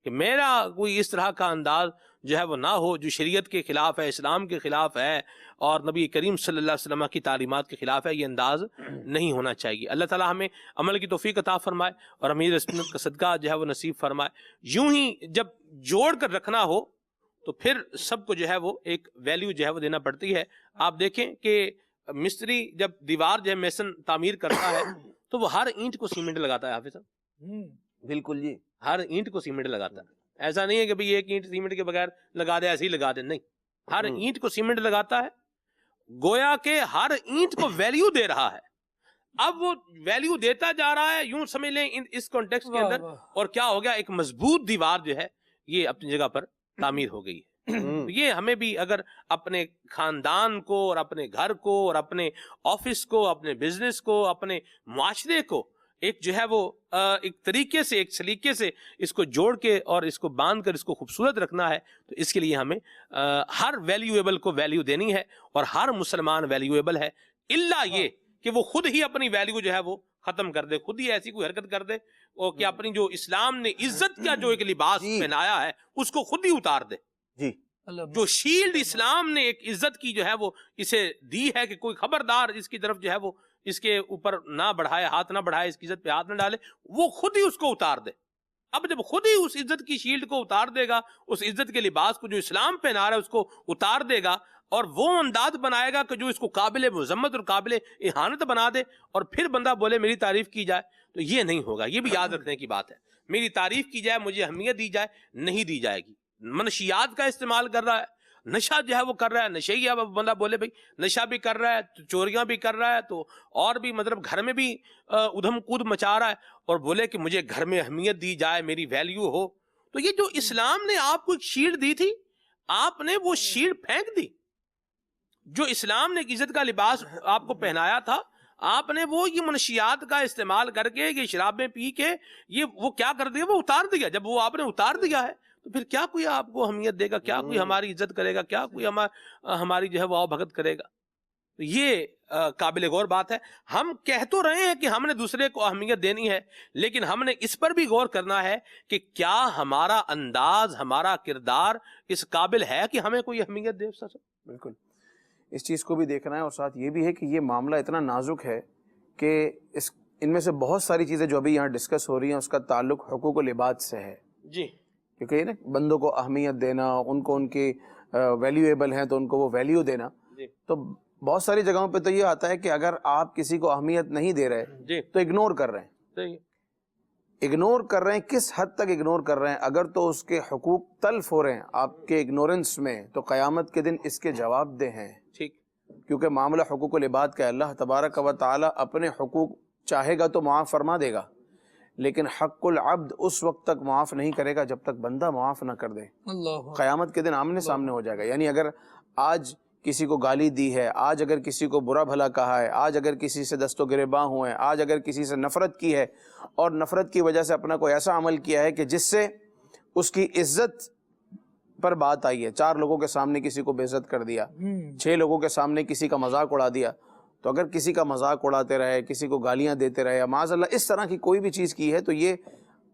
B: کہ میرا کوئی اس طرح کا انداز جو ہے وہ نہ ہو جو شریعت کے خلاف ہے، اسلام کے خلاف ہے، اور نبی کریم صلی اللہ علیہ وسلم کی تعلیمات کے خلاف ہے. یہ انداز نہیں ہونا چاہیے. اللہ تعالیٰ ہمیں عمل کی توفیق عطا فرمائے اور امیر سنت کا صدقہ جو ہے وہ نصیب فرمائے. یوں ہی جب جوڑ کر رکھنا ہو تو پھر سب کو جو ہے وہ ایک ویلیو جو ہے وہ دینا پڑتی ہے. آپ دیکھیں کہ مستری جب دیوار جو ہے میسن تعمیر کرتا ہے تو وہ ہر اینٹ کو سیمنٹ لگاتا ہے. حافظ صاحب
F: بالکل جی،
B: ہر اینٹ کو سیمنٹ لگاتا ہے. ایسا نہیں ہے کہ بھئی ایک اینٹ سیمنٹ کے بغیر لگا دے، ایسے ہی لگا دے، نہیں، ہر اینٹ کو سیمنٹ لگاتا ہے. گویا کہ ہر اینٹ کو ویلیو دے رہا ہے. اب وہ ویلیو دیتا جا رہا ہے، یوں سمجھ لیں اس کانٹیکسٹ کے اندر، اور کیا ہو گیا، ایک مضبوط دیوار جو ہے یہ اپنی جگہ پر تعمیر ہو گئی ہے. یہ ہمیں بھی اگر اپنے خاندان کو اور اپنے گھر کو اور اپنے آفس کو، اپنے بزنس کو، اپنے معاشرے کو ایک جو ہے وہ ایک طریقے سے، ایک سلیقے سے اس کو جوڑ کے اور اس کو باندھ کر اس کو خوبصورت رکھنا ہے، تو اس کے لیے ہمیں ہر ویلیویبل کو ویلیو دینی ہے، اور ہر مسلمان ویلیویبل ہے، الا یہ کہ وہ خود ہی اپنی ویلیو جو ہے وہ ختم کر دے، خود ہی ایسی کوئی حرکت کر دے اور کہ اپنی جو اسلام نے عزت کا جو ایک لباس پہنایا ہے اس کو خود ہی اتار دے.
F: جی
B: جو شیلڈ اسلام نے ایک عزت کی جو ہے وہ اسے دی ہے کہ کوئی خبردار اس کی طرف جو ہے وہ اس کے اوپر نہ بڑھائے، ہاتھ نہ بڑھائے، اس کی عزت پہ ہاتھ نہ ڈالے، وہ خود ہی اس کو اتار دے. اب جب خود ہی اس عزت کی شیلڈ کو اتار دے گا، اس عزت کے لباس کو جو اسلام پہنا رہا ہے اس کو اتار دے گا، اور وہ انداز بنائے گا کہ جو اس کو قابل مذمت اور قابل اہانت بنا دے، اور پھر بندہ بولے میری تعریف کی جائے، تو یہ نہیں ہوگا. یہ بھی یاد رکھنے کی بات ہے. میری تعریف کی جائے، مجھے اہمیت دی جائے، نہیں دی جائے گی. منشیات کا استعمال کر رہا ہے، نشہ جو ہے وہ کر رہا ہے، نشے اب بندہ بولے بھائی نشہ بھی کر رہا ہے، چوریاں بھی کر رہا ہے، تو اور بھی مطلب گھر میں بھی ادھم کود مچا رہا ہے، اور بولے کہ مجھے گھر میں اہمیت دی جائے، میری ویلیو ہو. تو یہ جو اسلام نے آپ کو ایک شیلڈ دی تھی، آپ نے وہ شیلڈ پھینک دی. جو اسلام نے عزت کا لباس آپ کو پہنایا تھا، آپ نے وہ یہ منشیات کا استعمال کر کے، یہ شرابیں پی کے یہ وہ کیا کر دیا، وہ اتار دیا. جب وہ آپ نے اتار دیا ہے تو پھر کیا کوئی آپ کو اہمیت دے گا، کیا کوئی ہماری عزت کرے گا، کیا کوئی ہماری جو ہے وہ بھگت کرے گا. یہ قابل غور بات ہے. ہم کہہ تو رہے ہیں کہ ہم نے دوسرے کو اہمیت دینی ہے، لیکن ہم نے اس پر بھی غور کرنا ہے کہ کیا ہمارا انداز، ہمارا کردار اس قابل ہے کہ ہمیں کوئی اہمیت دے.
E: بالکل اس چیز کو بھی دیکھنا ہے، اور ساتھ یہ بھی ہے کہ یہ معاملہ اتنا نازک ہے کہ ان میں سے بہت ساری چیزیں جو ابھی یہاں ڈسکس ہو رہی ہیں اس کا تعلق حقوق و لباس سے ہے.
B: جی،
E: کیونکہ یہ نا بندوں کو اہمیت دینا، ان کو ان کی ویلیویبل ہیں تو ان کو وہ ویلیو دینا. تو بہت ساری جگہوں پہ تو یہ آتا ہے کہ اگر آپ کسی کو اہمیت نہیں دے رہے تو اگنور کر رہے ہیں. اگنور کر رہے ہیں، کس حد تک اگنور کر رہے ہیں؟ اگر تو اس کے حقوق تلف ہو رہے ہیں آپ کے اگنورنس میں، تو قیامت کے دن اس کے جواب دہ ہیں.
B: ٹھیک،
E: کیونکہ معاملہ حقوق العباد کا، اللہ تبارک و تعالی اپنے حقوق چاہے گا تو معاف فرما دے گا، لیکن حق العبد اس وقت تک معاف نہیں کرے گا جب تک بندہ معاف نہ کر دے. قیامت کے دن آمنے سامنے ہو جائے گا. یعنی اگر آج کسی کو گالی دی ہے، آج اگر کسی کو برا بھلا کہا ہے، آج اگر کسی سے دست و گریباں ہوئے ہیں، آج اگر کسی سے نفرت کی ہے اور نفرت کی وجہ سے اپنا کوئی ایسا عمل کیا ہے کہ جس سے اس کی عزت پر بات آئی ہے، 4 لوگوں کے سامنے کسی کو بے عزت کر دیا، 6 لوگوں کے سامنے کسی کا مذاق اڑا دیا، تو اگر کسی کا مذاق اڑاتے رہے، کسی کو گالیاں دیتے رہے یا معاذ اللہ اس طرح کی کوئی بھی چیز کی ہے، تو یہ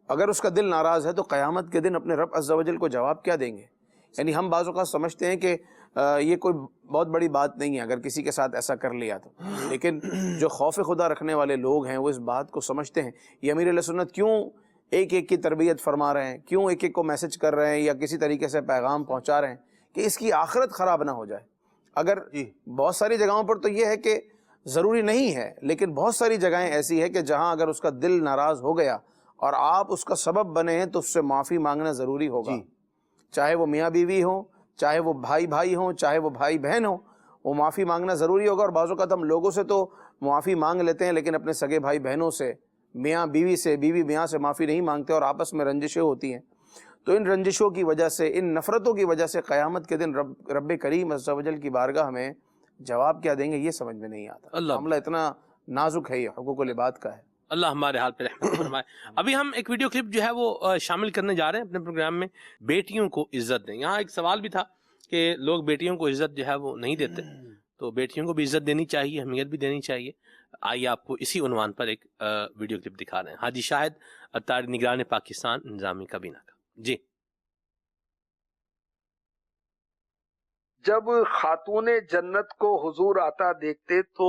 E: اگر اس کا دل ناراض ہے تو قیامت کے دن اپنے رب عز و جل کو جواب کیا دیں گے؟ یعنی ہم بعض اوقات سمجھتے ہیں کہ یہ کوئی بہت بڑی بات نہیں ہے اگر کسی کے ساتھ ایسا کر لیا تو، لیکن جو خوف خدا رکھنے والے لوگ ہیں وہ اس بات کو سمجھتے ہیں. یہ امیر اہل سنت کیوں ایک ایک کی تربیت فرما رہے ہیں، کیوں ایک ایک کو میسج کر رہے ہیں یا کسی طریقے سے پیغام پہنچا رہے ہیں کہ اس کی آخرت خراب نہ ہو جائے. اگر بہت ساری جگہوں پر تو یہ ہے کہ ضروری نہیں ہے، لیکن بہت ساری جگہیں ایسی ہے کہ جہاں اگر اس کا دل ناراض ہو گیا اور آپ اس کا سبب بنے ہیں تو اس سے معافی مانگنا ضروری ہوگا. چاہے وہ میاں بیوی ہوں، چاہے وہ بھائی بھائی ہوں، چاہے وہ بھائی بہن ہوں، وہ معافی مانگنا ضروری ہوگا. اور بعض اوقات ہم لوگوں سے تو معافی مانگ لیتے ہیں لیکن اپنے سگے بھائی بہنوں سے، میاں بیوی سے، بیوی میاں سے معافی نہیں مانگتے اور آپس میں رنجشیں ہوتی ہیں. تو ان رنجشوں کی وجہ سے، ان نفرتوں کی وجہ سے قیامت کے دن رب کریم عز و جل کی بارگاہ میں جواب کیا دیں گے یہ سمجھ میں نہیں آتا. معاملہ اتنا نازک ہے، یہ حقوق العباد کا ہے.
B: اللہ ہمارے حال پہ رحمت فرمائے. ابھی ہم ایک ویڈیو کلپ جو ہے وہ شامل کرنے جا رہے ہیں اپنے پروگرام میں، بیٹیوں کو عزت دیں. یہاں ایک سوال بھی تھا کہ لوگ بیٹیوں کو عزت جو ہے وہ نہیں دیتے، تو بیٹیوں کو بھی عزت دینی چاہیے، اہمیت بھی دینی چاہیے. آئیے آپ کو اسی عنوان پر ایک ویڈیو کلپ دکھا رہے ہیں. حاجی شاہد اتاری نگران پاکستان انتظامی کابینہ کا. جی.
H: جب خاتون جنت کو حضور آتا دیکھتے تو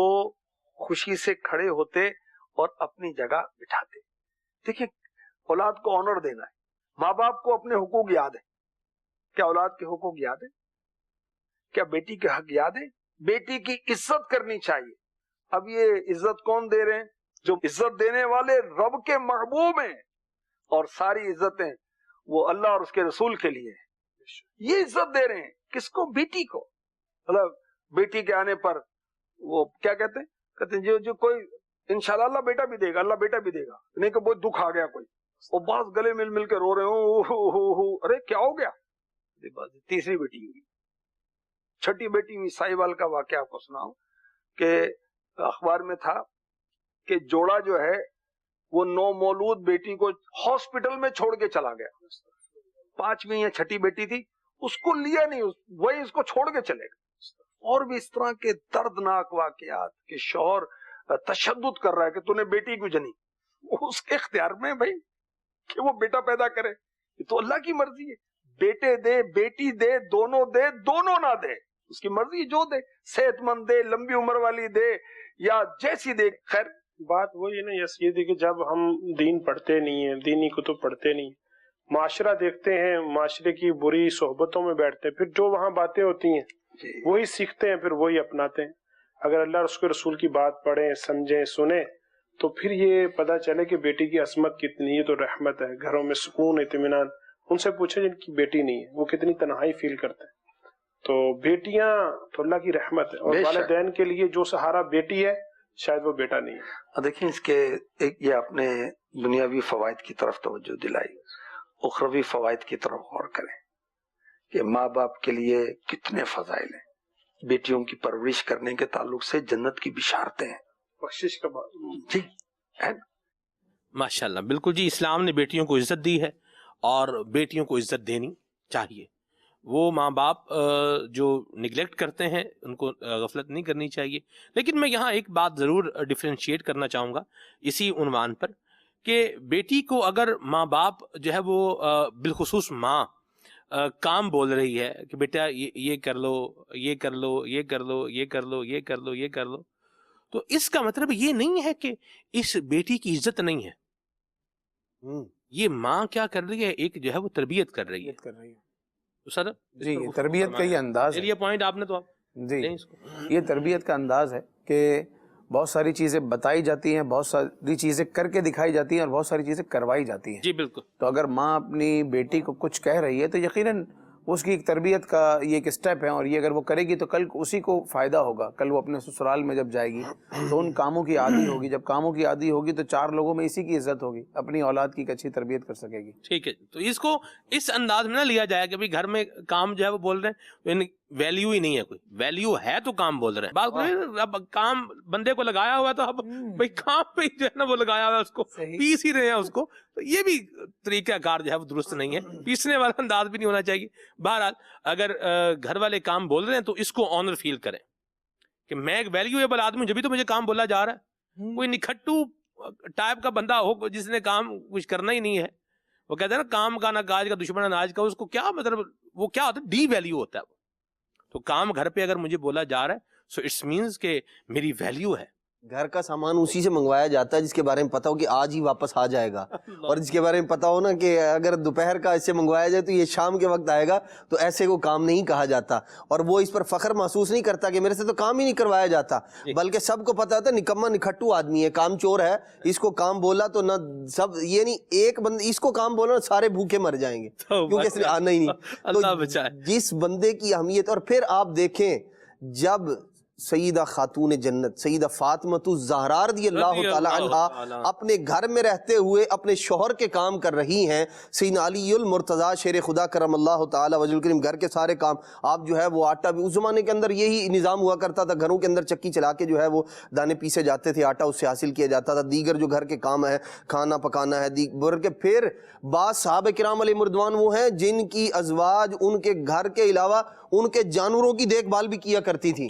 H: خوشی سے کھڑے ہوتے اور اپنی جگہ بٹھاتے. دیکھیں، اولاد کو آنر دینا ہے. ماں باپ کو اپنے حقوق یاد ہے. کیا اولاد کے حقوق یاد ہے؟ کیا بیٹی کے حق یاد ہے؟ بیٹی کی عزت کرنی چاہیے. اب یہ عزت کون دے رہے ہیں؟ جو عزت دینے والے رب کے محبوب ہیں، اور ساری عزتیں وہ اللہ اور اس کے رسول کے لیے ہیں. یہ عزت دے رہے ہیں کس کو؟ بیٹی کو. مطلب بیٹی کے آنے پر وہ کیا کہتے ہیں جو کوئی انشاءاللہ اللہ بیٹا بھی دے گا، اللہ بیٹا بھی دے گا، نہیں کہ بہت دکھ آ گیا کوئی، وہ بعض گلے مل مل کے رو رہے ہوں، ارے کیا ہو گیا. تیسری بیٹی ہوئی، چھٹی بیٹی ہوئی. ساہیوال کا واقعہ آپ کو سناؤں کہ اخبار میں تھا کہ جوڑا جو ہے وہ نومولود بیٹی کو ہاسپٹل میں چھوڑ کے چلا گیا. 5ویں یا چھٹی بیٹی تھی، اس کو لیا نہیں، وہی اس کو چھوڑ کے چلے گئے. اور بھی اس طرح کے دردناک واقعات کہ شوہر تشدد کر رہا ہے کہ تو نے بیٹی کیوں جنی. اس کے اختیار میں بھائی کہ وہ بیٹا پیدا کرے، یہ تو اللہ کی مرضی ہے. بیٹے دے، بیٹی دے، دونوں نہ دے، اس کی مرضی جو دے، صحت مند دے، لمبی عمر والی دے یا جیسی دے. خیر
N: بات وہی ہے نا یس، یہ کہ جب ہم دین پڑھتے نہیں ہیں، دینی کتب پڑھتے نہیں، معاشرہ دیکھتے ہیں، معاشرے کی بری صحبتوں میں بیٹھتے ہیں، پھر جو وہاں باتیں ہوتی ہیں وہی سیکھتے ہیں، پھر وہی اپناتے ہیں. اگر اللہ اور اس کے رسول کی بات پڑھیں، سمجھیں، سنیں تو پھر یہ پتہ چلے کہ بیٹی کی عظمت کتنی ہے. تو رحمت ہے، گھروں میں سکون، اطمینان. ان سے پوچھیں جن کی بیٹی نہیں ہے وہ کتنی تنہائی فیل کرتے ہیں. تو بیٹیاں تو اللہ کی رحمت ہے، اور والدین کے لیے جو سہارا بیٹی ہے شاید وہ بیٹا نہیں ہے.
H: دیکھیں اس کے ایک یہ آپ نے دنیاوی فوائد کی طرف توجہ دلائی، اخروی فوائد کی طرف غور کریں کہ ماں باپ کے لیے کتنے فضائل ہیں. بیٹیوں کی پرورش کرنے کے تعلق سے جنت کی بشارتیں ہیں.
N: بخشش کا
H: جی
B: ماشاءاللہ، بالکل جی. اسلام نے بیٹیوں کو عزت دی ہے اور بیٹیوں کو عزت دینی چاہیے. وہ ماں باپ جو نگلیکٹ کرتے ہیں ان کو غفلت نہیں کرنی چاہیے. لیکن میں یہاں ایک بات ضرور ڈیفرینشیٹ کرنا چاہوں گا اسی عنوان پر کہ بیٹی کو اگر ماں باپ جو ہے وہ بالخصوص ماں کام بول رہی ہے کہ بیٹا یہ کر لو، یہ کر لو، یہ کر لو، یہ کر لو، یہ کر لو، یہ کر لو، تو اس کا مطلب یہ نہیں ہے کہ اس بیٹی کی عزت نہیں ہے. یہ ماں کیا کر رہی ہے؟ ایک جو ہے وہ تربیت کر رہی ہے. سر
E: جی یہ تربیت کا یہ انداز ہے.
B: یہ پوائنٹ آپ نے تو
E: جی یہ تربیت کا انداز ہے کہ بہت ساری چیزیں بتائی جاتی ہیں، بہت ساری چیزیں کر کے دکھائی جاتی ہیں اور بہت ساری چیزیں کروائی جاتی ہیں.
B: جی بالکل.
E: تو اگر ماں اپنی بیٹی کو کچھ کہہ رہی ہے تو یقیناً اس کی ایک تربیت کا یہ ایک اسٹیپ ہے، اور یہ اگر وہ کرے گی تو کل اسی کو فائدہ ہوگا. کل وہ اپنے سسرال میں جب جائے گی تو ان کاموں کی عادی ہوگی. جب کاموں کی عادی ہوگی تو 4 لوگوں میں اسی کی عزت ہوگی، اپنی اولاد کی ایک اچھی تربیت کر سکے گی.
B: ٹھیک ہے، تو اس کو اس انداز میں نہ لیا جائے کہ بھائی گھر میں کام جو ہے وہ بول رہے ہیں یعنی ویلیو ہی نہیں ہے، کوئی ویلیو ہے تو کام بول رہے ہیں. بات کریں اب کام بندے کو لگایا ہوا ہے تو اب بھائی کام پہ جو ہے نا وہ لگایا ہوا ہے، اس کو پیس ہی رہے ہیں اس کو. تو یہ بھی طریقہ کار جو ہے وہ درست نہیں ہے، پیسنے والا انداز بھی نہیں ہونا چاہیے. بہرحال اگر گھر والے کام بول رہے ہیں تو اس کو آنر فیل کریں کہ میں ایک ویلیویبل آدمی ہوں، جبھی تو مجھے کام بولا جا رہا ہے. کوئی نکھٹو ٹائپ کا بندہ ہو جس نے کام کچھ کرنا ہی نہیں ہے، وہ کہتے ہیں نا کام کا نہ کاج کا دشمن اناج کا، اس کو کیا مطلب، وہ کیا ہوتا ہے، ڈی ویلیو ہوتا ہے وہ. تو کام گھر پہ اگر مجھے بولا جا رہا ہے سو اٹس مینز کہ میری ویلیو ہے.
F: گھر کا سامان اسی سے منگوایا جاتا ہے جس کے بارے میں پتا ہو کہ آج ہی واپس آ جائے گا، اور جس کے بارے میں پتا ہو نا کہ اگر دوپہر کا اس سے منگوایا جائے تو یہ شام کے وقت آئے گا، تو ایسے کو کام نہیں کہا جاتا. اور وہ اس پر فخر محسوس نہیں کرتا کہ میرے سے تو کام ہی نہیں کروایا جاتا، بلکہ سب کو پتا ہوتا ہے نکما نکھٹو آدمی ہے، کام چور ہے، اس کو کام بولا تو نہ سب، یہ نہیں ایک بندے اس کو کام بولا سارے بھوکے مر جائیں گے کیونکہ نہیں. تو جس بندے کی اہمیت، اور پھر آپ دیکھیں جب سیدہ خاتون جنت سیدہ فاطمہ الزہرا رضی اللہ تعالی عنہا اپنے گھر میں رہتے ہوئے اپنے شوہر کے کام کر رہی ہیں، سیدنا علی المرتضیٰ شیر خدا کرم اللہ تعالی وجہ الکریم گھر کے سارے کام، آپ جو ہے وہ آٹا بھی، اس زمانے کے اندر یہی نظام ہوا کرتا تھا، گھروں کے اندر چکی چلا کے جو ہے وہ دانے پیسے جاتے تھے، آٹا اس سے حاصل کیا جاتا تھا. دیگر جو گھر کے کام ہے، کھانا پکانا ہے، دیگر کے. پھر بعض صحابہ کرام علیہ مردوان وہ ہیں جن کی ازواج ان کے گھر کے علاوہ ان کے جانوروں کی دیکھ بھال بھی کیا کرتی تھی.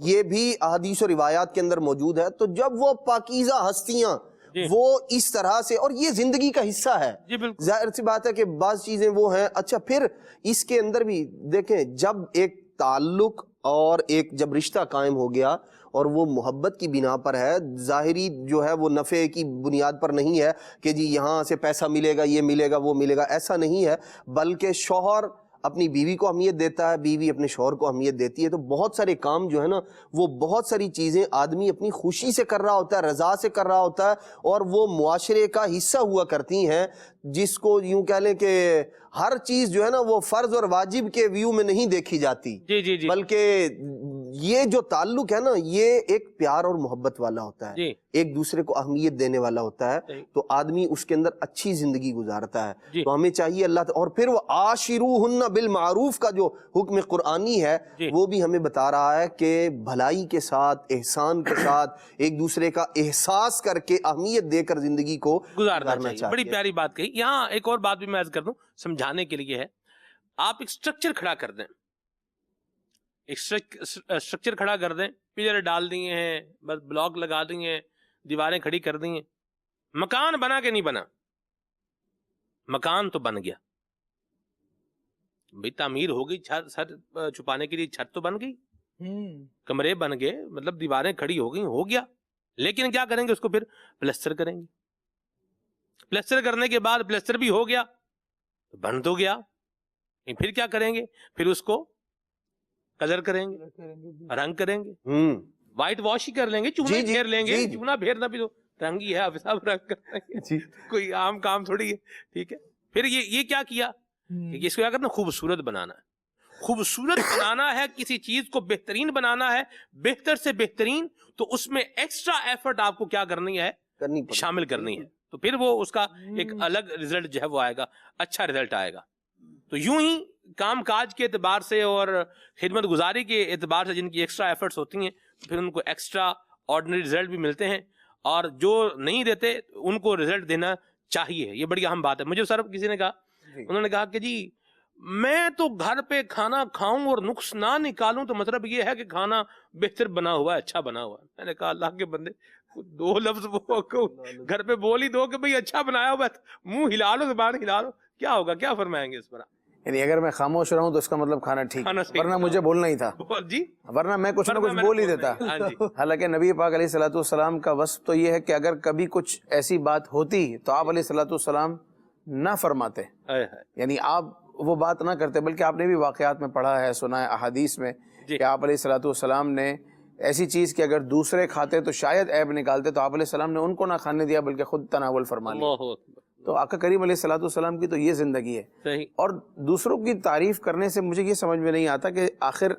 F: یہ بھی احادیث و روایات کے اندر موجود ہے. تو جب وہ پاکیزہ ہستیاں وہ اس طرح سے، اور یہ زندگی کا حصہ ہے، ظاہر سی بات ہے کہ بعض چیزیں وہ ہیں. اچھا پھر اس کے اندر بھی دیکھیں جب ایک تعلق اور ایک جب رشتہ قائم ہو گیا اور وہ محبت کی بنا پر ہے، ظاہری جو ہے وہ نفع کی بنیاد پر نہیں ہے کہ جی یہاں سے پیسہ ملے گا، یہ ملے گا، وہ ملے گا، ایسا نہیں ہے، بلکہ شوہر اپنی بیوی کو اہمیت دیتا ہے، بیوی اپنے شوہر کو اہمیت دیتی ہے. تو بہت سارے کام جو ہے نا وہ بہت ساری چیزیں آدمی اپنی خوشی سے کر رہا ہوتا ہے، رضا سے کر رہا ہوتا ہے، اور وہ معاشرے کا حصہ ہوا کرتی ہیں، جس کو یوں کہہ لیں کہ ہر چیز جو ہے نا وہ فرض اور واجب کے ویو میں نہیں دیکھی جاتی، بلکہ یہ جو تعلق ہے نا یہ ایک پیار اور محبت والا ہوتا ہے، ایک دوسرے کو اہمیت دینے والا ہوتا ہے، تو آدمی اس کے اندر اچھی زندگی گزارتا ہے. تو ہمیں چاہیے اللہ اور پھر وہ عاشروہن بالمعروف کا جو حکم قرآنی ہے وہ بھی ہمیں بتا رہا ہے کہ بھلائی کے ساتھ، احسان کے ساتھ، ایک دوسرے کا احساس کر کے اہمیت دے کر زندگی کو گزارنا چاہیے.
B: بڑی پیاری بات کہی. یہاں ایک اور بات بھی میں عرض کر دوں سمجھانے کے لیے ہے، آپ ایک سٹرکچر کھڑا کر دیں، ایک سٹرکچر کھڑا کر دیں، پلر ڈال دیے ہیں، بس بلاک لگا دیے ہیں، دیواریں کھڑی کر دی ہیں، مکان بنا کہ نہیں بنا؟ مکان تو بن گیا بھئی، تعمیر ہو گئی، سر چھپانے کے لیے چھت تو بن گئی، کمرے بن گئے، مطلب دیواریں کھڑی ہو گئی، ہو گیا. لیکن کیا کریں گے اس کو؟ پھر پلسٹر کریں گے. پلسٹر کرنے کے بعد پلسٹر بھی ہو گیا، بن تو گیا، پھر کیا کریں گے؟ پھر اس کو کلر کریں گے، رنگ کریں گے، وائٹ واش ہی کر لیں گے، چونا پھیر لیں گے. چونا پھیرنا بھی تو رنگ ہی ہے، اب صاحب رنگ کر لیں گے، کوئی عام کام تھوڑی ہے. ٹھیک ہے، پھر یہ کیا کیا؟ اس کو کیا کرنا؟ خوبصورت بنانا ہے. خوبصورت بنانا ہے، کسی چیز کو بہترین بنانا ہے، بہتر سے بہترین، تو اس میں ایکسٹرا ایفرٹ آپ کو کیا کرنی ہے؟ شامل کرنی ہے. تو پھر وہ اس کا ایک الگ رزلٹ جو ہے وہ آئے گا، اچھا رزلٹ آئے گا. تو یوں ہی کام کاج کے اعتبار سے اور خدمت گزاری کے اعتبار سے جن کی ایکسٹرا ایفرٹس ہوتی ہیں پھر ان کو ایکسٹرا آرڈنری رزلٹ بھی ملتے ہیں، اور جو نہیں دیتے ان کو رزلٹ دینا چاہیے. یہ بڑی اہم بات ہے. مجھے سر کسی نے کہا، انہوں نے کہا کہ جی میں تو گھر پہ کھانا کھاؤں اور نقص نہ نکالوں تو مطلب یہ ہے کہ کھانا بہتر بنا ہوا ہے، اچھا بنا ہوا ہے. میں نے کہا اللہ کے بندے، 2 لفظ گھر پہ بول ہی دو کہ بھئی اچھا بنایا ہوا ہے، منہ ہلا لو، زبان ہلا لو، کیا ہوگا؟ کیا فرمائیں گے اس پر؟
E: یعنی اگر میں خاموش رہوں تو اس کا مطلب کھانا ٹھیک، ورنہ مجھے بولنا ہی تھا، ورنہ میں کچھ نہ کچھ بول ہی دیتا. حالانکہ نبی پاک علیہ الصلوۃ والسلام کا وصف تو یہ ہے کہ اگر کبھی کچھ ایسی بات ہوتی تو آپ علیہ الصلوۃ والسلام نہ فرماتے، یعنی آپ وہ بات نہ کرتے، بلکہ آپ نے بھی واقعات میں پڑھا ہے، سنا ہے احادیث میں کہ آپ علیہ الصلوۃ والسلام نے ایسی چیز کہ اگر دوسرے کھاتے تو شاید عیب نکالتے، تو آپ علیہ السلام نے ان کو نہ کھانے دیا بلکہ خود تناول فرما لیا. تو آقا کریم علیہ الصلوۃ والسلام کی تو یہ زندگی ہے.
B: صحیح.
E: اور دوسروں کی تعریف کرنے سے مجھے یہ سمجھ میں نہیں آتا کہ آخر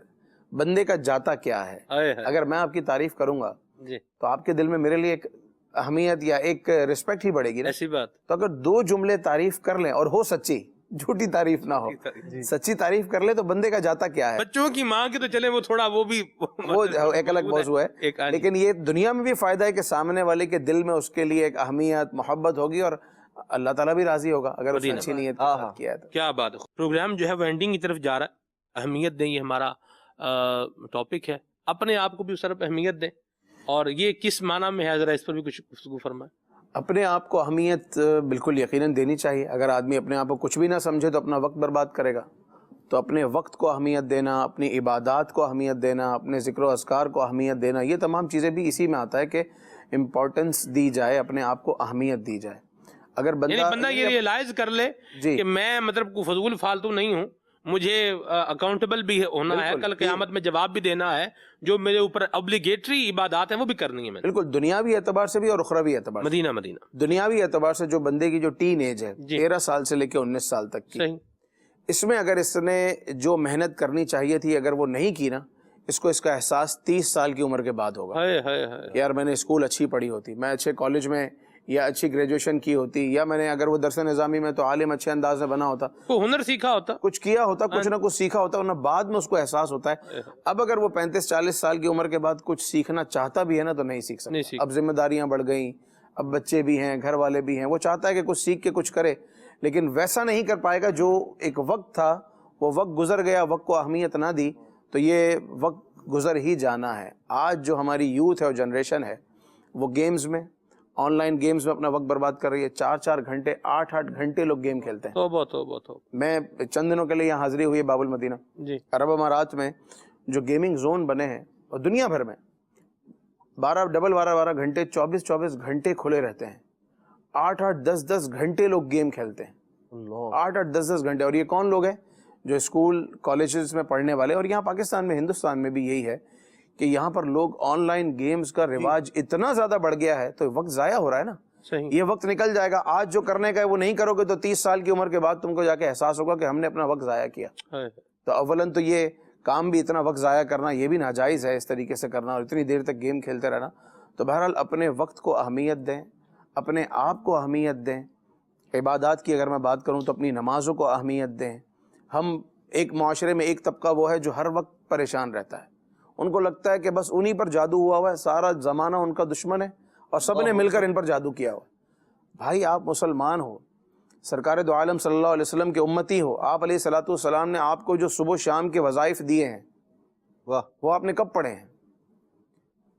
E: بندے کا جاتا کیا ہے. اگر میں آپ کی تعریف کروں گا
B: جی
E: تو آپ کے دل میں میرے لیے ایک اہمیت یا ایک رسپیکٹ ہی بڑھے گی نا.
B: ایسی بات.
E: تو اگر دو جملے تعریف کر لیں اور ہو سچی، جھوٹی تعریف نہ ہو، سچی تعریف کر لے تو بندے کا جاتا کیا ہے.
B: بچوں کی ماں کی تو چلے وہ تھوڑا وہ بھی
E: وہ ایک الگ موضوع ہے، لیکن یہ دنیا میں بھی فائدہ ہے کہ سامنے والے کے دل میں اس کے لیے ایک اہمیت محبت ہوگی اور اللہ تعالیٰ بھی راضی ہوگا اگر اس نے اچھی نیت کے ساتھ کیا ہے تو.
B: کیا بات ہے. پروگرام جو ہے وہ اینڈنگ کی طرف جا رہا ہے. اہمیت دیں، یہ ہمارا ٹاپک ہے. اپنے آپ کو بھی اس طرف اہمیت دیں، اور یہ کس معنی میں ہے ذرا اس پر بھی کچھ گفتگو فرمائیں.
E: اپنے آپ کو اہمیت بالکل یقیناً دینی چاہیے. اگر آدمی اپنے آپ کو کچھ بھی نہ سمجھے تو اپنا وقت برباد کرے گا. تو اپنے وقت کو اہمیت دینا، اپنی عبادات کو اہمیت دینا، اپنے ذکر و اذکار کو اہمیت دینا، یہ تمام چیزیں بھی اسی میں آتا ہے کہ امپورٹنس دی جائے، اپنے آپ کو اہمیت دی جائے. اگر
B: بندہ یہ ریئلائز کر لے کہ میں مطلب کو فضول فالتو نہیں ہوں، مجھے اکاؤنٹیبل بھی ہونا ہے، کل قیامت میں جواب بھی دینا ہے، جو میرے اوپر اوبلیگیٹری عبادات ہیں وہ بھی کرنی ہے میں نے.
E: بالکل، دنیاوی اعتبار سے بھی اور اخروی اعتبار سے.
B: مدینہ
E: دنیاوی اعتبار سے جو بندے کی جو ٹین ایج ہے 13 سال سے لے کے 19 سال تک کی، اس میں اگر اس نے جو محنت کرنی چاہیے تھی اگر وہ نہیں کی نا، اس کو اس کا احساس 30 سال کی عمر کے بعد ہوگا. یار میں نے اسکول اچھی پڑھی ہوتی، میں اچھے کالج میں یا اچھی گریجویشن کی ہوتی، یا میں نے اگر وہ درس نظامی میں تو عالم اچھے انداز میں بنا ہوتا،
B: کوئی ہنر سیکھا ہوتا،
E: کچھ کیا ہوتا، کچھ نہ کچھ سیکھا ہوتا، ورنہ بعد میں اس کو احساس ہوتا ہے. اب اگر وہ 35-40 سال کی عمر کے بعد کچھ سیکھنا چاہتا بھی ہے نا تو نہیں سیکھ سکتا. اب ذمہ داریاں بڑھ گئیں، اب بچے بھی ہیں، گھر والے بھی ہیں، وہ چاہتا ہے کہ کچھ سیکھ کے کچھ کرے، لیکن ویسا نہیں کر پائے گا. جو ایک وقت تھا وہ وقت گزر گیا، وقت کو اہمیت نہ دی تو یہ وقت گزر ہی جانا ہے. آج جو ہماری یوتھ ہے اور جنریشن ہے وہ گیمز میں، آن لائن گیمز میں اپنا وقت برباد کر رہی ہے. 4-4 گھنٹے 8-8 گھنٹے لوگ گیم کھیلتے ہیں.
B: توبہ. میں
E: چند دنوں کے لیے یہاں حاضری ہوئی ہے باب المدینہ. عرب امارات میں جو گیمنگ زون بنے ہیں اور دنیا بھر میں 12 گھنٹے 24 گھنٹے کھلے رہتے ہیں. 8-8 10 گھنٹے لوگ گیم کھیلتے ہیں. 8-8 10 گھنٹے. اور یہ کون لوگ ہیں؟ جو اسکول کالجز میں پڑھنے والے. اور یہاں پاکستان میں، ہندوستان میں بھی یہی ہے کہ یہاں پر لوگ آن لائن گیمز کا رواج اتنا زیادہ بڑھ گیا ہے تو وقت ضائع ہو رہا ہے نا. یہ وقت نکل جائے گا. آج جو کرنے کا ہے وہ نہیں کرو گے تو 30 سال کی عمر کے بعد تم کو جا کے احساس ہوگا کہ ہم نے اپنا وقت ضائع کیا. تو اولاً تو یہ کام بھی اتنا وقت ضائع کرنا یہ بھی ناجائز ہے، اس طریقے سے کرنا اور اتنی دیر تک گیم کھیلتے رہنا. تو بہرحال اپنے وقت کو اہمیت دیں، اپنے آپ کو اہمیت دیں. عبادات کی اگر میں بات کروں تو اپنی نمازوں کو اہمیت دیں. ہم ایک معاشرے میں ایک طبقہ وہ ہے جو ہر وقت پریشان رہتا ہے. ان کو لگتا ہے کہ بس انہی پر جادو ہوا ہے، سارا زمانہ ان کا دشمن ہے اور سب نے مل کر ان پر جادو کیا ہوا. بھائی آپ مسلمان ہو، سرکار دو عالم صلی اللہ علیہ وسلم کے امتی ہو. آپ علیہ الصلوۃ والسلام نے آپ کو جو صبح و شام کے وظائف دیے ہیں وہ آپ نے کب پڑھے ہیں؟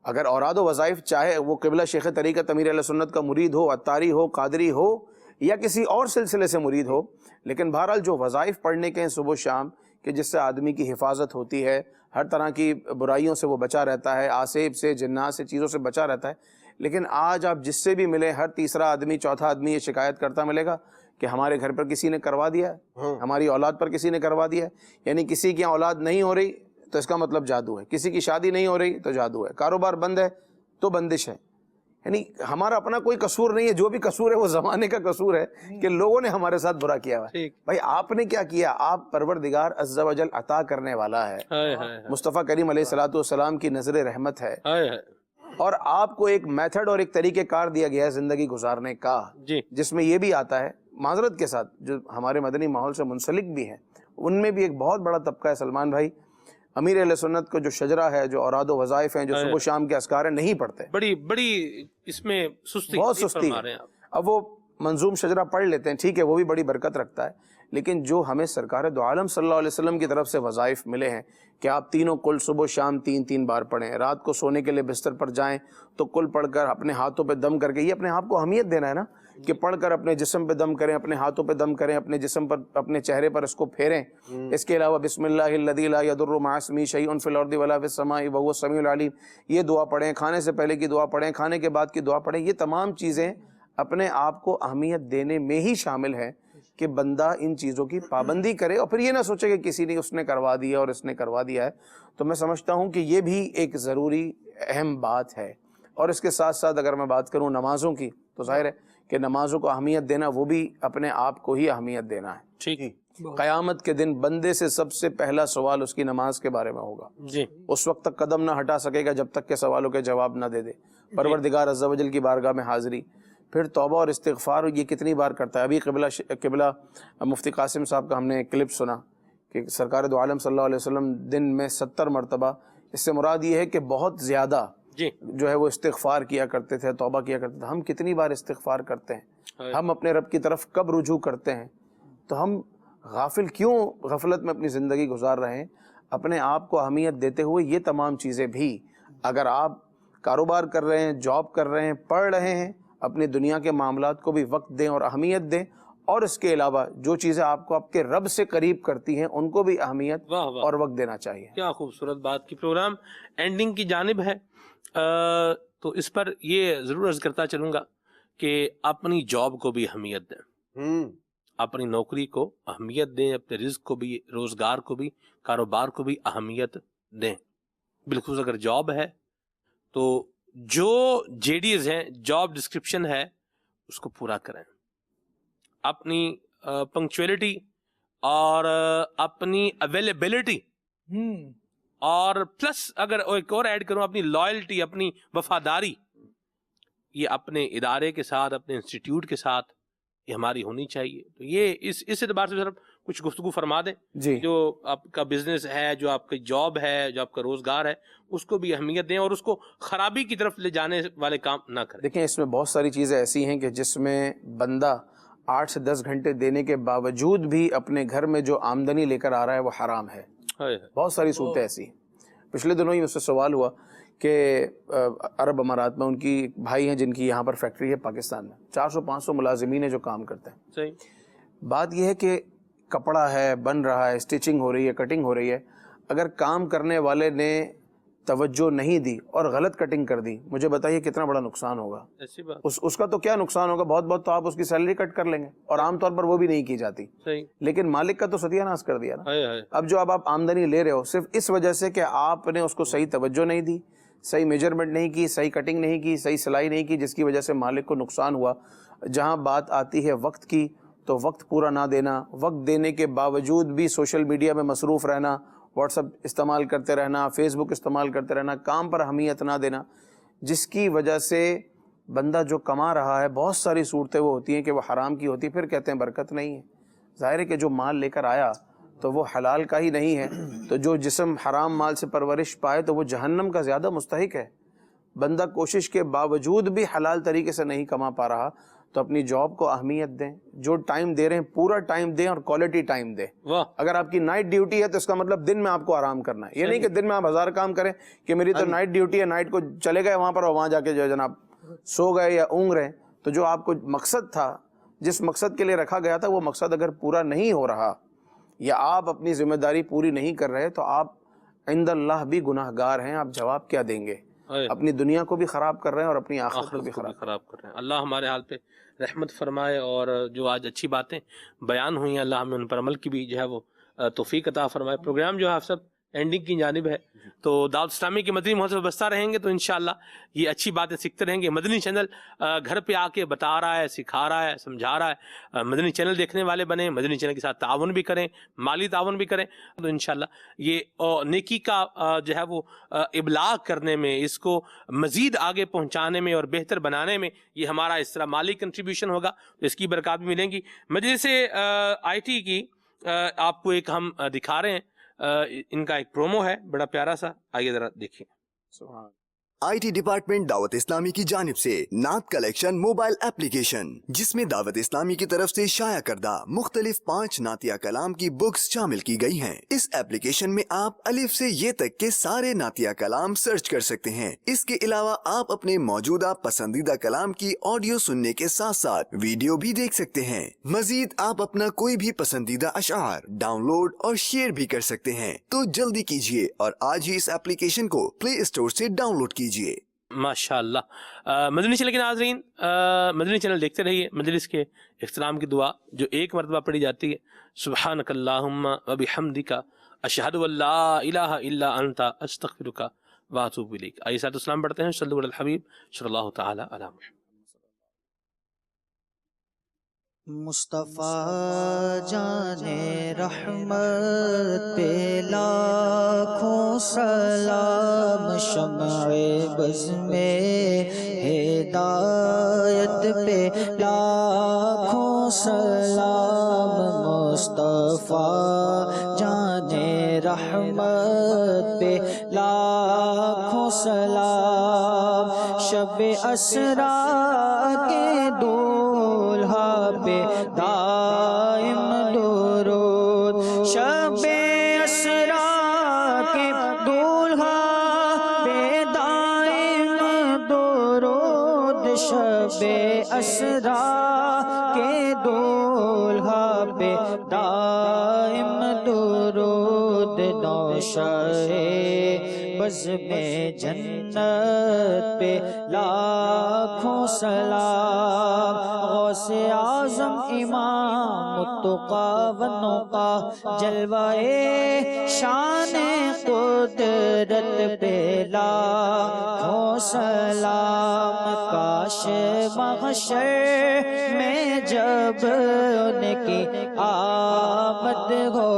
E: اگر اوراد و وظائف چاہے وہ قبلہ شیخ طریقت امیر اہل سنت کا مرید ہو، عطاری ہو، قادری ہو یا کسی اور سلسلے سے مرید ہو، لیکن بہرحال جو وظائف پڑھنے کے ہیں صبح و شام کہ جس سے آدمی کی حفاظت ہوتی ہے، ہر طرح کی برائیوں سے وہ بچا رہتا ہے، آسیب سے، جنات سے، چیزوں سے بچا رہتا ہے. لیکن آج آپ جس سے بھی ملے ہر تیسرا آدمی، چوتھا آدمی یہ شکایت کرتا ملے گا کہ ہمارے گھر پر کسی نے کروا دیا ہے، ہماری اولاد پر کسی نے کروا دیا ہے. یعنی کسی کی اولاد نہیں ہو رہی تو اس کا مطلب جادو ہے، کسی کی شادی نہیں ہو رہی تو جادو ہے، کاروبار بند ہے تو بندش ہے. یعنی ہمارا اپنا کوئی قصور نہیں ہے، جو بھی قصور ہے وہ زمانے کا قصور ہے کہ لوگوں نے ہمارے ساتھ برا کیا ہوا ہے. بھائی آپ نے کیا کیا؟ آپ پروردگار عز و جل عطا کرنے والا ہے. مصطفیٰ کریم علیہ الصلوۃ والسلام کی نظر رحمت ہے اور آپ کو ایک میتھڈ اور ایک طریقہ کار دیا گیا ہے زندگی گزارنے کا، جس میں یہ بھی آتا ہے معذرت کے ساتھ جو ہمارے مدنی ماحول سے منسلک بھی ہیں ان میں بھی ایک بہت بڑا طبقہ ہے سلمان بھائی، امیر اہل سنت کو جو شجرہ ہے، جو اوراد و وظائف ہیں، جو صبح و شام کے اذکار ہیں، نہیں پڑھتے. بڑی
B: اس میں سستی،
E: بہت سستی ہے. اب وہ منظوم شجرہ پڑھ لیتے ہیں، ٹھیک ہے، وہ بھی بڑی برکت رکھتا ہے، لیکن جو ہمیں سرکار دو عالم صلی اللہ علیہ وسلم کی طرف سے وظائف ملے ہیں کہ آپ تینوں کل صبح و شام 3 بار پڑھیں، رات کو سونے کے لیے بستر پر جائیں تو کل پڑھ کر اپنے ہاتھوں پہ دم کر کے، یہ اپنے آپ کو اہمیت دینا ہے نا کہ پڑھ کر اپنے جسم پہ دم کریں، اپنے ہاتھوں پہ دم کریں، اپنے جسم پر، اپنے چہرے پر اس کو پھیریں. اس کے علاوہ بسم اللہ الذی لا یضر مع اسمہ شیء فی الارض ولا فی السماء وهو السمیع العلیم، یہ دعا پڑھیں. کھانے سے پہلے کی دعا پڑھیں، کھانے کے بعد کی دعا پڑھیں. یہ تمام چیزیں اپنے آپ کو اہمیت دینے میں ہی شامل ہیں کہ بندہ ان چیزوں کی پابندی کرے اور پھر یہ نہ سوچے کہ کسی نے اس نے کروا دیا اور اس نے کروا دیا ہے. تو میں سمجھتا ہوں کہ یہ بھی ایک ضروری اہم بات ہے. اور اس کے ساتھ ساتھ اگر میں بات کروں نمازوں کی تو ظاہر ہے کہ نمازوں کو اہمیت دینا وہ بھی اپنے آپ کو ہی اہمیت دینا ہے.
B: ٹھیک.
E: قیامت کے دن بندے سے سب سے پہلا سوال اس کی نماز کے بارے میں ہوگا.
B: جی.
E: اس وقت تک قدم نہ ہٹا سکے گا جب تک کہ سوالوں کے جواب نہ دے دے. پروردگار عز و جل کی بارگاہ میں حاضری، پھر توبہ اور استغفار یہ کتنی بار کرتا ہے. ابھی قبلہ مفتی قاسم صاحب کا ہم نے ایک کلپ سنا کہ سرکار دو عالم صلی اللہ علیہ وسلم دن میں 70 مرتبہ، اس سے مراد یہ ہے کہ بہت زیادہ جو ہے وہ استغفار کیا کرتے تھے، توبہ کیا کرتے تھے. ہم کتنی بار استغفار کرتے ہیں؟ ہم اپنے رب کی طرف کب رجوع کرتے ہیں؟ تو ہم غافل کیوں غفلت میں اپنی زندگی گزار رہے ہیں؟ اپنے آپ کو اہمیت دیتے ہوئے یہ تمام چیزیں بھی، اگر آپ کاروبار کر رہے ہیں، جاب کر رہے ہیں، پڑھ رہے ہیں، اپنی دنیا کے معاملات کو بھی وقت دیں اور اہمیت دیں، اور اس کے علاوہ جو چیزیں آپ کو آپ کے رب سے قریب کرتی ہیں ان کو بھی اہمیت اور وقت دینا چاہیے.
B: کیا خوبصورت بات کی. پروگرام اینڈنگ کی جانب ہے، تو اس پر یہ ضرور عرض کرتا چلوں گا کہ اپنی جاب کو بھی اہمیت دیں، اپنی نوکری کو اہمیت دیں، اپنے رزق کو بھی، روزگار کو بھی، کاروبار کو بھی اہمیت دیں. بالخصوص اگر جاب ہے تو جو JDs ہیں، جاب ڈسکرپشن ہے، اس کو پورا کریں. اپنی پنکچویلٹی اور اپنی اویلیبلٹی، اور پلس اگر ایک اور ایڈ کروں، اپنی لائلٹی، اپنی وفاداری، یہ اپنے ادارے کے ساتھ، اپنے انسٹیٹیوٹ کے ساتھ یہ ہماری ہونی چاہیے. تو یہ اس اعتبار سے صرف کچھ گفتگو فرما دیں. جو آپ کا بزنس ہے، جو آپ کی جاب ہے، جو آپ کا روزگار ہے، اس کو بھی اہمیت دیں اور اس کو خرابی کی طرف لے جانے والے کام نہ کریں.
E: دیکھیں اس میں بہت ساری چیزیں ایسی ہیں کہ جس میں بندہ 8 سے 10 گھنٹے دینے کے باوجود بھی اپنے گھر میں جو آمدنی لے کر آ رہا ہے وہ حرام ہے. بہت ساری صورتیں ایسی ہیں. پچھلے دنوں ہی مجھ سے سوال ہوا کہ عرب امارات میں ان کی بھائی ہیں جن کی یہاں پر فیکٹری ہے پاکستان میں، 400-500 ملازمین ہیں جو کام کرتے ہیں.
B: صحیح.
E: بات یہ ہے کہ کپڑا ہے، بن رہا ہے، اسٹیچنگ ہو رہی ہے، کٹنگ ہو رہی ہے، اگر کام کرنے والے نے توجہ نہیں دی اور غلط کٹنگ کر دی، مجھے بتائیے کتنا بڑا نقصان ہوگا. اس کا تو کیا نقصان ہوگا، بہت تو آپ اس کی سیلری کٹ کر لیں گے، اور عام طور پر وہ بھی نہیں کی جاتی. لیکن مالک کا تو ستیہ ناش کر دیا نا. اب جو آپ آمدنی لے رہے ہو صرف اس وجہ سے کہ آپ نے اس کو صحیح توجہ نہیں دی، صحیح میجرمنٹ نہیں کی، صحیح کٹنگ نہیں کی، صحیح سلائی نہیں کی، جس کی وجہ سے مالک کو نقصان ہوا. جہاں بات آتی ہے وقت کی تو وقت پورا نہ دینا، وقت دینے کے باوجود بھی سوشل میڈیا میں مصروف رہنا، واٹس ایپ استعمال کرتے رہنا، فیس بک استعمال کرتے رہنا، کام پر اہمیت نہ دینا، جس کی وجہ سے بندہ جو کما رہا ہے بہت ساری صورتیں وہ ہوتی ہیں کہ وہ حرام کی ہوتی، پھر کہتے ہیں برکت نہیں ہے. ظاہر ہے کہ جو مال لے کر آیا تو وہ حلال کا ہی نہیں ہے، تو جو جسم حرام مال سے پرورش پائے تو وہ جہنم کا زیادہ مستحق ہے. بندہ کوشش کے باوجود بھی حلال طریقے سے نہیں کما پا رہا تو اپنی جاب کو اہمیت دیں. جو ٹائم دے رہے ہیں پورا ٹائم دیں اور کوالٹی ٹائم دیں. اگر آپ کی نائٹ ڈیوٹی ہے تو اس کا مطلب دن میں آپ کو آرام کرنا ہے. یہ نہیں کہ دن میں آپ 1000 کام کریں کہ میری تو نائٹ ڈیوٹی ہے، نائٹ کو چلے گئے وہاں پر اور وہاں جا کے جو ہے جناب سو گئے یا اونگ رہے. تو جو آپ کو مقصد تھا، جس مقصد کے لیے رکھا گیا تھا، وہ مقصد اگر پورا نہیں ہو رہا یا آپ اپنی ذمہ داری پوری نہیں کر رہے تو آپ عند اللہ بھی گناہ گار ہیں. آپ جواب کیا دیں گے؟ اپنی دنیا کو بھی خراب کر رہے ہیں اور اپنی آخرت کو بھی خراب
B: کر رہے ہیں. اللہ ہمارے حال پہ رحمت فرمائے، اور جو آج اچھی باتیں بیان ہوئی ہیں اللہ ہمیں ان پر عمل کی بھی جو ہے وہ توفیق عطا فرمائے. پروگرام جو ہے آپ سب اینڈنگ کی جانب ہے، تو دعوت اسلامی کے مدنی ماحول سے بستا رہیں گے تو انشاءاللہ یہ اچھی باتیں سیکھتے رہیں گے. مدنی چینل گھر پہ آ کے بتا رہا ہے، سکھا رہا ہے، سمجھا رہا ہے. مدنی چینل دیکھنے والے بنیں، مدنی چینل کے ساتھ تعاون بھی کریں، مالی تعاون بھی کریں، تو انشاءاللہ یہ نیکی کا جو ہے وہ ابلاغ کرنے میں، اس کو مزید آگے پہنچانے میں اور بہتر بنانے میں یہ ہمارا اس طرح مالی کنٹریبیوشن ہوگا، تو اس کی برکات بھی ملیں گی. مجلس IT کی آپ کو ایک ہم دکھا رہے ہیں، ان کا ایک پرومو ہے بڑا پیارا سا، آئیے ذرا دیکھیں.
O: IT ڈپارٹمنٹ دعوت اسلامی کی جانب سے نعت کلیکشن موبائل ایپلیکیشن، جس میں دعوت اسلامی کی طرف سے شائع کردہ مختلف 5 نعتیہ کلام کی بکس شامل کی گئی ہیں. اس ایپلیکیشن میں آپ الف سے یہ تک کے سارے نعتیہ کلام سرچ کر سکتے ہیں. اس کے علاوہ آپ اپنے موجودہ پسندیدہ کلام کی آڈیو سننے کے ساتھ ساتھ ویڈیو بھی دیکھ سکتے ہیں. مزید آپ اپنا کوئی بھی پسندیدہ اشعار ڈاؤن لوڈ اور شیئر بھی کر سکتے ہیں. تو جلدی کیجیے اور آج ہی اس ایپلیکیشن کو پلے اسٹور سے ڈاؤن لوڈ کیجیے.
B: ماشاءاللہ. مدنی چینل کے ناظرین، مدنی چینل دیکھتے رہیے. مجلس کے اختتام کی دعا جو ایک مرتبہ پڑھی جاتی ہے، سبحانک اللہم و بحمدک اشہد ان لا الہ الا انت استغفرک و اتوب الیک. آئیے ساتھ اسلام پڑھتے ہیں. صلو علی الحبیب صلی اللہ تعالی علی محمد.
A: مصطفیٰ جان رحمت پہ لاکھوں سلام، شمع بز میں ہدایت پہ لاکھوں سلام، مصطفیٰ جان رحمت پہ لاکھوں سلام، شب اسرا کے دولہا پہ دائم درود، شب اسرا کے دولہا پہ دائم درود، شب اسرا کے دولہا پہ دائم درود، نوشہِ بز میں جنت پہ لاکھوں سلام، غوث اعظم امام التقیٰ والنقیٰ، جلوہ شان قدرت پہ لاکھوں سلام، کاش محشر میں جب ان کی آمد ہو،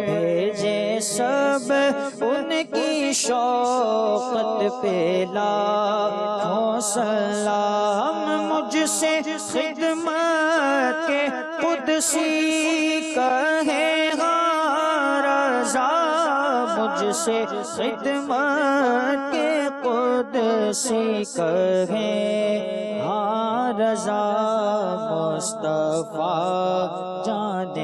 A: بھیجے سب ان کی شوقت پہ لاکھوں سلام، مجھ سے خدمت کے قدسی کہے ہاں رضا، مجھ سے خدمت کے قدسی کہے ہاں رضا، مصطفیٰ جان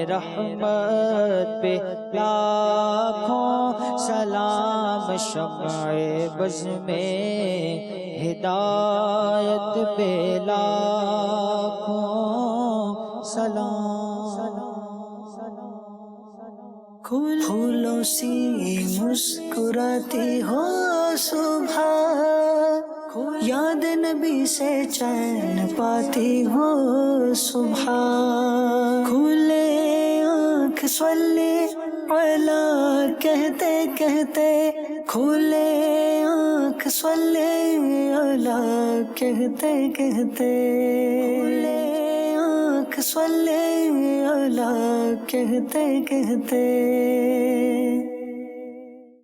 A: رحمت پہ لاکھوں سلام، شمع بز میں ہدایت پہ لاکھوں سلام،
P: پھولوں سی مسکراتی ہو صبح، یاد نبی سے چین پاتی ہو صبح، کھلے آنکھ صلی علی کہتے کہتے، کھلے آنکھ صلی علی کہتے کہتے، کھلے آنکھ صلی علی کہتے کہتے،